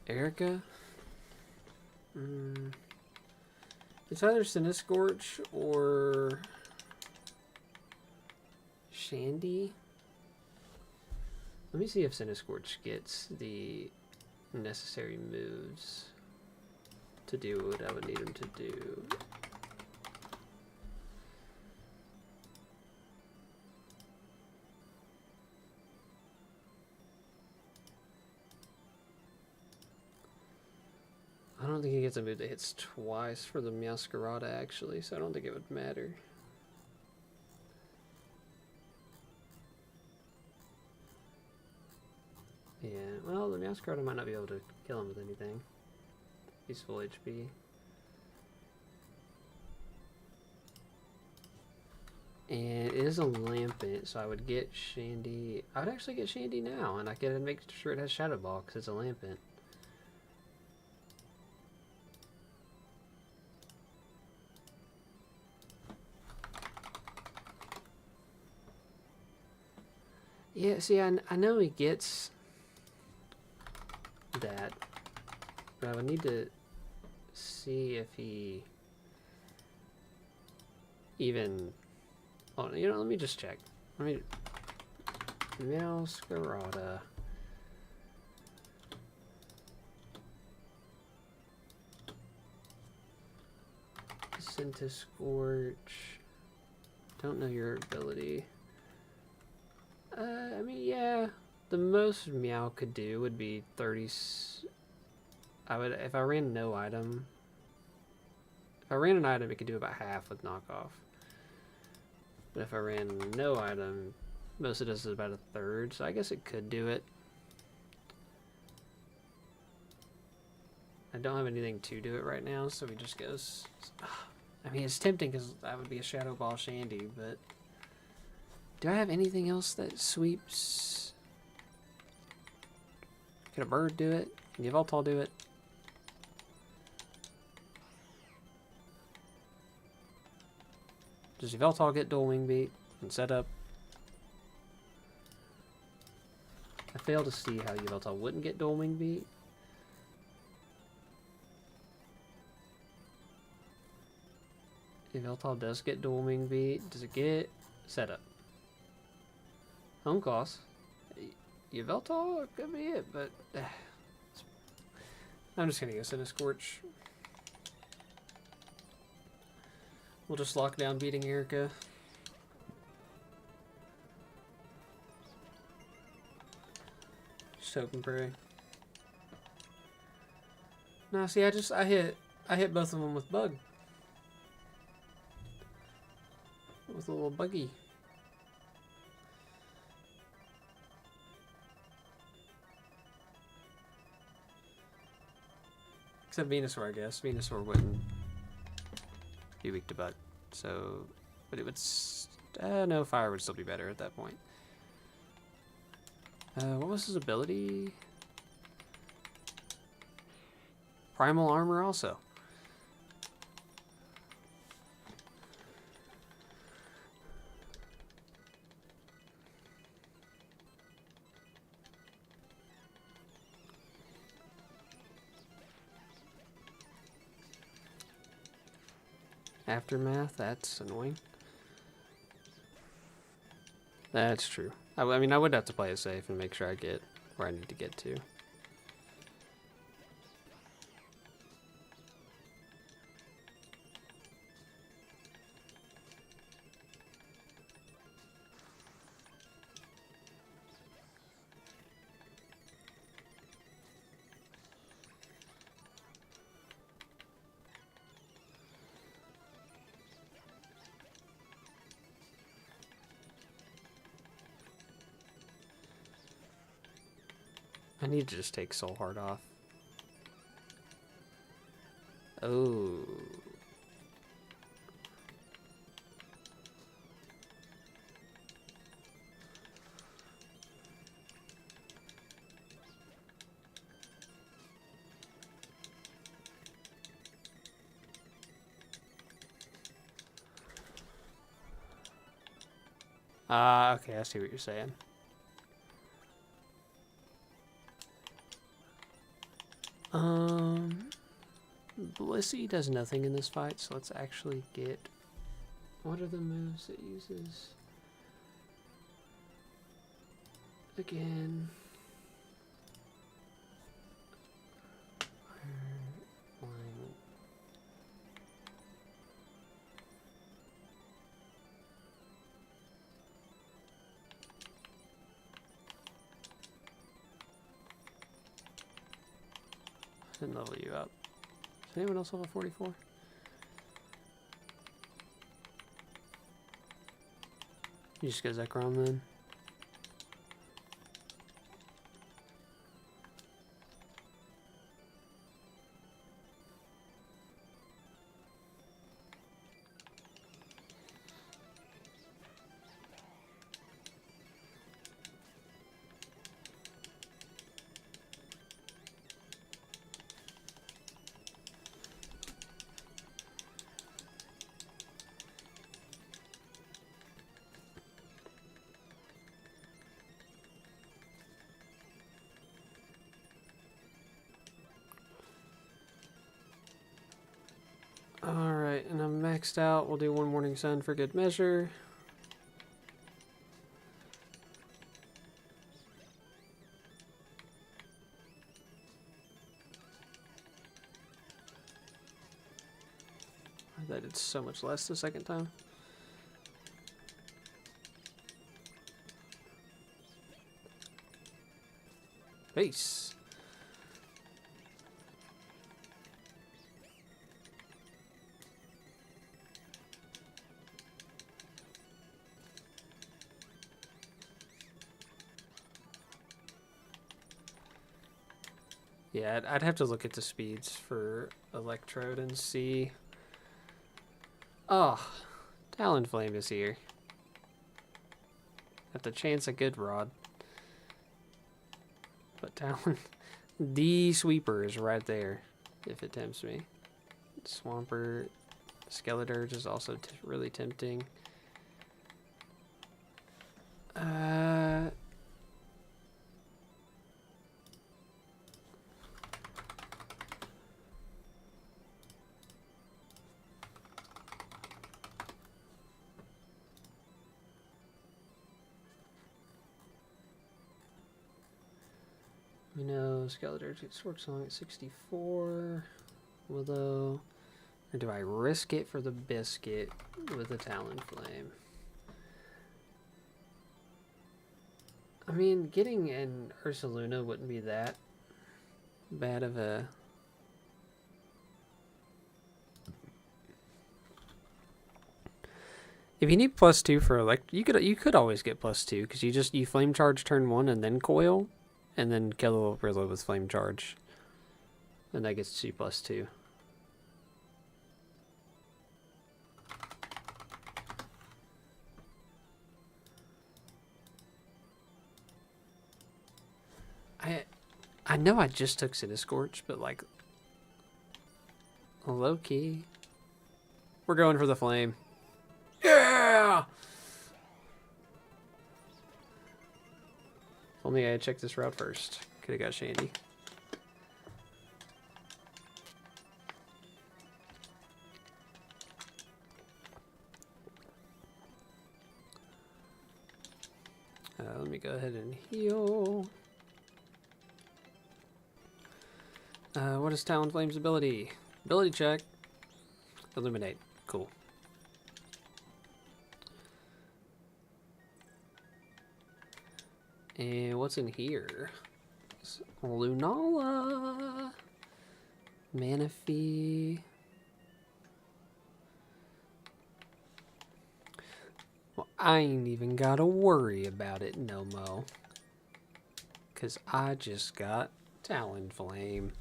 Erica. It's either Cinescorch or Shandy. Let me see if Cinescorch gets the necessary moves to do what I would need him to do. I don't think he gets a move that hits twice for the Meowscarada, actually, so I don't think it would matter. Yeah, well, the Meowscarada might not be able to kill him with anything. He's full HP. And it is a Lampent, so I would get Shandy. I would actually get Shandy now, and I could make sure it has Shadow Ball, because it's a Lampent. Yeah, see, I know he gets that, but I would need to see if he even... Oh, you know, let me just check. Let me... Meowscarada. Centiscorch. Don't know your ability. I mean, yeah, the most Meow could do would be 30. I would, if I ran no item. If I ran an item, it could do about half with knockoff. But if I ran no item, most of this is about a third, so I guess it could do it. I don't have anything to do it right now, so we just goes. I mean, it's tempting because that would be a Shadow Ball Shandy, but. Do I have anything else that sweeps? Can a bird do it? Can Yveltal do it? Does Yveltal get Dual Wing Beat and set up? I fail to see how Yveltal wouldn't get Dual Wing Beat. Yveltal does get Dual Wing Beat. Does it get set up? Home Claws. Yveltal could be it, but I'm just gonna go Cinescorch. We'll just lock down beating Erica. Just hope and pray. No, see, I hit both of them with bug. With a little buggy. Except Venusaur, I guess. Venusaur wouldn't be weak to bug. So, but it would... no, Fire would still be better at that point. What was his ability? Primal Armor also. Aftermath, that's annoying. That's true. I mean, I would have to play it safe and make sure I get where I need to get to. I need to just take Soul Heart off. Oh. Okay, I see what you're saying. Blissey does nothing in this fight, so let's actually get... What are the moves it uses? again. Didn't level you up. Does anyone else level 44? You just get Zekrom then? Alright, and I'm maxed out. We'll do one morning sun for good measure. That did so much less the second time. Base. Yeah, I'd have to look at the speeds for Electrode and see. Oh, Talonflame is here. Have to chance a good rod. But Talon, the sweeper is right there, if it tempts me. Swampert, Skeledirge is also really tempting. You know, Skeledirge gets Sword Song at 64. Willow. Or do I risk it for the biscuit with a Talonflame? I mean, getting an Ursaluna wouldn't be that bad of a... If you need +2 for you could always get +2 because you flame charge turn 1 and then coil, and then kill Rillo with flame charge, and that gets you +2. I know I just took Cinescorch, but like low key, we're going for the flame. Yeah! If only I had checked this route first. Could have got Shandy. Let me go ahead and heal. What is Talonflame's ability? Ability check. Illuminate. Cool. And what's in here? Lunala. Manaphy. Well, I ain't even gotta worry about it no mo. 'Cause I just got Talonflame.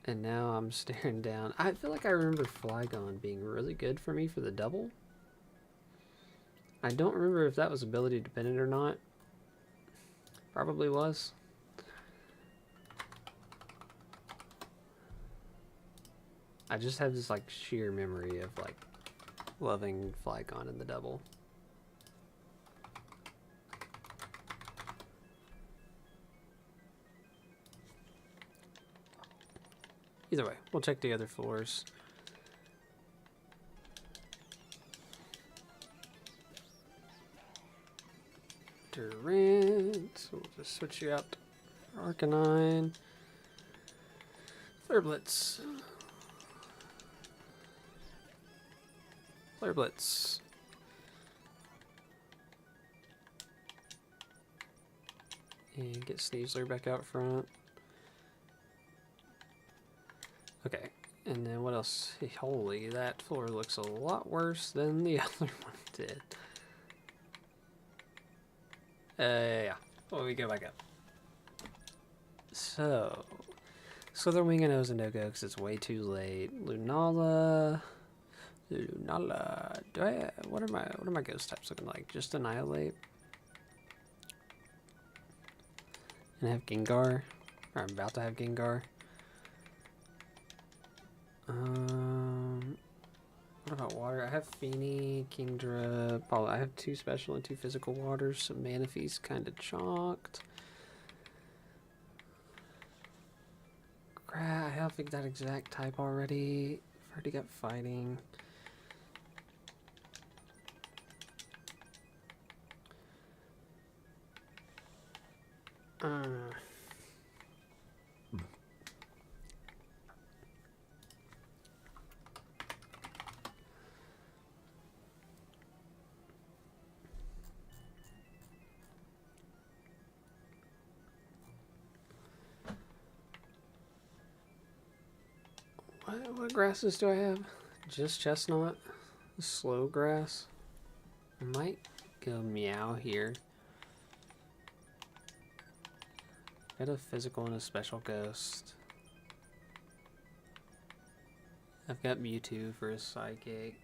And now I'm staring down. I feel like I remember Flygon being really good for me for the double. I don't remember if that was ability dependent or not. Probably was. I just have this like sheer memory of like loving Flygon in the double. Either way, we'll check the other floors. Durant. So we'll just switch you out to Arcanine. Flare Blitz. Flare Blitz. And get Sneasler back out front. Okay, and then what else? Holy, that floor looks a lot worse than the other one did. Yeah. Well, we go back up. So, Slitherwing and Oza no go because it's way too late. Lunala. Do I? What are my ghost types looking like? Just Annihilate. And I have Gengar. Or I'm about to have Gengar. What about water? I have Feeny, Kingdra, Paul. I have 2 special and 2 physical waters, so Manaphy's kind of chalked. I have that exact type already. I've already got fighting. What grasses do I have? Just chestnut, slow grass. I might go meow here. Got a physical and a special ghost. I've got Mewtwo for a psychic,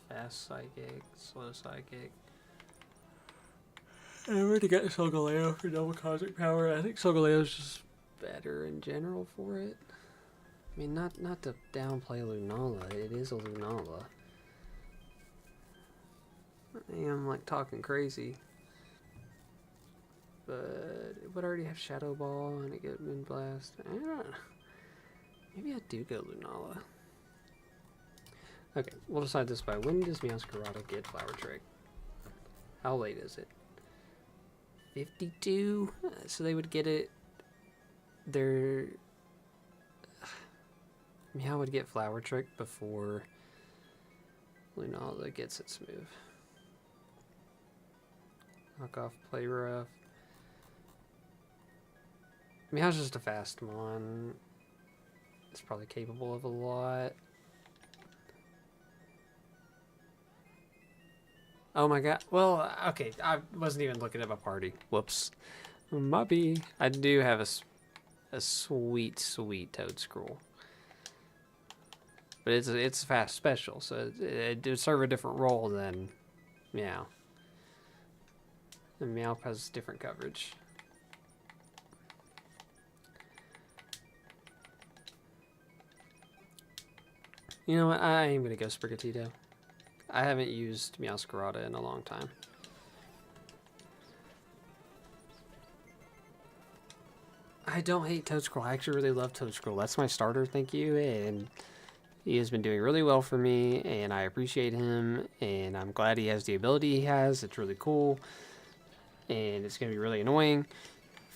fast psychic, slow psychic. I already got Solgaleo for double cosmic power. I think Solgaleo's just better in general for it. I mean, not to downplay Lunala, it is a Lunala. I am like talking crazy. But it would already have Shadow Ball and it get Moonblast. Maybe I do go Lunala. Okay, we'll decide this by when does Meowscarada get Flower Trick? How late is it? 52? So they would get it. Meow would get Flower Trick before Lunala gets its move. Knock off Play Rough. Meow's just a fast mon. It's probably capable of a lot. Oh my god. Well, okay. I wasn't even looking at my party. Whoops. Mubby. I do have a sweet, sweet Toedscruel. But it's a fast special, so it would serve a different role than Meow. And Meow has different coverage. You know what? I am going to go Sprigatito. I haven't used Meowscarada in a long time. I don't hate Toedscruel. I actually really love Toedscruel. That's my starter, thank you. And he has been doing really well for me, and I appreciate him. And I'm glad he has the ability he has. It's really cool. And it's going to be really annoying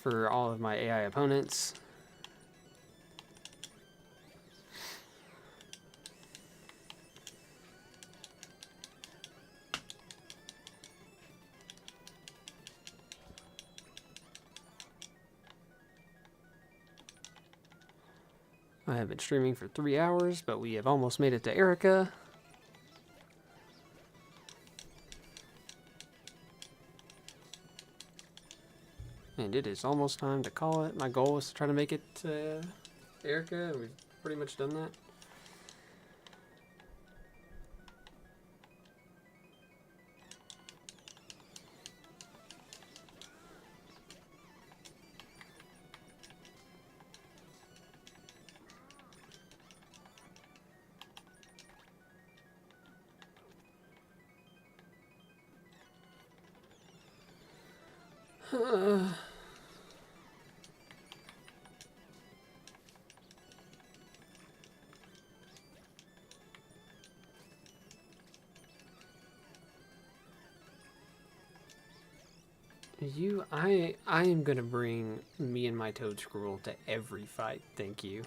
for all of my AI opponents. I have been streaming for 3 hours, but we have almost made it to Erica. And it is almost time to call it. My goal was to try to make it to Erica. We've pretty much done that. I am gonna bring me and my toad squirrel to every fight. Thank you.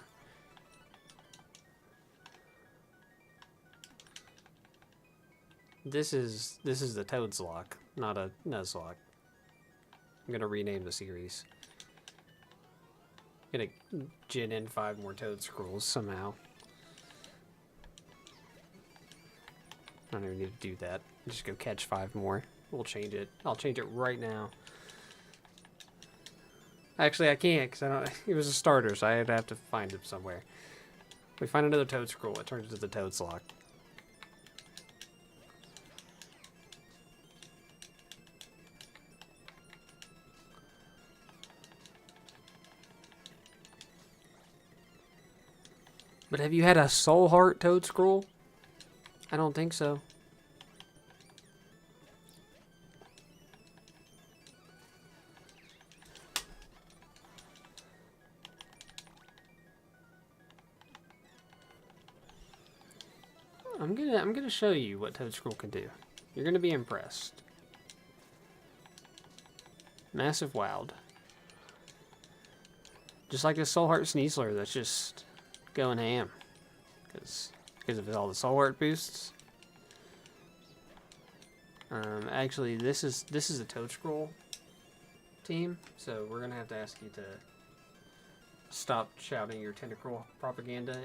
This is the Toadslock, not a Nuzlocke. I'm gonna rename the series. Gonna gin in 5 more toad squirrels somehow. I don't even need to do that. Just go catch 5 more. We'll change it. I'll change it right now. Actually, I can't because I don't. It was a starter, so I'd have to find it somewhere. If we find another toad squirrel, it turns into the Toadslock. But have you had a soul heart toad squirrel? I don't think so. I'm gonna show you what toad squirrel can do. You're gonna be impressed. Massive wild. Just like a soul heart sneasler that's just going ham. Because of all the soul heart boosts. Actually, this is a toad scroll team, so we're gonna have to ask you to stop shouting your tentacle propaganda.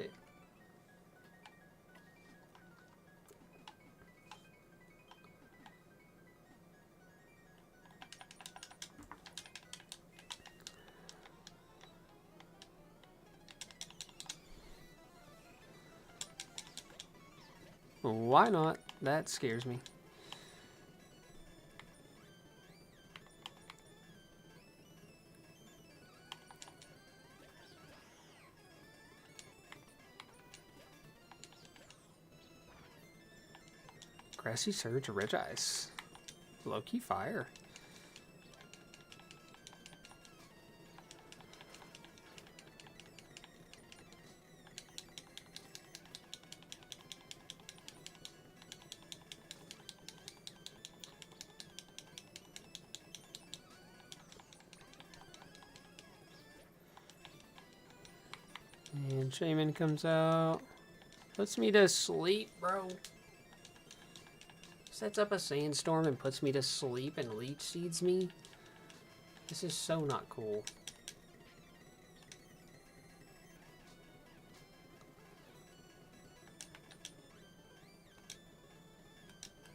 Why not? That scares me. Grassy Surge, Regice. Low-key fire. And Shaman comes out. Puts me to sleep, bro. Sets up a sandstorm and puts me to sleep and leech seeds me. This is so not cool.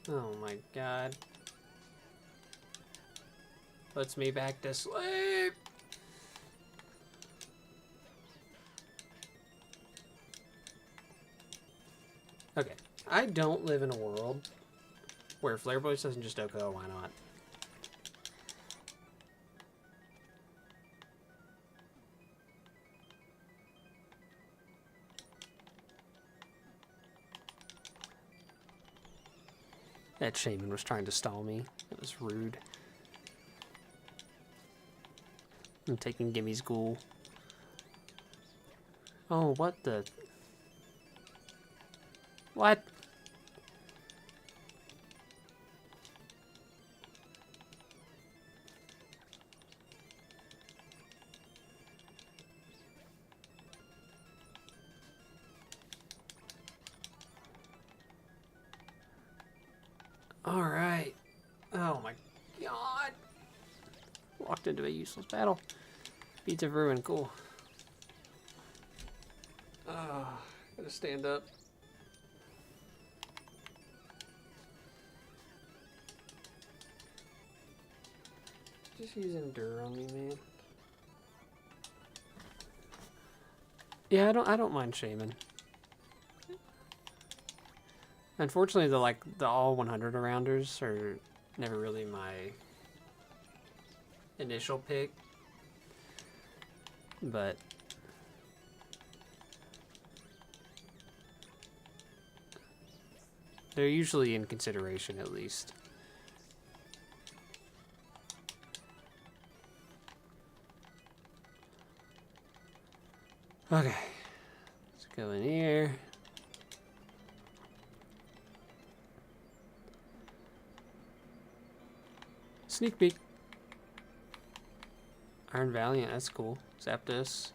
Oh my god. Puts me back to sleep. Okay, I don't live in a world where Flare Voice doesn't just OHKO, why not? That Shaman was trying to stall me. That was rude. I'm taking Gimmy's Ghoul. Oh, what the... What? Alright. Oh my god. Walked into a useless battle. Beats of Ruin, cool. Gotta stand up. Just use Endure on me, man. Yeah, I don't mind Shaman. Unfortunately, the all 100 rounders are never really my initial pick, but they're usually in consideration at least. Okay, let's go in here. Sneak peek. Iron Valiant, that's cool. Zapdos.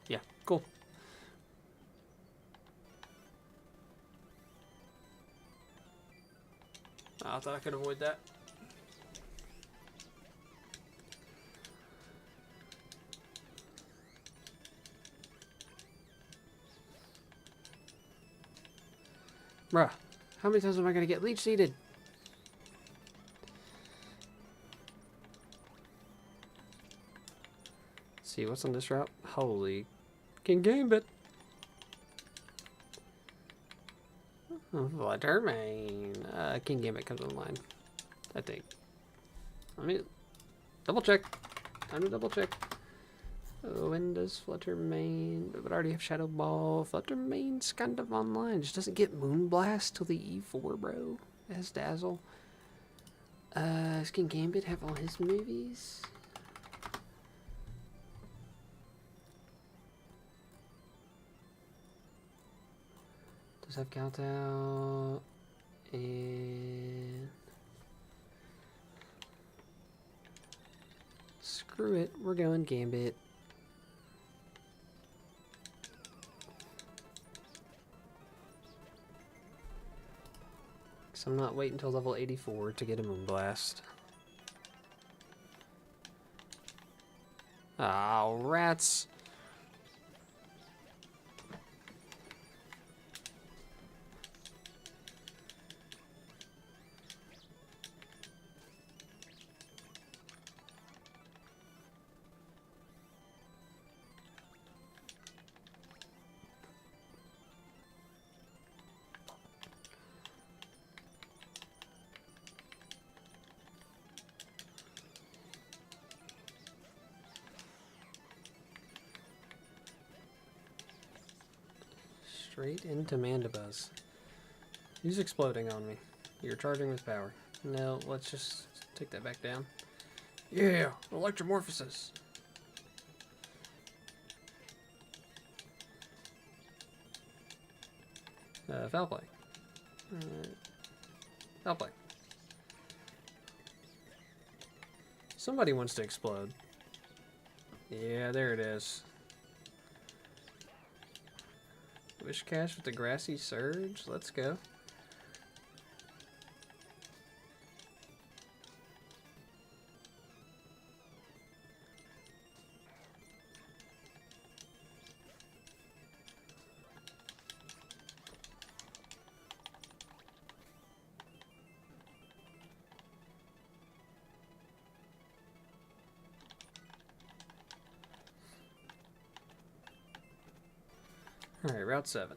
Yeah, cool. I thought I could avoid that. Bruh, how many times am I gonna get leech seeded? Let's see, what's on this route? Holy King Gambit. Fluttermane. King Gambit comes online, I think. Let me double check. Time to double check. When does Fluttermane? But I already have Shadow Ball. Fluttermane's kind of online. Just doesn't get Moonblast till the E4, bro. It has Dazzle. Does King Gambit have all his movies? Does have Kowtow and screw it, we're going Gambit. So I'm not waiting until level 84 to get a Moonblast. Oh, rats. Straight into Mandibuzz. He's exploding on me. You're charging with power. No, let's just take that back down. Yeah, electromorphosis. Foul play. Foul play. Somebody wants to explode. Yeah, there it is. Wish Cash with the Grassy Surge. Let's go. Alright, Route 7.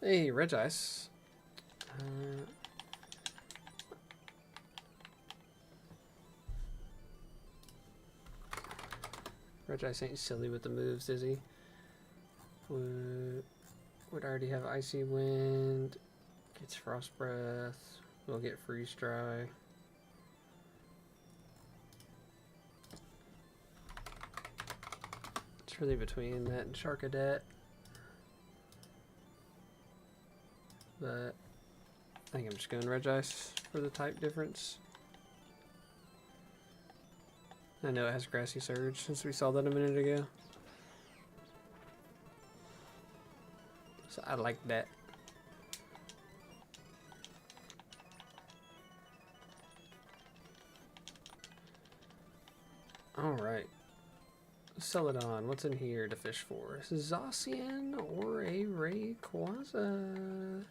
Hey, Regice. Regice ain't silly with the moves, is he? Would already have Icy Wind. Gets Frost Breath. We'll get Freeze Dry. It's really between that and Sharkadet. But I think I'm just going Regice for the type difference. I know it has Grassy Surge since we saw that a minute ago. So I like that. Alright. Celadon, what's in here to fish for? Zacian or a Rayquaza?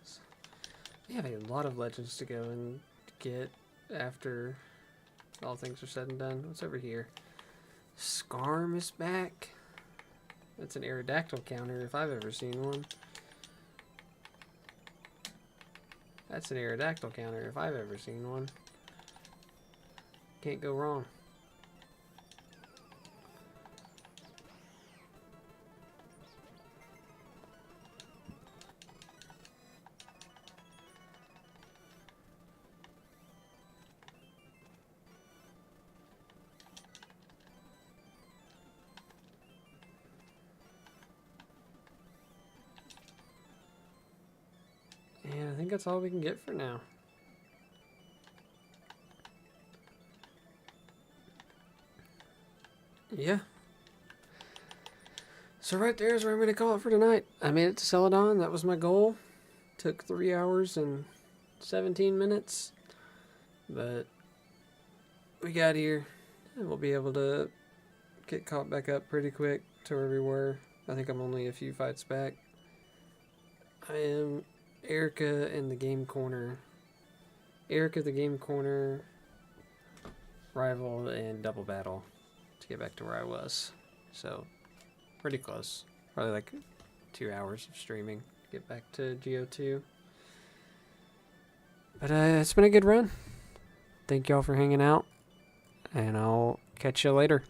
We have a lot of legends to go and get after all things are said and done. What's over here? Skarm is back. That's an Aerodactyl counter if I've ever seen one. That's an Aerodactyl counter if I've ever seen one. Can't go wrong. And I think that's all we can get for now. Yeah. So right there is where I'm going to call it for tonight. I made it to Celadon. That was my goal. Took 3 hours and 17 minutes. But we got here. And we'll be able to get caught back up pretty quick to where we were. I think I'm only a few fights back. I am Erica in the game corner. Erica the game corner, rival, and double battle to get back to where I was. So, pretty close. Probably like 2 hours of streaming to get back to GO2. But it's been a good run. Thank y'all for hanging out, and I'll catch you later.